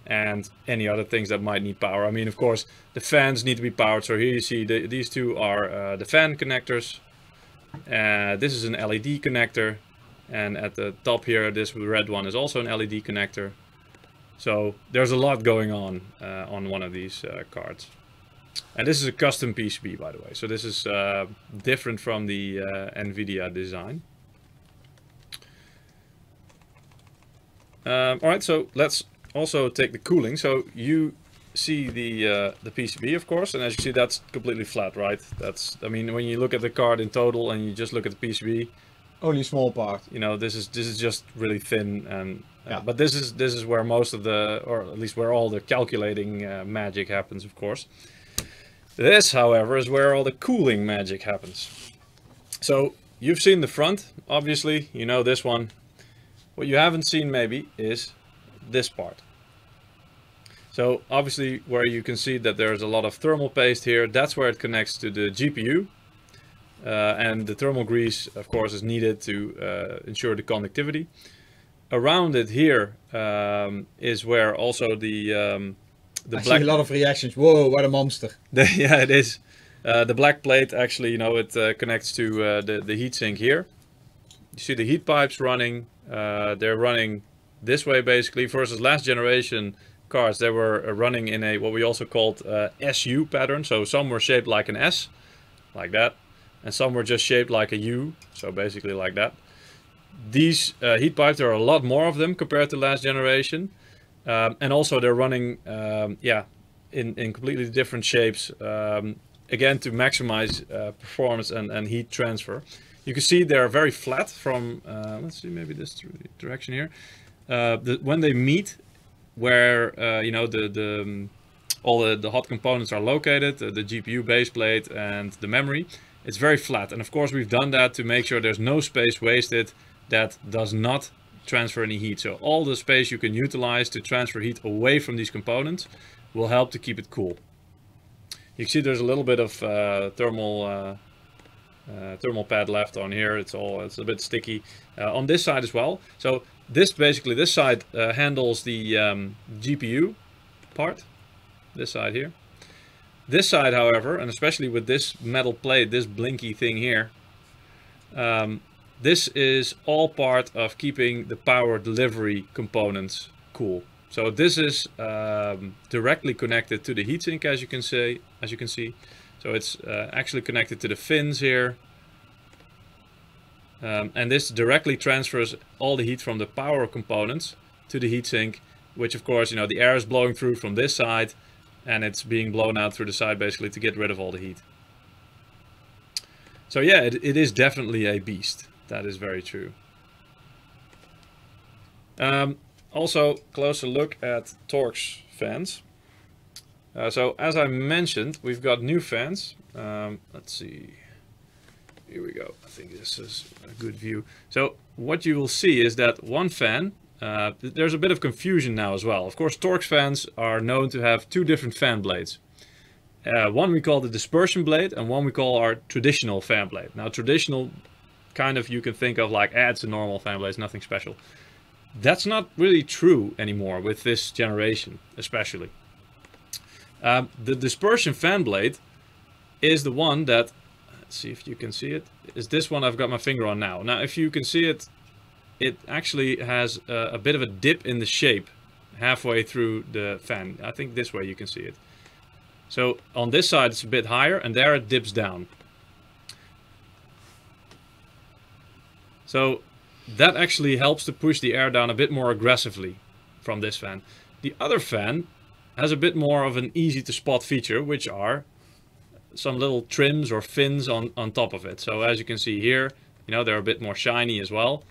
and any other things that might need power. I mean, of course, the fans need to be powered. So here you see these 2 are the fan connectors. This is an LED connector. And at the top here, this red one is also an LED connector. So there's a lot going on one of these cards. And this is a custom PCB, by the way. So this is different from the NVIDIA design. Alright, so let's also take the cooling. So you see the PCB, of course, and as you see, that's completely flat, right? I mean, when you look at the card in total and you just look at the PCB, only a small part. You know, this is just really thin, and but this is where most of or at least where all the calculating magic happens, of course. This, however, is where all the cooling magic happens. So you've seen the front, obviously, you know this one. What you haven't seen maybe is this part. So obviously where you can see that there's a lot of thermal paste here, that's where it connects to the GPU. And the thermal grease, of course, is needed to ensure the conductivity. Around it here is where also the I see a lot of reactions. Whoa, what a monster. Yeah, it is. The black plate, actually, you know, it connects to the heatsink here. You see the heat pipes running. They're running this way, basically, versus last generation cards. They were running in a what we also called SU pattern. So some were shaped like an S, like that. And some were just shaped like a U, so basically like that. These heat pipes, there are a lot more of them compared to last generation. And also they're running, in completely different shapes, again to maximize performance and heat transfer. You can see they're very flat from, let's see, maybe this direction here. When they meet, where you know all the hot components are located, the GPU base plate and the memory, it's very flat. And of course we've done that to make sure there's no space wasted that does not transfer any heat. So all the space you can utilize to transfer heat away from these components will help to keep it cool. You can see there's a little bit of thermal pad left on here. It's a bit sticky on this side as well. So this side handles the GPU part, this side here. This side, however, and especially with this metal plate, this blinky thing here, this is all part of keeping the power delivery components cool. So this is directly connected to the heatsink, as you can see. So it's actually connected to the fins here. And this directly transfers all the heat from the power components to the heatsink, which of course, you know, the air is blowing through from this side and it's being blown out through the side basically to get rid of all the heat. So yeah, it is definitely a beast. That is very true. Also, closer look at Torx fans. So as I mentioned, we've got new fans. Let's see. Here we go. I think this is a good view. So what you will see is that one fan, there's a bit of confusion now as well. Of course, Torx fans are known to have two different fan blades. One we call the dispersion blade and one we call our traditional fan blade. Now traditional, kind of you can think of like, it's a normal fan blade, it's nothing special. That's not really true anymore with this generation, especially. The dispersion fan blade is the one that, let's see if you can see it, is this one I've got my finger on now. Now, if you can see it, it actually has a bit of a dip in the shape halfway through the fan. I think this way you can see it. So on this side it's a bit higher, and there it dips down. So that actually helps to push the air down a bit more aggressively from this fan. The other fan has a bit more of an easy to spot feature, which are some little trims or fins on top of it. So as you can see here, you know, they're a bit more shiny as well.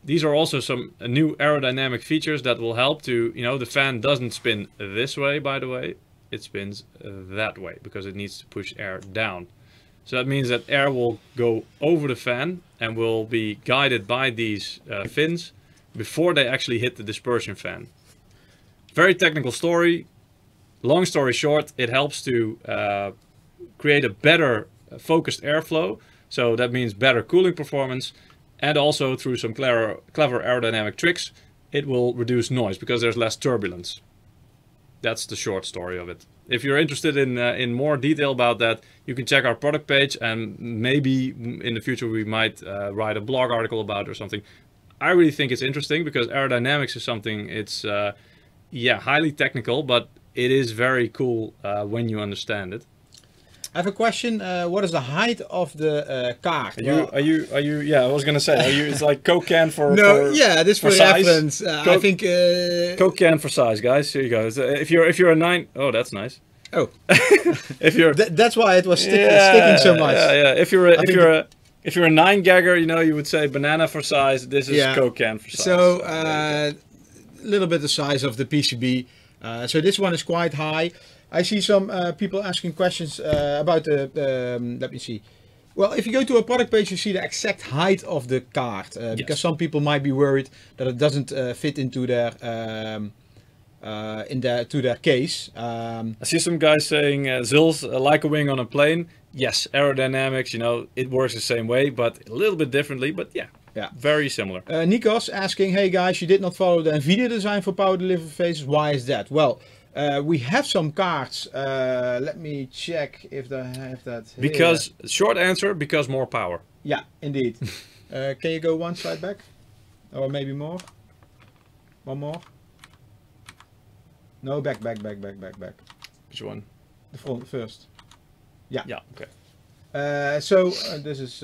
These are also some new aerodynamic features that will help to, you know, the fan doesn't spin this way, by the way. It spins that way because it needs to push air down. So that means that air will go over the fan and will be guided by these fins before they actually hit the dispersion fan. Very technical story. Long story short, it helps to create a better focused airflow. So that means better cooling performance, and also through some clever aerodynamic tricks, it will reduce noise because there's less turbulence. That's the short story of it. If you're interested in more detail about that, you can check our product page, and maybe in the future we might write a blog article about it or something. I really think it's interesting because aerodynamics is something, it's yeah, highly technical, but it is very cool when you understand it. I have a question. What is the height of the card? Are you? Yeah, I was gonna say. Are you? It's like Coke can for no. Yeah, this for size. reference. I think Coke can for size, guys. Here you go. If you're a 9, oh, that's nice. Oh, if you're that's why it was sticking so much. Yeah. If you're a 9 gagger, you know, you would say banana for size. This is Coke can for size. So a little bit the size of the PCB. So this one is quite high. I see some people asking questions about the, let me see. Well, if you go to a product page, you see the exact height of the card. Because some people might be worried that it doesn't fit into their, to their case. I see some guys saying, Zils, like a wing on a plane. Yes, aerodynamics, you know, it works the same way, but a little bit differently, but yeah. Very similar. Nikos asking, hey guys, you did not follow the NVIDIA design for power delivery phases. Why is that? Well, we have some cards. Let me check if they have that here. Because, short answer, because more power. Yeah, indeed. Can you go one slide back? Or maybe more? One more? No, back. Which one? The front first. Yeah. Yeah, okay. So, this is...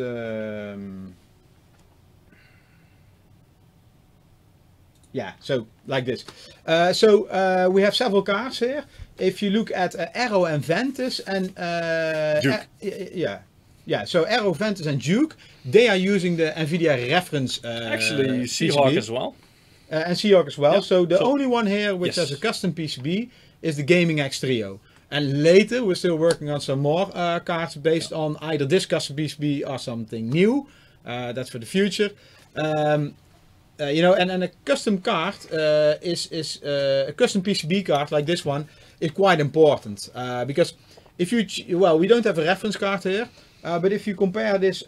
yeah, so like this. We have several cards here. If you look at Aero and Ventus and Duke. So Aero, Ventus and Duke, they are using the NVIDIA reference. Actually, Seahawk as well. And Seahawk as well. Yeah. So the only one here which has a custom PCB is the Gaming X Trio. And later we're still working on some more cards based on either this custom PCB or something new. That's for the future. You know, and a custom card is a custom PCB card like this one is quite important because if you we don't have a reference card here, but if you compare this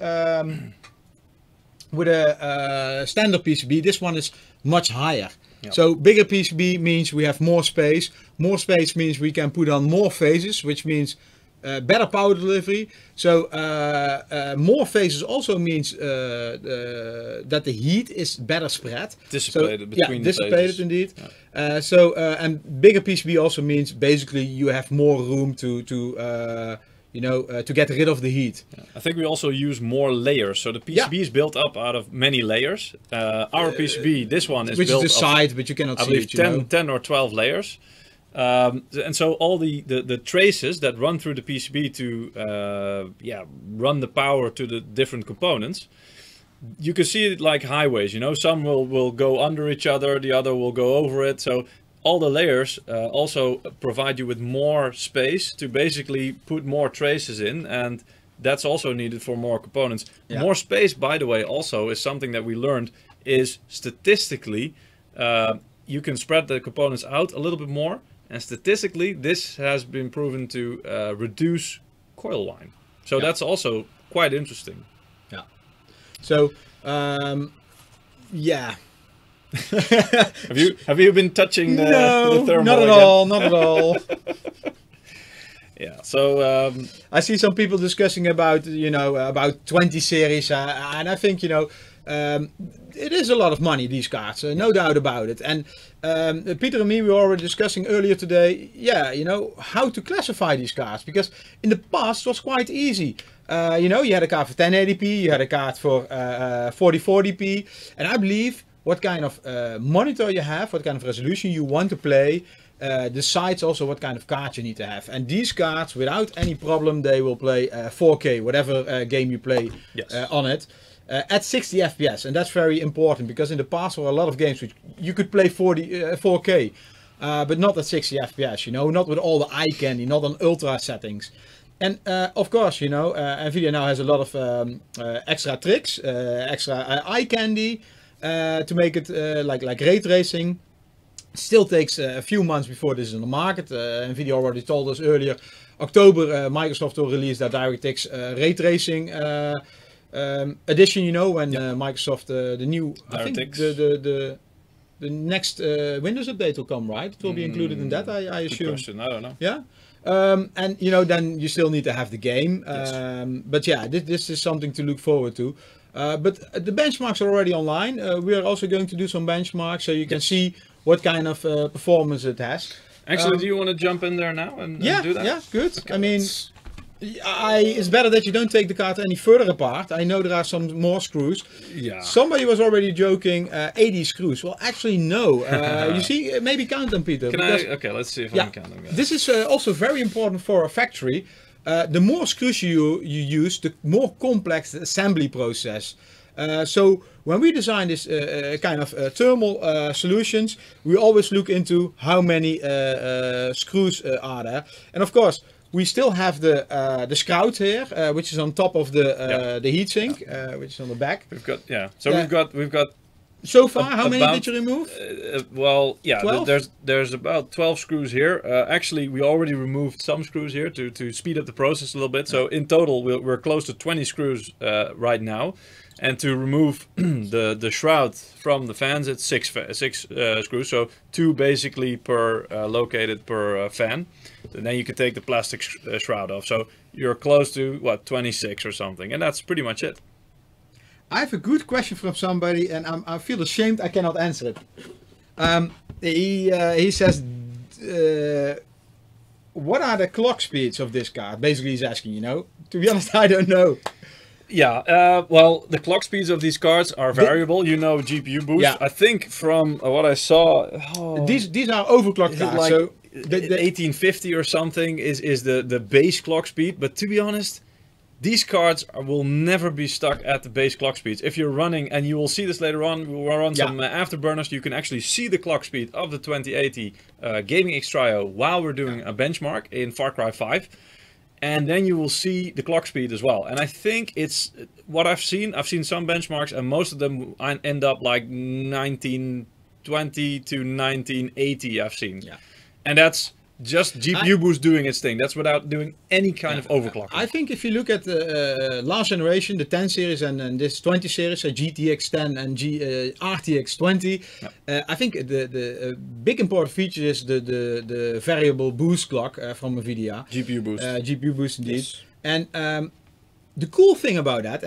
with a standard PCB, this one is much higher. Yep. So bigger PCB means we have more space. More space means we can put on more phases, which means better power delivery. So more phases also means that the heat is better spread. Dissipated between the dissipated phases. Indeed. Yeah. And bigger PCB also means basically you have more room to get rid of the heat. Yeah. I think we also use more layers. So the PCB is built up out of many layers. Our PCB, this one is which built is the side, but you cannot see it. I believe 10 or 12 layers. And so all the traces that run through the PCB to run the power to the different components, you can see it like highways, you know, some will go under each other, the other will go over it. So all the layers also provide you with more space to basically put more traces in, and that's also needed for more components. Yeah. More space, by the way, also is something that we learned is statistically you can spread the components out a little bit more. And statistically, this has been proven to reduce coil whine. So that's also quite interesting. Yeah. So, Have you been touching the thermal? Not at all. Not at all. Yeah. So I see some people discussing about about 20 series, and I think it is a lot of money, these cards, no doubt about it. And Peter and me, we were already discussing earlier today, how to classify these cards, because in the past it was quite easy. You had a card for 1080p, you had a card for 4040p, and I believe what kind of monitor you have, what kind of resolution you want to play, decides also what kind of card you need to have. And these cards, without any problem, they will play 4K, whatever game you play on it. At 60 FPS, and that's very important, because in the past there were a lot of games which you could play 4K, but not at 60 FPS, not with all the eye candy, not on ultra settings. And of course, NVIDIA now has a lot of extra tricks, extra eye candy to make it like ray tracing. Still takes a few months before this is on the market. NVIDIA already told us earlier, October, Microsoft will release their DirectX ray tracing edition, when Microsoft the new DirectX. I think the next Windows update will come, right? It will be included in that, I assume. Good question. I don't know. Yeah. And then you still need to have the game. But yeah, this is something to look forward to. But the benchmarks are already online. We are also going to do some benchmarks, so you can see what kind of performance it has. Actually, do you want to jump in there now and do that? Yeah, good. Okay, I mean, it's better that you don't take the card any further apart. I know there are some more screws. Yeah. Somebody was already joking, 80 screws. Well, actually, no. You see, maybe count them, Peter. Okay, let's see if I can count them. This is also very important for a factory. The more screws you use, the more complex the assembly process. So when we design this kind of thermal solutions, we always look into how many screws are there. And of course, we still have the Scout here, which is on top of the heatsink, which is on the back. We've got. So far, how many did you remove? Well, yeah, 12? there's about 12 screws here. Actually, we already removed some screws here to speed up the process a little bit. So in total, we're close to 20 screws right now. And to remove the shroud from the fans, it's six screws. So 2 basically per located per fan. And then you can take the plastic shroud off. So you're close to, 26 or something. And that's pretty much it. I have a good question from somebody, and I feel ashamed I cannot answer it. He says, what are the clock speeds of this card? Basically, he's asking, To be honest, I don't know. Yeah, well, the clock speeds of these cards are variable. GPU boost. Yeah. I think from what I saw... These are overclocked cards. Like so the 1850 or something is the base clock speed. But to be honest, these cards will never be stuck at the base clock speeds. If you're running, and you will see this later on, we'll run some afterburners, you can actually see the clock speed of the 2080 Gaming X-Trio while we're doing a benchmark in Far Cry 5. And then you will see the clock speed as well. And I think it's what I've seen some benchmarks, and most of them end up like 1920 to 1980 I've seen. Yeah. And that's just GPU boost doing its thing. That's without doing any kind of overclocking. I think if you look at the last generation, the 10 series and this 20 series, GTX 10 and RTX 20, I think the big important feature is the variable boost clock from NVIDIA. GPU boost. GPU boost indeed. Yes. And the cool thing about that,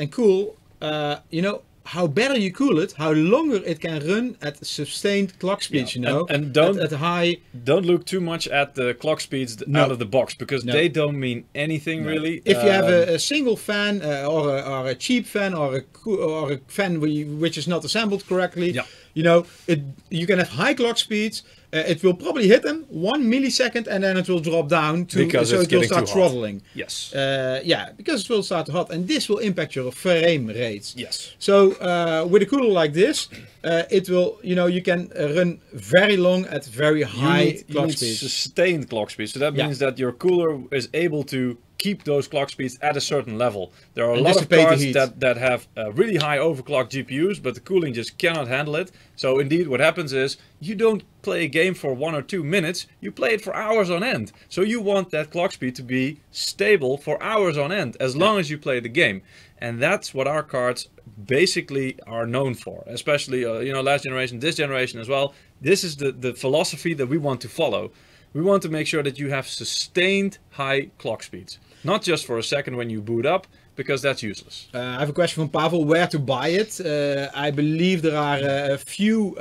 how better you cool it, how longer it can run at sustained clock speeds, And don't look too much at the clock speeds out of the box, because they don't mean anything really. If you have a single fan or a cheap fan or a fan which is not assembled correctly, you can have high clock speeds. It will probably hit them 1 millisecond, and then it will drop down so it will start throttling. Yes. Because it will start to hot, and this will impact your frame rates. Yes. So with a cooler like this, it will, you can run very long at very high clock speeds. Sustained clock speed. So that means that your cooler is able to keep those clock speeds at a certain level. There are a And lot of dissipate the cards heat. that have really high overclocked GPUs, but the cooling just cannot handle it. So indeed what happens is you don't play a game for 1 or 2 minutes, you play it for hours on end. So you want that clock speed to be stable for hours on end, as long as you play the game. And that's what our cards basically are known for, especially last generation, this generation as well. This is the philosophy that we want to follow. We want to make sure that you have sustained high clock speeds, not just for a second when you boot up, because that's useless. I have a question from Pavel, where to buy it? I believe there are a few,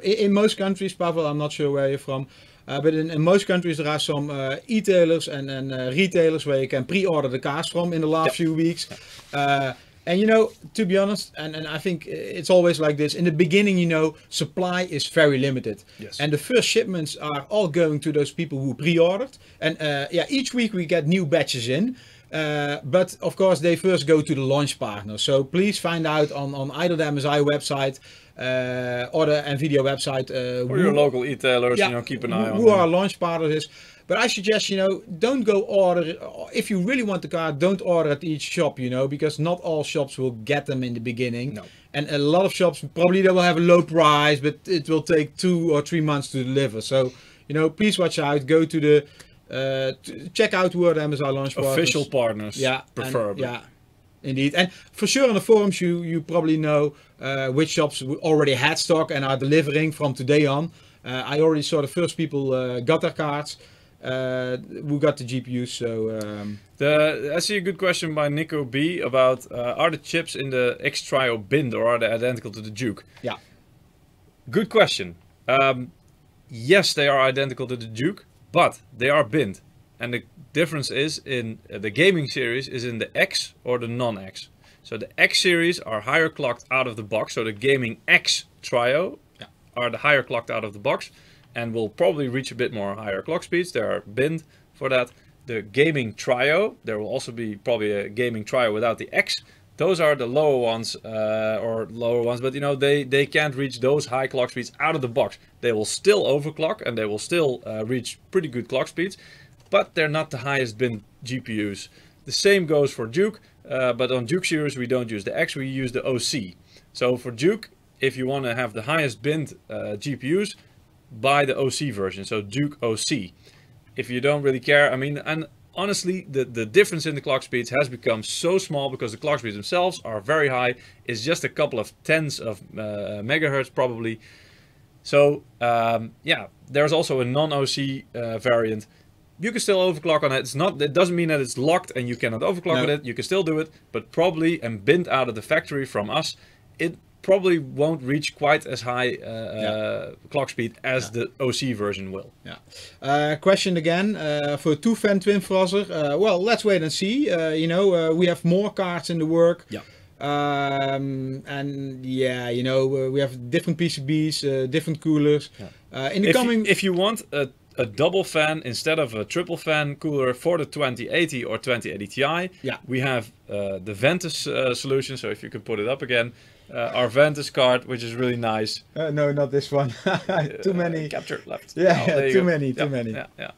in most countries, Pavel, I'm not sure where you're from, but in most countries there are some e-tailers and retailers where you can pre-order the cars from in the last few weeks. And to be honest, and I think it's always like this, in the beginning, supply is very limited. Yes. And the first shipments are all going to those people who pre-ordered. And each week we get new batches in. But of course they first go to the launch partner. So please find out on either the MSI website or the NVIDIA website. Or your local e-tailers, keep an eye on who them. our launch partner is. But I suggest, don't go order, if you really want the car, don't order at each shop, because not all shops will get them in the beginning. No. And a lot of shops, probably they will have a low price, but it will take 2 or 3 months to deliver. So, please watch out, go to the, check out who are the MSI launch partners. Official partners, preferably. Yeah, indeed. And for sure on the forums, you probably know which shops already had stock and are delivering from today on. I already saw the first people got their cards. Who got the GPUs, so... I see a good question by Nico B about are the chips in the X-Trio binned or are they identical to the Duke? Yeah. Good question. Yes, they are identical to the Duke, but they are binned. And the difference is in the gaming series is in the X or the non-X. So the X series are higher clocked out of the box, so the gaming X Trio are the higher clocked out of the box. And will probably reach a bit more higher clock speeds. They are binned for that. The gaming Trio, there will also be probably a gaming Trio without the X. Those are the lower ones, but they can't reach those high clock speeds out of the box. They will still overclock and they will still reach pretty good clock speeds, but they're not the highest binned GPUs. The same goes for Duke, but on Duke series we don't use the X, we use the OC. So for Duke, if you want to have the highest binned GPUs, buy the OC version, so Duke OC. If you don't really care, and honestly, the difference in the clock speeds has become so small because the clock speeds themselves are very high. It's just a couple of tens of megahertz probably. So there's also a non-OC variant. You can still overclock on it. It doesn't mean that it's locked and you cannot overclock with it. You can still do it, but probably and binned out of the factory from us, it probably won't reach quite as high clock speed as the OC version will. Question again for 2-fan twin frozzer. Well, let's wait and see. We have more cards in the work. And we have different PCBs, different coolers. If you want a double fan instead of a triple fan cooler for the 2080 or 2080 Ti, we have the Ventus solution. So if you could put it up again. Our Ventus card, which is really nice. No, not this one. Too many. Capture left. Too many.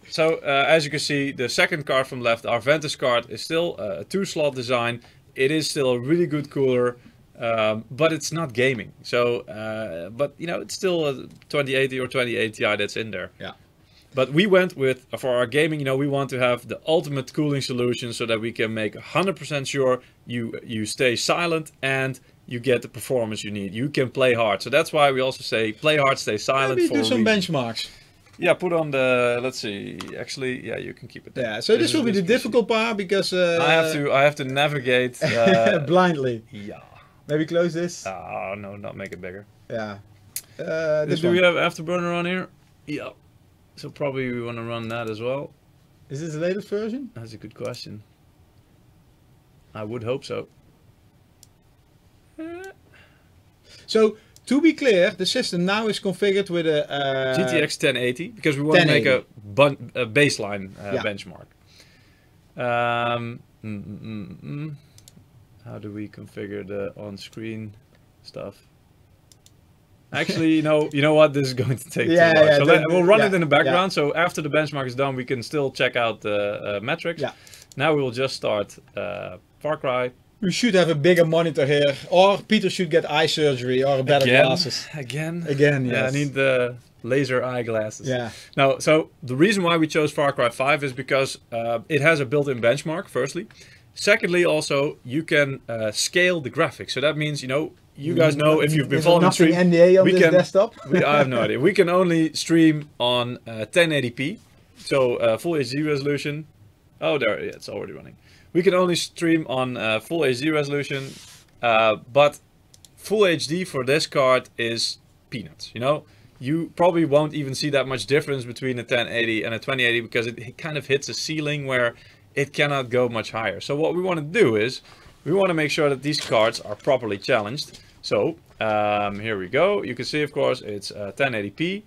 So as you can see, the second card from left, our Ventus card is still a 2-slot design. It is still a really good cooler, but it's not gaming. So, it's still a 2080 or 2080 Ti that's in there. But we went with, for our gaming, we want to have the ultimate cooling solution so that we can make 100% sure you stay silent and you get the performance you need. You can play hard. So that's why we also say play hard, stay silent. Maybe do some benchmarks. Yeah, put on the, let's see, actually, you can keep it there. Yeah, so this will be the difficult part because... I have to navigate... blindly. Yeah. Maybe close this? Oh, no, not make it bigger. Yeah. Do we have afterburner on here? Yeah. So probably we want to run that as well. Is this the latest version? That's a good question. I would hope so. So, to be clear, the system now is configured with a... GTX 1080, because we want to make a baseline benchmark. How do we configure the on-screen stuff? Actually, you know what? This is going to take too long. So we'll run it in the background. So after the benchmark is done, we can still check out the metrics. Yeah. Now we will just start Far Cry. We should have a bigger monitor here, or Peter should get eye surgery or better glasses. Again, yes. Yeah, I need the laser eyeglasses. Yeah. Now, so the reason why we chose Far Cry 5 is because it has a built-in benchmark, firstly. Secondly, also, you can scale the graphics. So that means, you guys know if you've been following the stream. NDA on this desktop? I have no idea. We can only stream on 1080p, so full HD resolution. Oh, there, yeah, it's already running. We can only stream on full HD resolution, but full HD for this card is peanuts. You probably won't even see that much difference between a 1080 and a 2080 because it kind of hits a ceiling where it cannot go much higher. So what we want to do is we want to make sure that these cards are properly challenged. So here we go. You can see, of course, it's 1080p.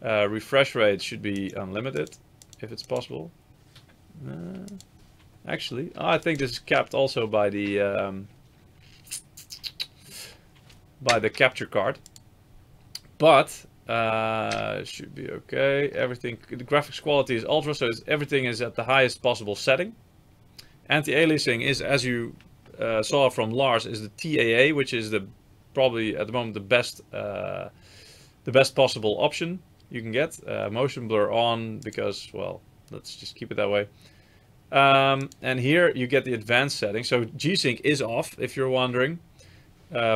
Refresh rate should be unlimited if it's possible. Actually, I think this is capped also by the capture card, but should be okay. Everything, the graphics quality is ultra, so everything is at the highest possible setting. Anti-aliasing is, as you saw from Lars, is the TAA, which is probably at the moment the best possible option you can get. Motion blur on because, well, let's just keep it that way. And here you get the advanced setting. So G-Sync is off, if you're wondering.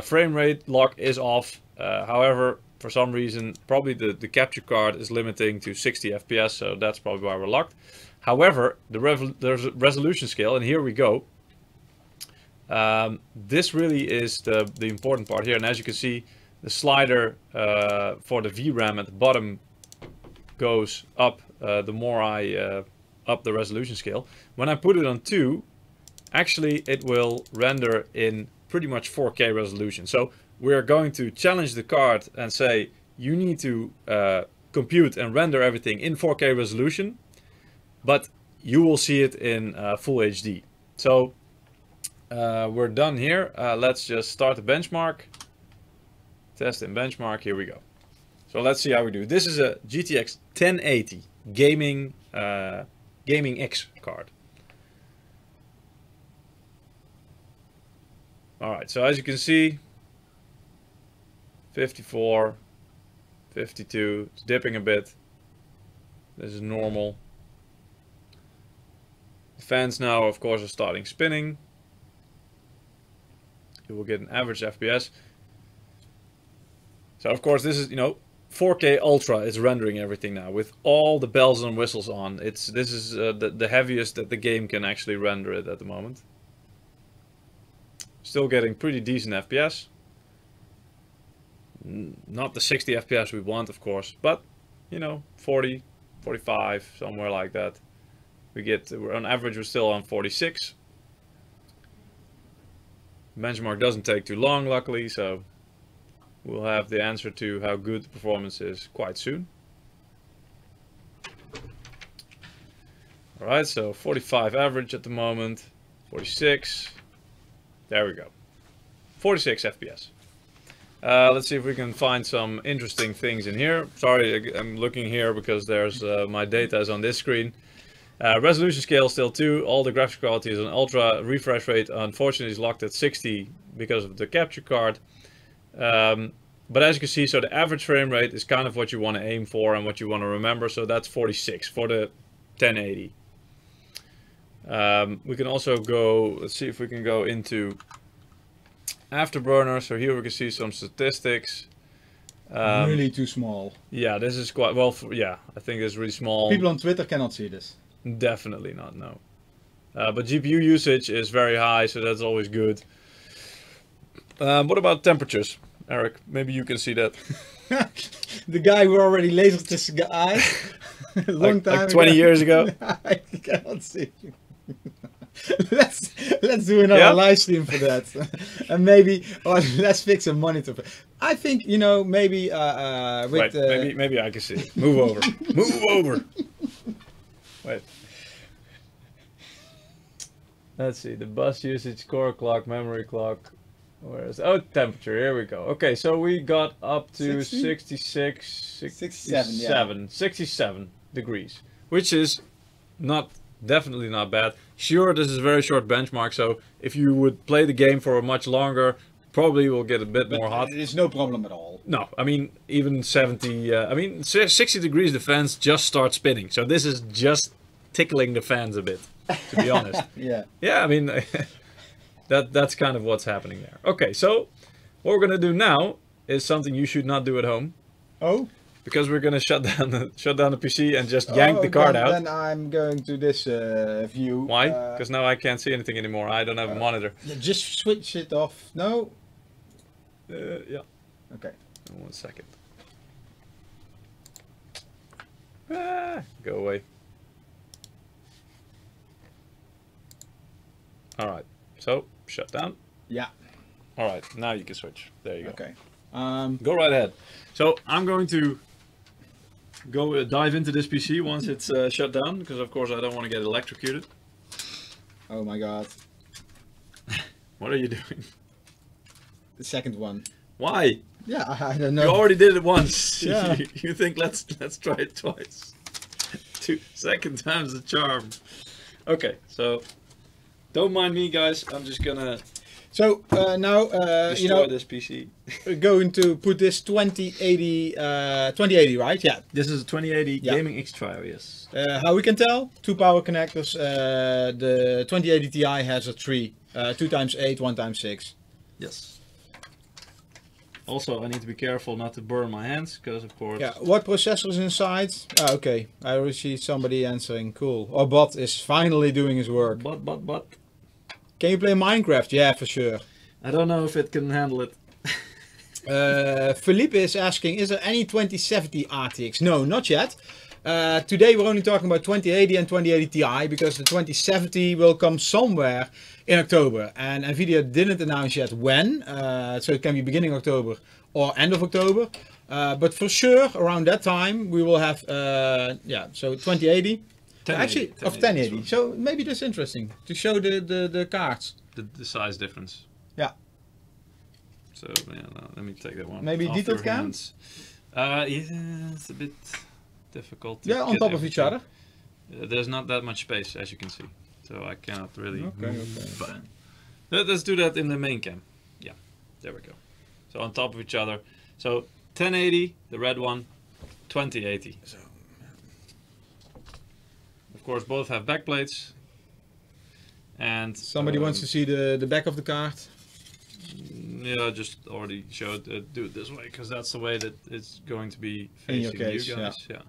Frame rate lock is off. However, for some reason, probably the capture card is limiting to 60 FPS, so that's probably why we're locked. However, there's a resolution scale, and here we go. This really is the important part here, and as you can see, the slider for the VRAM at the bottom goes up the more I up the resolution scale. When I put it on 2, actually it will render in pretty much 4K resolution. So we're going to challenge the card and say you need to compute and render everything in 4K resolution, but you will see it in full HD. So we're done here. Let's just start the benchmark. Test in benchmark. Here we go. So let's see how we do. This is a GTX 1080 gaming X card. Alright, so as you can see, 54, 52, it's dipping a bit. This is normal. The fans now, of course, are starting spinning. You will get an average FPS. So, of course, this is, 4K Ultra is rendering everything now with all the bells and whistles on. This is the heaviest that the game can actually render it at the moment. Still getting pretty decent FPS. Not the 60 FPS we want, of course, but 40, 45, somewhere like that. We're on average, we're still on 46. Benchmark doesn't take too long, luckily, so we'll have the answer to how good the performance is quite soon. Alright, so 45 average at the moment, 46, there we go, 46 FPS. Let's see if we can find some interesting things in here. Sorry, I'm looking here because there's my data is on this screen. Resolution scale still 2, all the graphics quality is on ultra, refresh rate unfortunately is locked at 60 because of the capture card. But as you can see, so the average frame rate is kind of what you want to aim for and what you want to remember. So that's 46 for the 1080. We can also go, let's see if we can go into afterburner. So here we can see some statistics. Really too small. Yeah, this is quite, well, yeah, I think it's really small. People on Twitter cannot see this. Definitely not, no. But GPU usage is very high, so that's always good. What about temperatures? Eric, maybe you can see that. The guy who already lasered this guy a long time like 20 years ago. I cannot see. let's do another live stream for that, and maybe let's fix a monitor. I think maybe with wait, maybe I can see it. Move over. Move over. Wait. Let's see the bus usage, core clock, memory clock. Where is temperature? Here we go. Okay, so we got up to 60? 67 degrees, which is definitely not bad. Sure, this is a very short benchmark, so if you would play the game for much longer, probably will get a bit more hot. It's no problem at all. No, I mean, even 70, 60 degrees the fans just start spinning. So this is just tickling the fans a bit, to be honest. Yeah. Yeah, I mean, that's kind of what's happening there. Okay, so what we're going to do now is something you should not do at home. Oh? Because we're going to shut down the PC and just yank the card out. Then I'm going to this view. Why? Because now I can't see anything anymore. I don't have a monitor. Yeah, just switch it off. No? Yeah. Okay. 1 second. Go away. Alright. So, shut down. Yeah. Alright, now you can switch. There you go. Okay. Go right ahead. So, I'm going to go dive into this PC once it's shut down, because of course I don't want to get electrocuted. Oh my god. What are you doing? The second one. Why? Yeah, I don't know. You already did it once. Yeah. You think let's try it twice. Second time's the charm. Okay, so don't mind me, guys. I'm just gonna now destroy this PC. we're going to put this 2080, right? Yeah. This is a 2080 Yeah. Gaming X Trio, yes. How we can tell? 2 power connectors. The 2080 Ti has a 3, 2x8, 1x6. Yes. Also, I need to be careful not to burn my hands, because of course... Yeah, what processor is inside? Ah, okay, I already see somebody answering. Cool. Our bot is finally doing his work. But... Can you play Minecraft? Yeah, for sure. I don't know if it can handle it. Felipe is asking, is there any 2070 RTX? No, not yet. Today we're only talking about 2080 and 2080 Ti, because the 2070 will come somewhere in October, and NVIDIA didn't announce yet when, so it can be beginning October or end of October, but for sure around that time we will have so 2080, actually 1080. So maybe that's interesting to show the cards, the size difference. Yeah. So yeah, let me take that one. Maybe off detailed your cam? hands. Yeah, it's a bit difficult. Yeah, on top of each other. There's not that much space, as you can see, so I cannot really. Okay. But let's do that in the main cam. Yeah, there we go. So on top of each other. So 1080, the red one, 2080. So, of course, both have backplates. And somebody wants to see the back of the card. Yeah, I just already showed. Do it this way, because that's the way that it's going to be In facing your case, you guys. yeah. Yeah.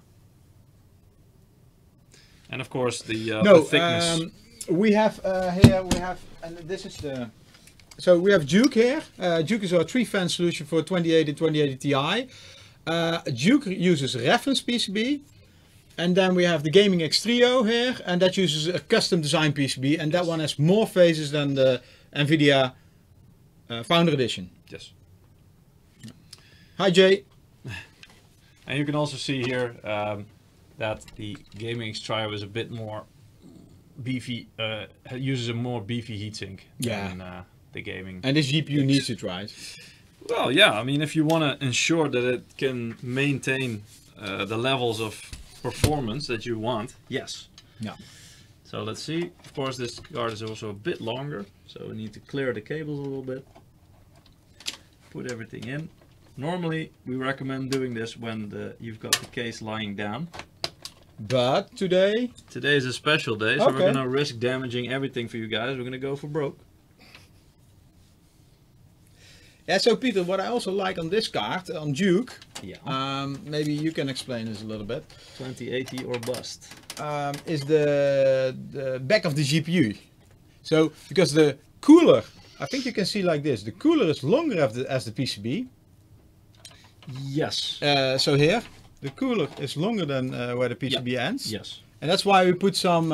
And of course the thickness. We have here. We have, and this is the. So we have Duke here. Duke is our 3-fan solution for 2080 2080 Ti. Duke uses reference PCB, and then we have the Gaming X Trio here, and that uses a custom design PCB, and that one has more phases than the NVIDIA Founder Edition. Yes. Hi Jay. And you can also see here that the Gaming X Trio is a bit more beefy. Uses a more beefy heatsink than the gaming. And this GPU needs it, right? Well, yeah. I mean, if you want to ensure that it can maintain the levels of performance that you want, yes. Yeah. So let's see. Of course, this card is also a bit longer, so we need to clear the cables a little bit. Put everything in. Normally, we recommend doing this when you've got the case lying down. But today is a special day, so we're gonna risk damaging everything for you guys. We're gonna go for broke. Yeah, so Peter, what I also like on this card, on Duke, maybe you can explain this a little bit. 2080 or bust. Is the back of the GPU. So, because the cooler, I think you can see like this, the cooler is longer as the PCB. Yes. So here, the cooler is longer than where the PCB ends. Yes. And that's why we put some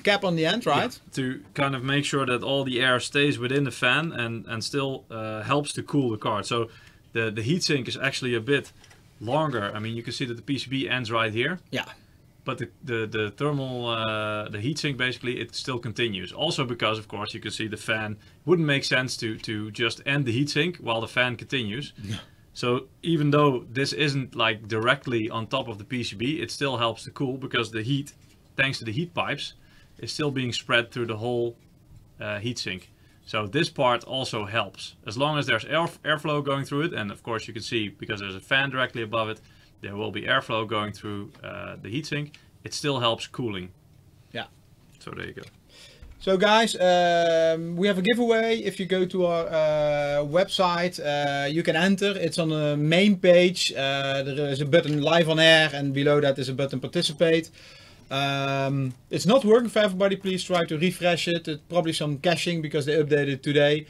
cap on the end, right? Yeah, to kind of make sure that all the air stays within the fan and still helps to cool the card. So the heatsink is actually a bit longer. I mean, you can see that the PCB ends right here. Yeah. but the thermal, the heatsink basically, it still continues. Also because, of course, you can see the fan. Wouldn't make sense to just end the heatsink while the fan continues. So even though this isn't like directly on top of the PCB, it still helps to cool because the heat, thanks to the heat pipes, is still being spread through the whole heatsink. So this part also helps. As long as there's airflow going through it, and of course you can see, because there's a fan directly above it, there will be airflow going through the heatsink. It still helps cooling. Yeah. So there you go. So guys, we have a giveaway. If you go to our website, you can enter. It's on the main page. There is a button live on air, and below that is a button participate. It's not working for everybody. Please try to refresh it. It's probably some caching because they updated it today.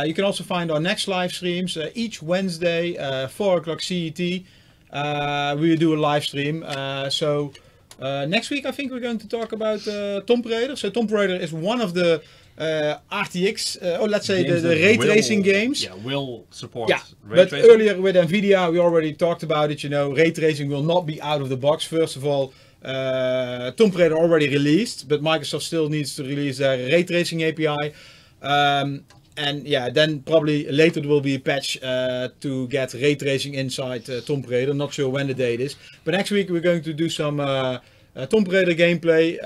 You can also find our next live streams each Wednesday, 4 o'clock CET. We do a live stream. Next week I think we're going to talk about Tomb Raider. So Tomb Raider is one of the RTX, or let's say the ray tracing games. Yeah, will support ray tracing. Earlier with NVIDIA we already talked about it. You know, ray tracing will not be out of the box. First of all, Tomb Raider already released, but Microsoft still needs to release their ray tracing API. And yeah, then probably later there will be a patch to get ray tracing inside Tomb Raider. Not sure when the date is, but next week we're going to do some Tomb Raider gameplay,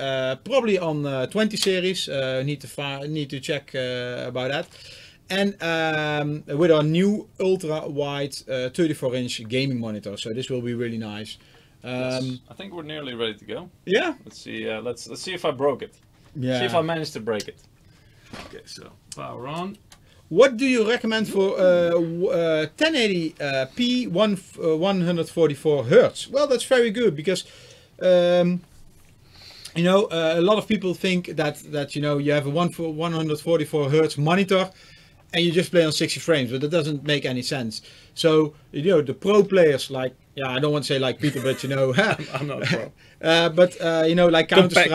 probably on 20 series. Need to check about that. And with our new ultra-wide 34-inch gaming monitor, so this will be really nice. I think we're nearly ready to go. Yeah. Let's see. Let's see if I broke it. Yeah. See if I managed to break it. Okay, so power on. What do you recommend for 1080p 144 hertz? Well, that's very good because you know, a lot of people think that you know, you have a 144 hertz monitor and you just play on 60 frames, but that doesn't make any sense. So you know, the pro players, like, yeah, I don't want to say like Peter, but you know, I'm not a pro. But you know, like Counter-Strike,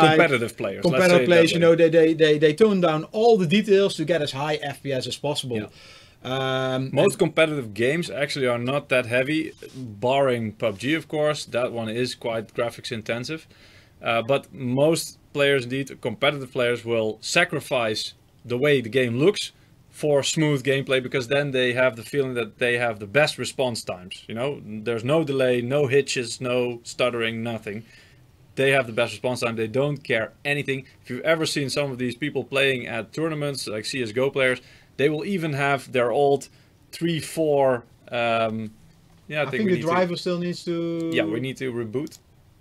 competitive players, you know, they tone down all the details to get as high FPS as possible. Yeah. Most competitive games actually are not that heavy, barring PUBG, of course. That one is quite graphics intensive. But most players, indeed, competitive players, will sacrifice the way the game looks for smooth gameplay, because then they have the feeling that they have the best response times. You know, there's no delay, no hitches, no stuttering, nothing. They have the best response time. They don't care anything. If you've ever seen some of these people playing at tournaments, like CSGO players, they will even have their old 3-4. I think the driver still needs to. Yeah, we need to reboot.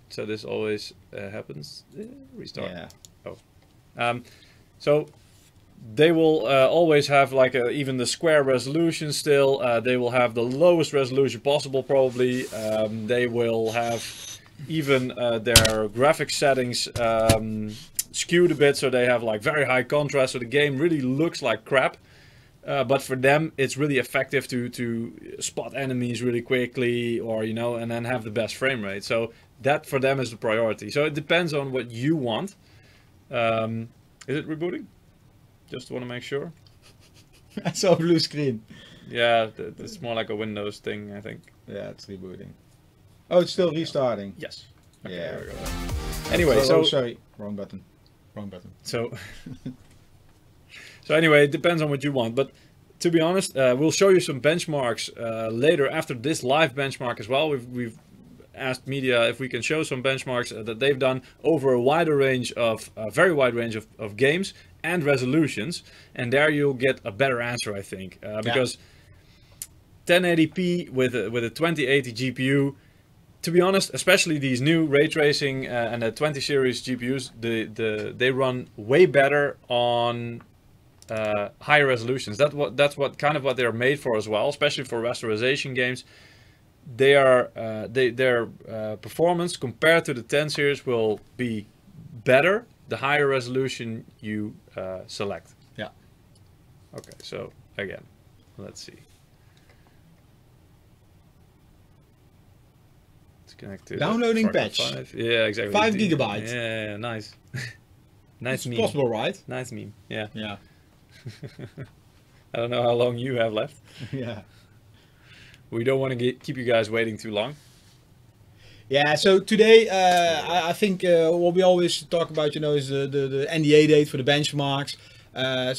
So this always happens. Restart. Yeah. Oh. So they will always have like even the square resolution still. They will have the lowest resolution possible probably. They will have even their graphics settings skewed a bit, so they have like very high contrast, so the game really looks like crap. But for them it's really effective to spot enemies really quickly, or you know, and then have the best frame rate. So that for them is the priority. So it depends on what you want. Is it rebooting? Just want to make sure. I saw a blue screen. Yeah, it's more like a Windows thing, I think. Yeah, it's rebooting. Oh, it's still restarting. Yes. Okay, Yeah. there we go. Anyway, oh, sorry, wrong button. Wrong button. So anyway, it depends on what you want. But to be honest, we'll show you some benchmarks later after this live benchmark as well. We've asked media if we can show some benchmarks that they've done over a wider range of, very wide range of games and resolutions, and there you'll get a better answer, I think, because 1080p with a 2080 GPU. To be honest, especially these new ray tracing and the 20 series GPUs, they run way better on higher resolutions. That's what kind of what they're made for as well, especially for rasterization games. Their performance compared to the 10 series will be better the higher resolution you select. Yeah. Okay, so again, let's see. Connected. Downloading patch. 5. Yeah, exactly. 5 gigabytes. Yeah, nice. Nice meme. Possible, right? Nice meme. Yeah. Yeah. I don't know how long you have left. Yeah. We don't want to keep you guys waiting too long. Yeah, so today I think what we always talk about, is the NDA date for the benchmarks. I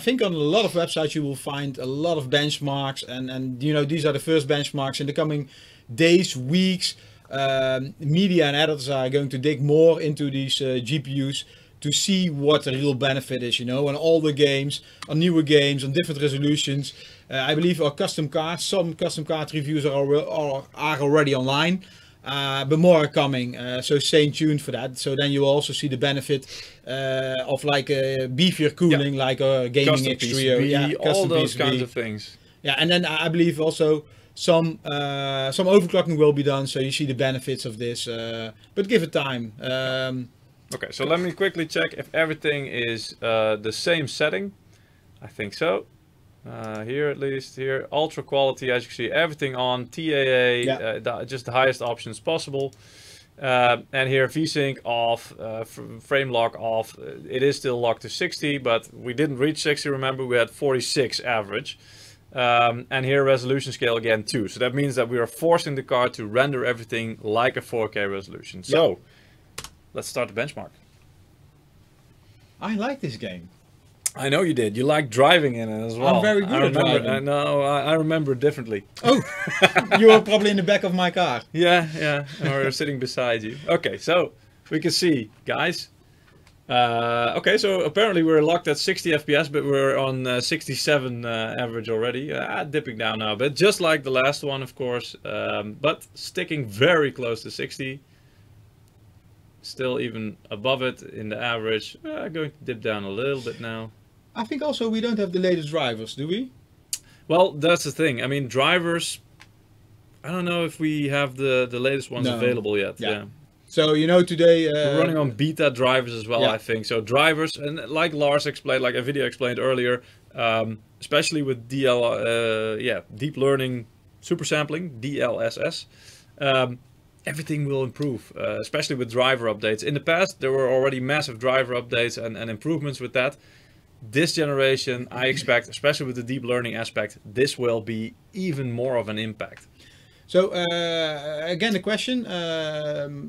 think on a lot of websites you will find a lot of benchmarks, and these are the first benchmarks. In the coming days, weeks, media and editors are going to dig more into these GPUs to see what the real benefit is, on older games, on newer games, on different resolutions. I believe our custom cards, some custom card reviews are already online, but more are coming. So stay tuned for that. So then you will also see the benefit of like beefier cooling, like gaming custom X3, all those kinds of things. Yeah, and then I believe also some overclocking will be done, so you see the benefits of this. But give it time. Okay, so let me quickly check if everything is the same setting. I think so. Here at least, here, ultra quality, as you can see, everything on TAA, just the highest options possible. And here VSync off, frame lock off. It is still locked to 60, but we didn't reach 60, remember, we had 46 average. And here resolution scale again too. So that means that we are forcing the card to render everything like a 4K resolution. So let's start the benchmark. I like this game. I know you did. You like driving in it as well. I'm very good at driving. I know. I remember it differently. Oh, you were probably in the back of my car. Yeah, or sitting beside you. Okay, so we can see, guys. Okay, so apparently we're locked at 60 FPS, but we're on 67 average already. Dipping down now a bit, just like the last one, of course, but sticking very close to 60. Still even above it in the average. Going to dip down a little bit now. I think also we don't have the latest drivers, do we? Well, that's the thing. I mean, drivers, I don't know if we have the latest ones available yet. Yeah. So, today... we're running on beta drivers as well, I think. So drivers, and like Lars explained, like NVIDIA explained earlier, especially with deep learning super sampling, DLSS, everything will improve, especially with driver updates. In the past, there were already massive driver updates and improvements with that. This generation, I expect, especially with the deep learning aspect, this will be even more of an impact. So, again, the question,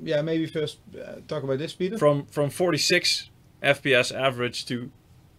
maybe first talk about this, Peter. From 46 FPS average to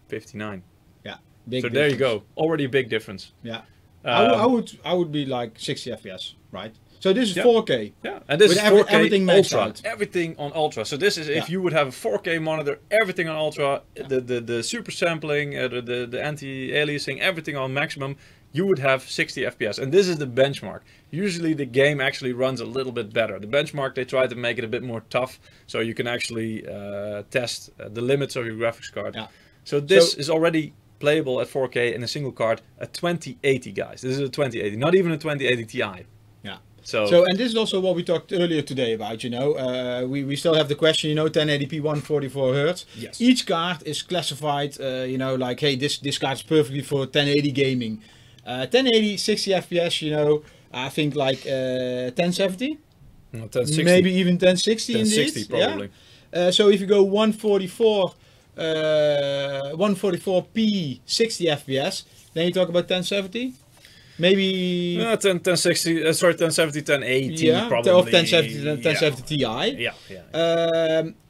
59. Yeah, big difference. There you go. Already a big difference. Yeah. I would be like 60 FPS, right? So this is 4K. Yeah, and this is 4K everything Ultra. Everything on Ultra. So this is if you would have a 4K monitor, everything on Ultra, the super sampling, the anti-aliasing, everything on maximum, you would have 60 FPS. And this is the benchmark. Usually the game actually runs a little bit better. The benchmark, they try to make it a bit more tough, so you can actually test the limits of your graphics card. Yeah. So this is already playable at 4K in a single card at 2080, guys. This is a 2080, not even a 2080 Ti. Yeah. So and this is also what we talked earlier today about, we still have the question, 1080p 144 Hz. Yes. Each card is classified, like, hey, this card is perfectly for 1080 gaming. 1080, 60 FPS, I think like 1070. No, 1060. Maybe even 1060 indeed. 1060 probably. Yeah? So if you go 144p 60 FPS, then you talk about 1070. Maybe 1060, 1070, 1080, probably. Or 1070 Ti. Yeah.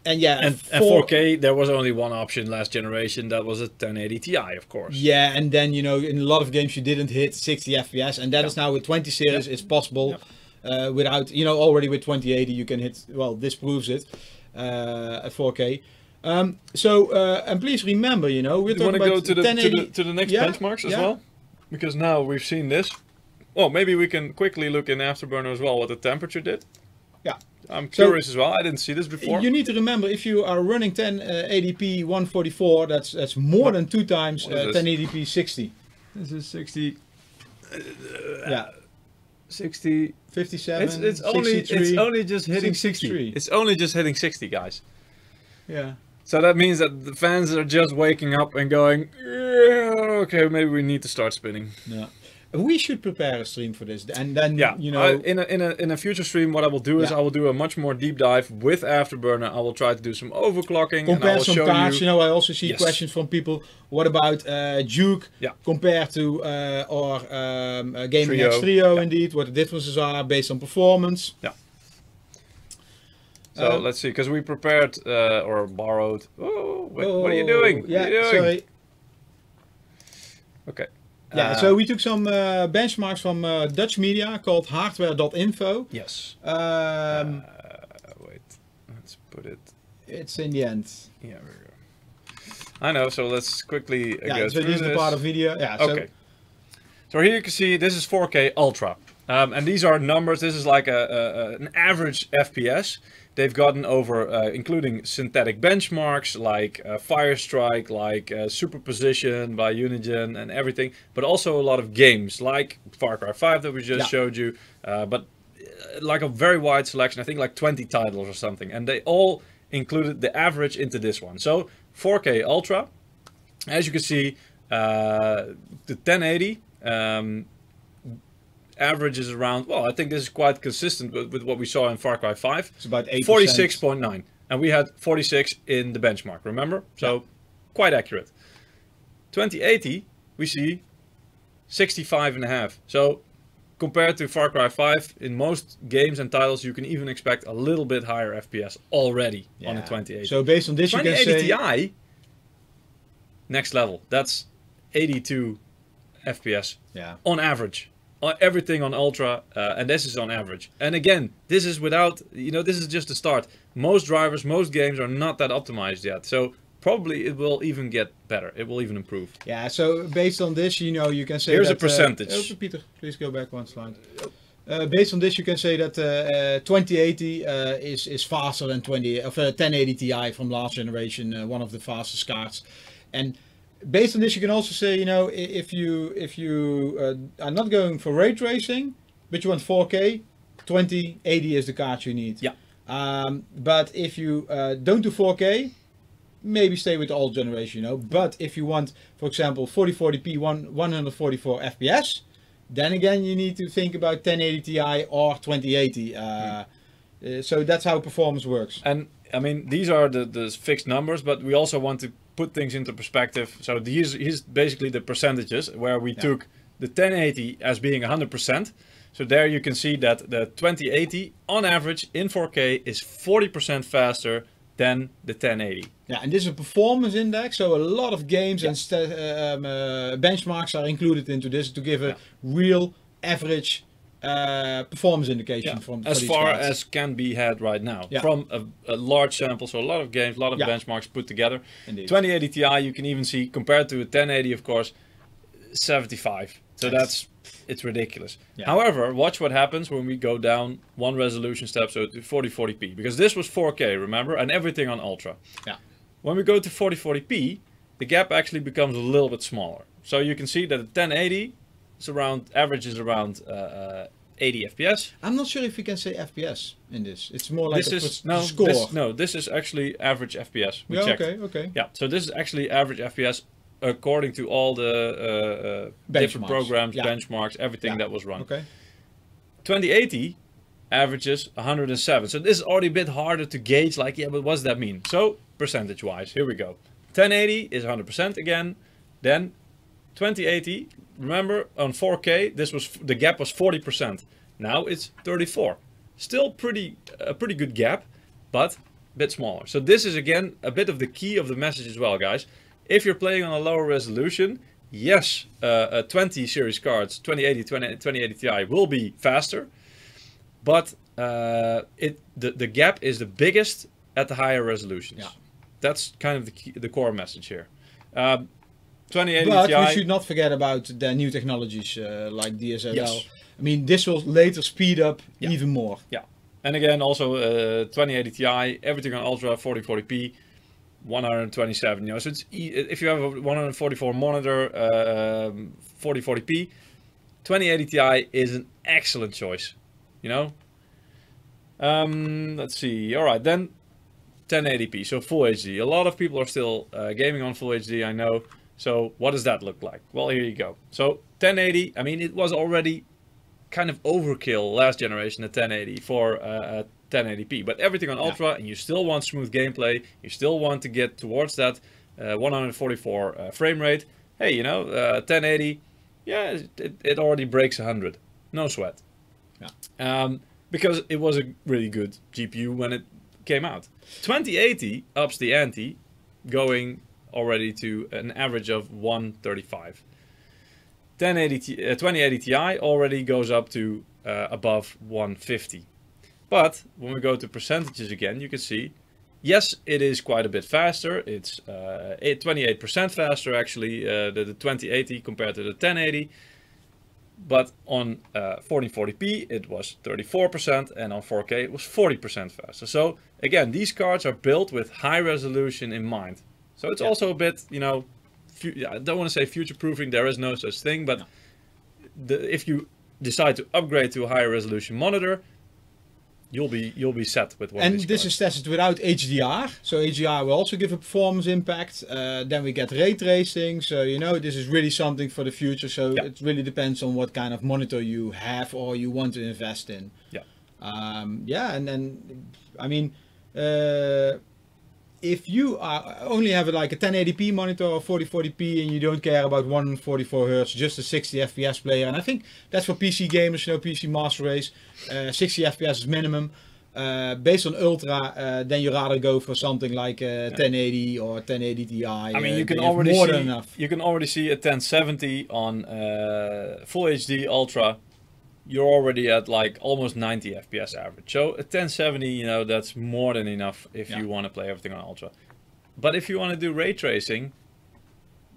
And 4K, there was only one option last generation. That was a 1080 Ti, of course. Yeah, and then in a lot of games you didn't hit 60 FPS, and that is now with 20 series it's possible. Without already with 2080 you can hit. Well, this proves it at 4K. And please remember, we're talking about go to the next benchmarks as well. Because now we've seen this. Well, maybe we can quickly look in Afterburner as well what the temperature did. Yeah. I'm curious as well. I didn't see this before. You need to remember, if you are running 1080p 144, that's more than 2 times 1080p 60. This is 60. 60. 57. It's only just hitting 60. It's only just hitting 60, guys. Yeah. So that means that the fans are just waking up and going, okay, maybe we need to start spinning. Yeah. We should prepare a stream for this, and then you know, in a future stream, what I will do is I will do a much more deep dive with Afterburner. I will try to do some overclocking. Compare and I will some show cards. you. You know, I also see questions from people. What about Duke compared to our Gaming X Trio? Indeed, what the differences are based on performance. Yeah. So let's see, because we prepared or borrowed. Oh, what are you doing? Yeah, what are you doing? sorry. Okay. Yeah, so we took some benchmarks from Dutch media called hardware.info. Yes. Wait, let's put it. It's in the end. Yeah, there we go. I know, so let's quickly go so through this is the part of video. Yeah. Okay. So here you can see this is 4K Ultra. And these are numbers. This is like an average FPS. They've gotten over, including synthetic benchmarks like Firestrike, like Superposition by Unigine and everything, but also a lot of games like Far Cry 5 that we just showed you, but like a very wide selection, I think like 20 titles or something, and they all included the average into this one. So 4K Ultra, as you can see, the 1080, average is around, well, I think this is quite consistent with what we saw in Far Cry 5. It's about 8%. 46.9. And we had 46 in the benchmark, remember? So quite accurate. 2080, we see 65.5. So compared to Far Cry 5, in most games and titles, you can even expect a little bit higher FPS already on the 2080. So based on this, you can say... 2080 Ti, next level. That's 82 FPS on average. Everything on Ultra, and this is on average. And again, this is without, this is just the start. Most drivers, most games are not that optimized yet. So probably it will even get better. It will even improve. Yeah, so based on this, you can say Here's a percentage. Peter, please go back one slide. Based on this, you can say that 2080 is faster than 1080 Ti from last generation, one of the fastest cards. And based on this, you can also say, if you are not going for ray tracing, but you want 4K, 2080 is the card you need. Yeah. But if you don't do 4K, maybe stay with the old generation, But if you want, for example, 4040p, 144 FPS, then again you need to think about 1080 Ti or 2080. So that's how performance works. And I mean, these are the fixed numbers, but we also want to put things into perspective. So here's basically the percentages where we took the 1080 as being 100%. So there you can see that the 2080 on average in 4K is 40% faster than the 1080. Yeah, and this is a performance index, so a lot of games and benchmarks are included into this to give a real average performance indication from as far as can be had right now from a large sample. So a lot of games, a lot of benchmarks put together. Indeed. 2080 Ti you can even see compared to a 1080, of course, 75. So it's ridiculous. However, watch what happens when we go down one resolution step, so to 4040p, because this was 4K, remember, and everything on Ultra. When we go to 4040p, the gap actually becomes a little bit smaller. So you can see that the 1080 is average is around 80 FPS. I'm not sure if we can say FPS in this. It's more like score. This is actually average FPS. We checked. Okay. Yeah, so this is actually average FPS according to all the different programs, benchmarks, everything that was run. 2080 averages 107. So this is already a bit harder to gauge, but what does that mean? So percentage-wise, here we go. 1080 is 100% again. Then 2080, remember on 4K, the gap was 40%. Now it's 34. Still a pretty good gap, but a bit smaller. So this is again a bit of the key of the message as well, guys. If you're playing on a lower resolution, yes, 20 series cards, 2080 Ti will be faster, but the gap is the biggest at the higher resolutions. That's kind of the core message here. 2080 but Ti. we should not forget about the new technologies like DSLL. Yes. I mean, this will later speed up even more. Yeah, and again, also 2080 Ti, everything on Ultra, 4040p, 127. So it's if you have a 144 monitor, 4040p, 2080 Ti is an excellent choice. Let's see. All right, then 1080p, so full HD. A lot of people are still gaming on full HD, I know. So what does that look like? Well, here you go. So 1080, I mean, it was already kind of overkill last generation, the 1080 for 1080p. But everything on Ultra, and you still want smooth gameplay, you still want to get towards that 144 frame rate. Hey, you know, 1080, yeah, it already breaks 100. No sweat. Yeah. Because it was a really good GPU when it came out. 2080 ups the ante, going already to an average of 135. 2080 Ti already goes up to above 150. But when we go to percentages again, you can see, yes, it is quite a bit faster. It's 28% faster actually, the 2080 compared to the 1080. But on 1440p it was 34%, and on 4K it was 40% faster. So again, these cards are built with high resolution in mind. So it's also a bit, you know, I don't want to say future-proofing, there is no such thing, but if you decide to upgrade to a higher resolution monitor, you'll be set with one. And of these this cards. is tested without HDR, so HDR will also give a performance impact. Then we get ray tracing, so you know this is really something for the future. So it really depends on what kind of monitor you have or you want to invest in. Yeah. And then I mean, if you only have like a 1080p monitor or 4040p and you don't care about 144 Hz, just a 60 FPS player, and I think that's for PC gamers, you know, PC master race, 60 FPS is minimum. Based on Ultra, then you rather go for something like 1080 or 1080 Ti. I mean, you can already see a 1070 on Full HD Ultra. You're already at like almost 90 FPS average. So a 1070, you know, that's more than enough if you want to play everything on Ultra. But if you want to do ray tracing,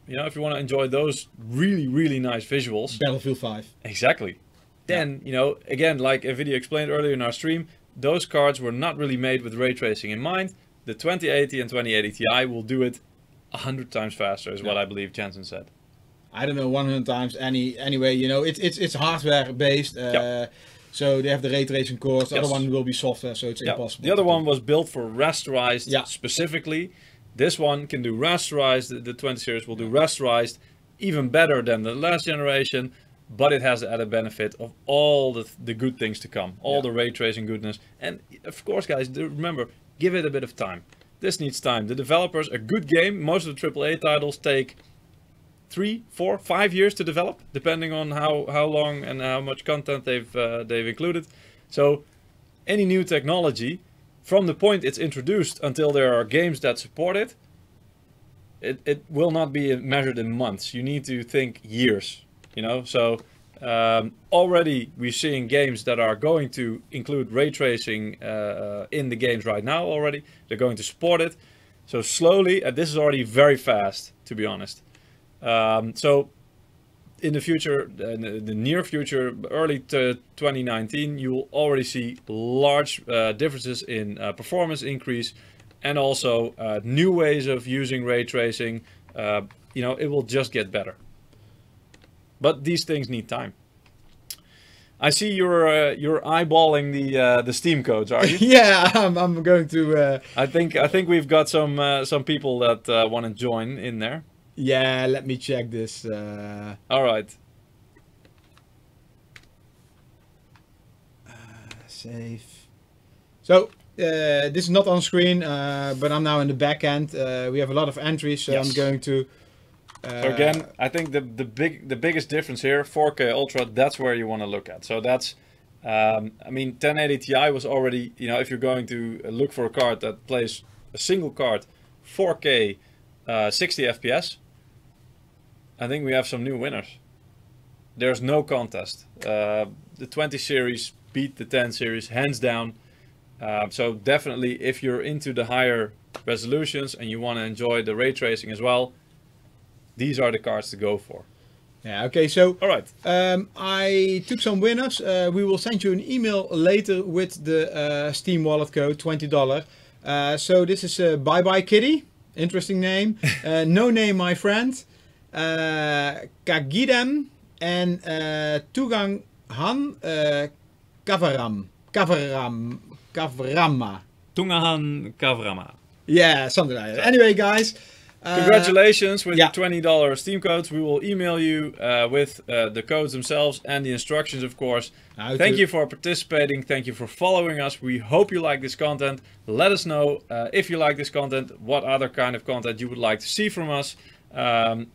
you know, if you want to enjoy those really, really nice visuals. Battlefield 5. Exactly. Then, you know, again, like NVIDIA explained earlier in our stream, those cards were not really made with ray tracing in mind. The 2080 and 2080 Ti will do it 100 times faster, is what I believe Jensen said. I don't know, 100 times anyway, you know, it's hardware based, so they have the ray tracing cores. The other one will be software, so it's impossible. The other one was built for rasterized specifically. This one can do rasterized. The 20 series will do rasterized even better than the last generation, but it has the added benefit of all the good things to come, all the ray tracing goodness. And of course, guys, remember, give it a bit of time. This needs time. The developers, a good game, most of the AAA titles take 3, 4, 5 years to develop, depending on how long and how much content they've included. So any new technology, from the point it's introduced until there are games that support it, it will not be measured in months. You need to think years, you know. So already we're seeing games that are going to include ray tracing in the games right now already. They're going to support it. So slowly, and this is already very fast, to be honest. So in the future, the near future, early to 2019, you will already see large differences in performance increase, and also new ways of using ray tracing. You know, it will just get better. But these things need time. I see you're eyeballing the Steam codes, are you? Yeah, I'm going to. I think we've got some people that want to join in there. Yeah, let me check this. All right. Save. So this is not on screen, but I'm now in the back end. We have a lot of entries, so I'm going to. So again, I think the biggest difference here, 4K Ultra, that's where you want to look at. So that's, I mean, 1080 Ti was already, you know, if you're going to look for a card that plays a single card, 4K, 60 FPS. I think we have some new winners. There's no contest. The 20 series beat the 10 series hands down. So definitely, if you're into the higher resolutions and you want to enjoy the ray tracing as well, these are the cards to go for. Yeah, okay, so all right. I took some winners. We will send you an email later with the Steam wallet code, $20. So this is Bye Bye Kitty, interesting name. No Name My Friend, Kagidem, and Tugang Han Kavrama. Tungahan Kavrama. Yeah, something like that. Anyway, guys, Congratulations with your $20 Steam codes. We will email you with the codes themselves and the instructions, of course. Thank you for participating. Thank you for following us. We hope you like this content. Let us know if you like this content, what other kind of content you would like to see from us.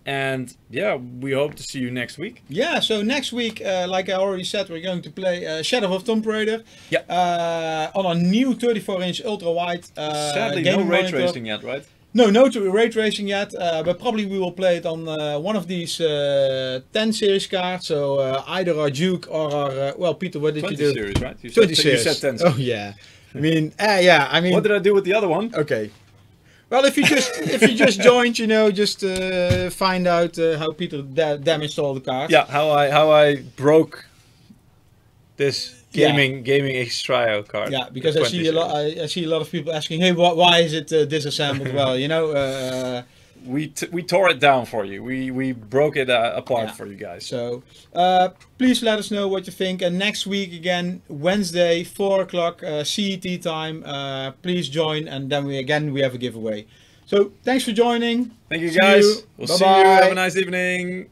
And yeah, we hope to see you next week. Yeah, so next week, like I already said, we're going to play Shadow of Tomb Raider on a new 34-inch ultra-wide sadly, no ray tracing yet, right? No ray tracing yet, but probably we will play it on one of these 10 series cards. So either our Duke or our, well, Peter, what did you do? 20 series, right? You 20 said, series. You said 10 Oh yeah. I mean, what did I do with the other one? Okay. Well, if you just joined, you know, just find out how Peter damaged all the cards. Yeah, how I broke this gaming X Trio card. Yeah, because I see a lot of people asking, hey, why is it disassembled? Well, you know, we tore it down for you. We broke it apart for you guys. So please let us know what you think. And next week again, Wednesday, 4 o'clock CET time. Please join, and then we have a giveaway. So thanks for joining. Thank you guys. We'll see you. Have a nice evening.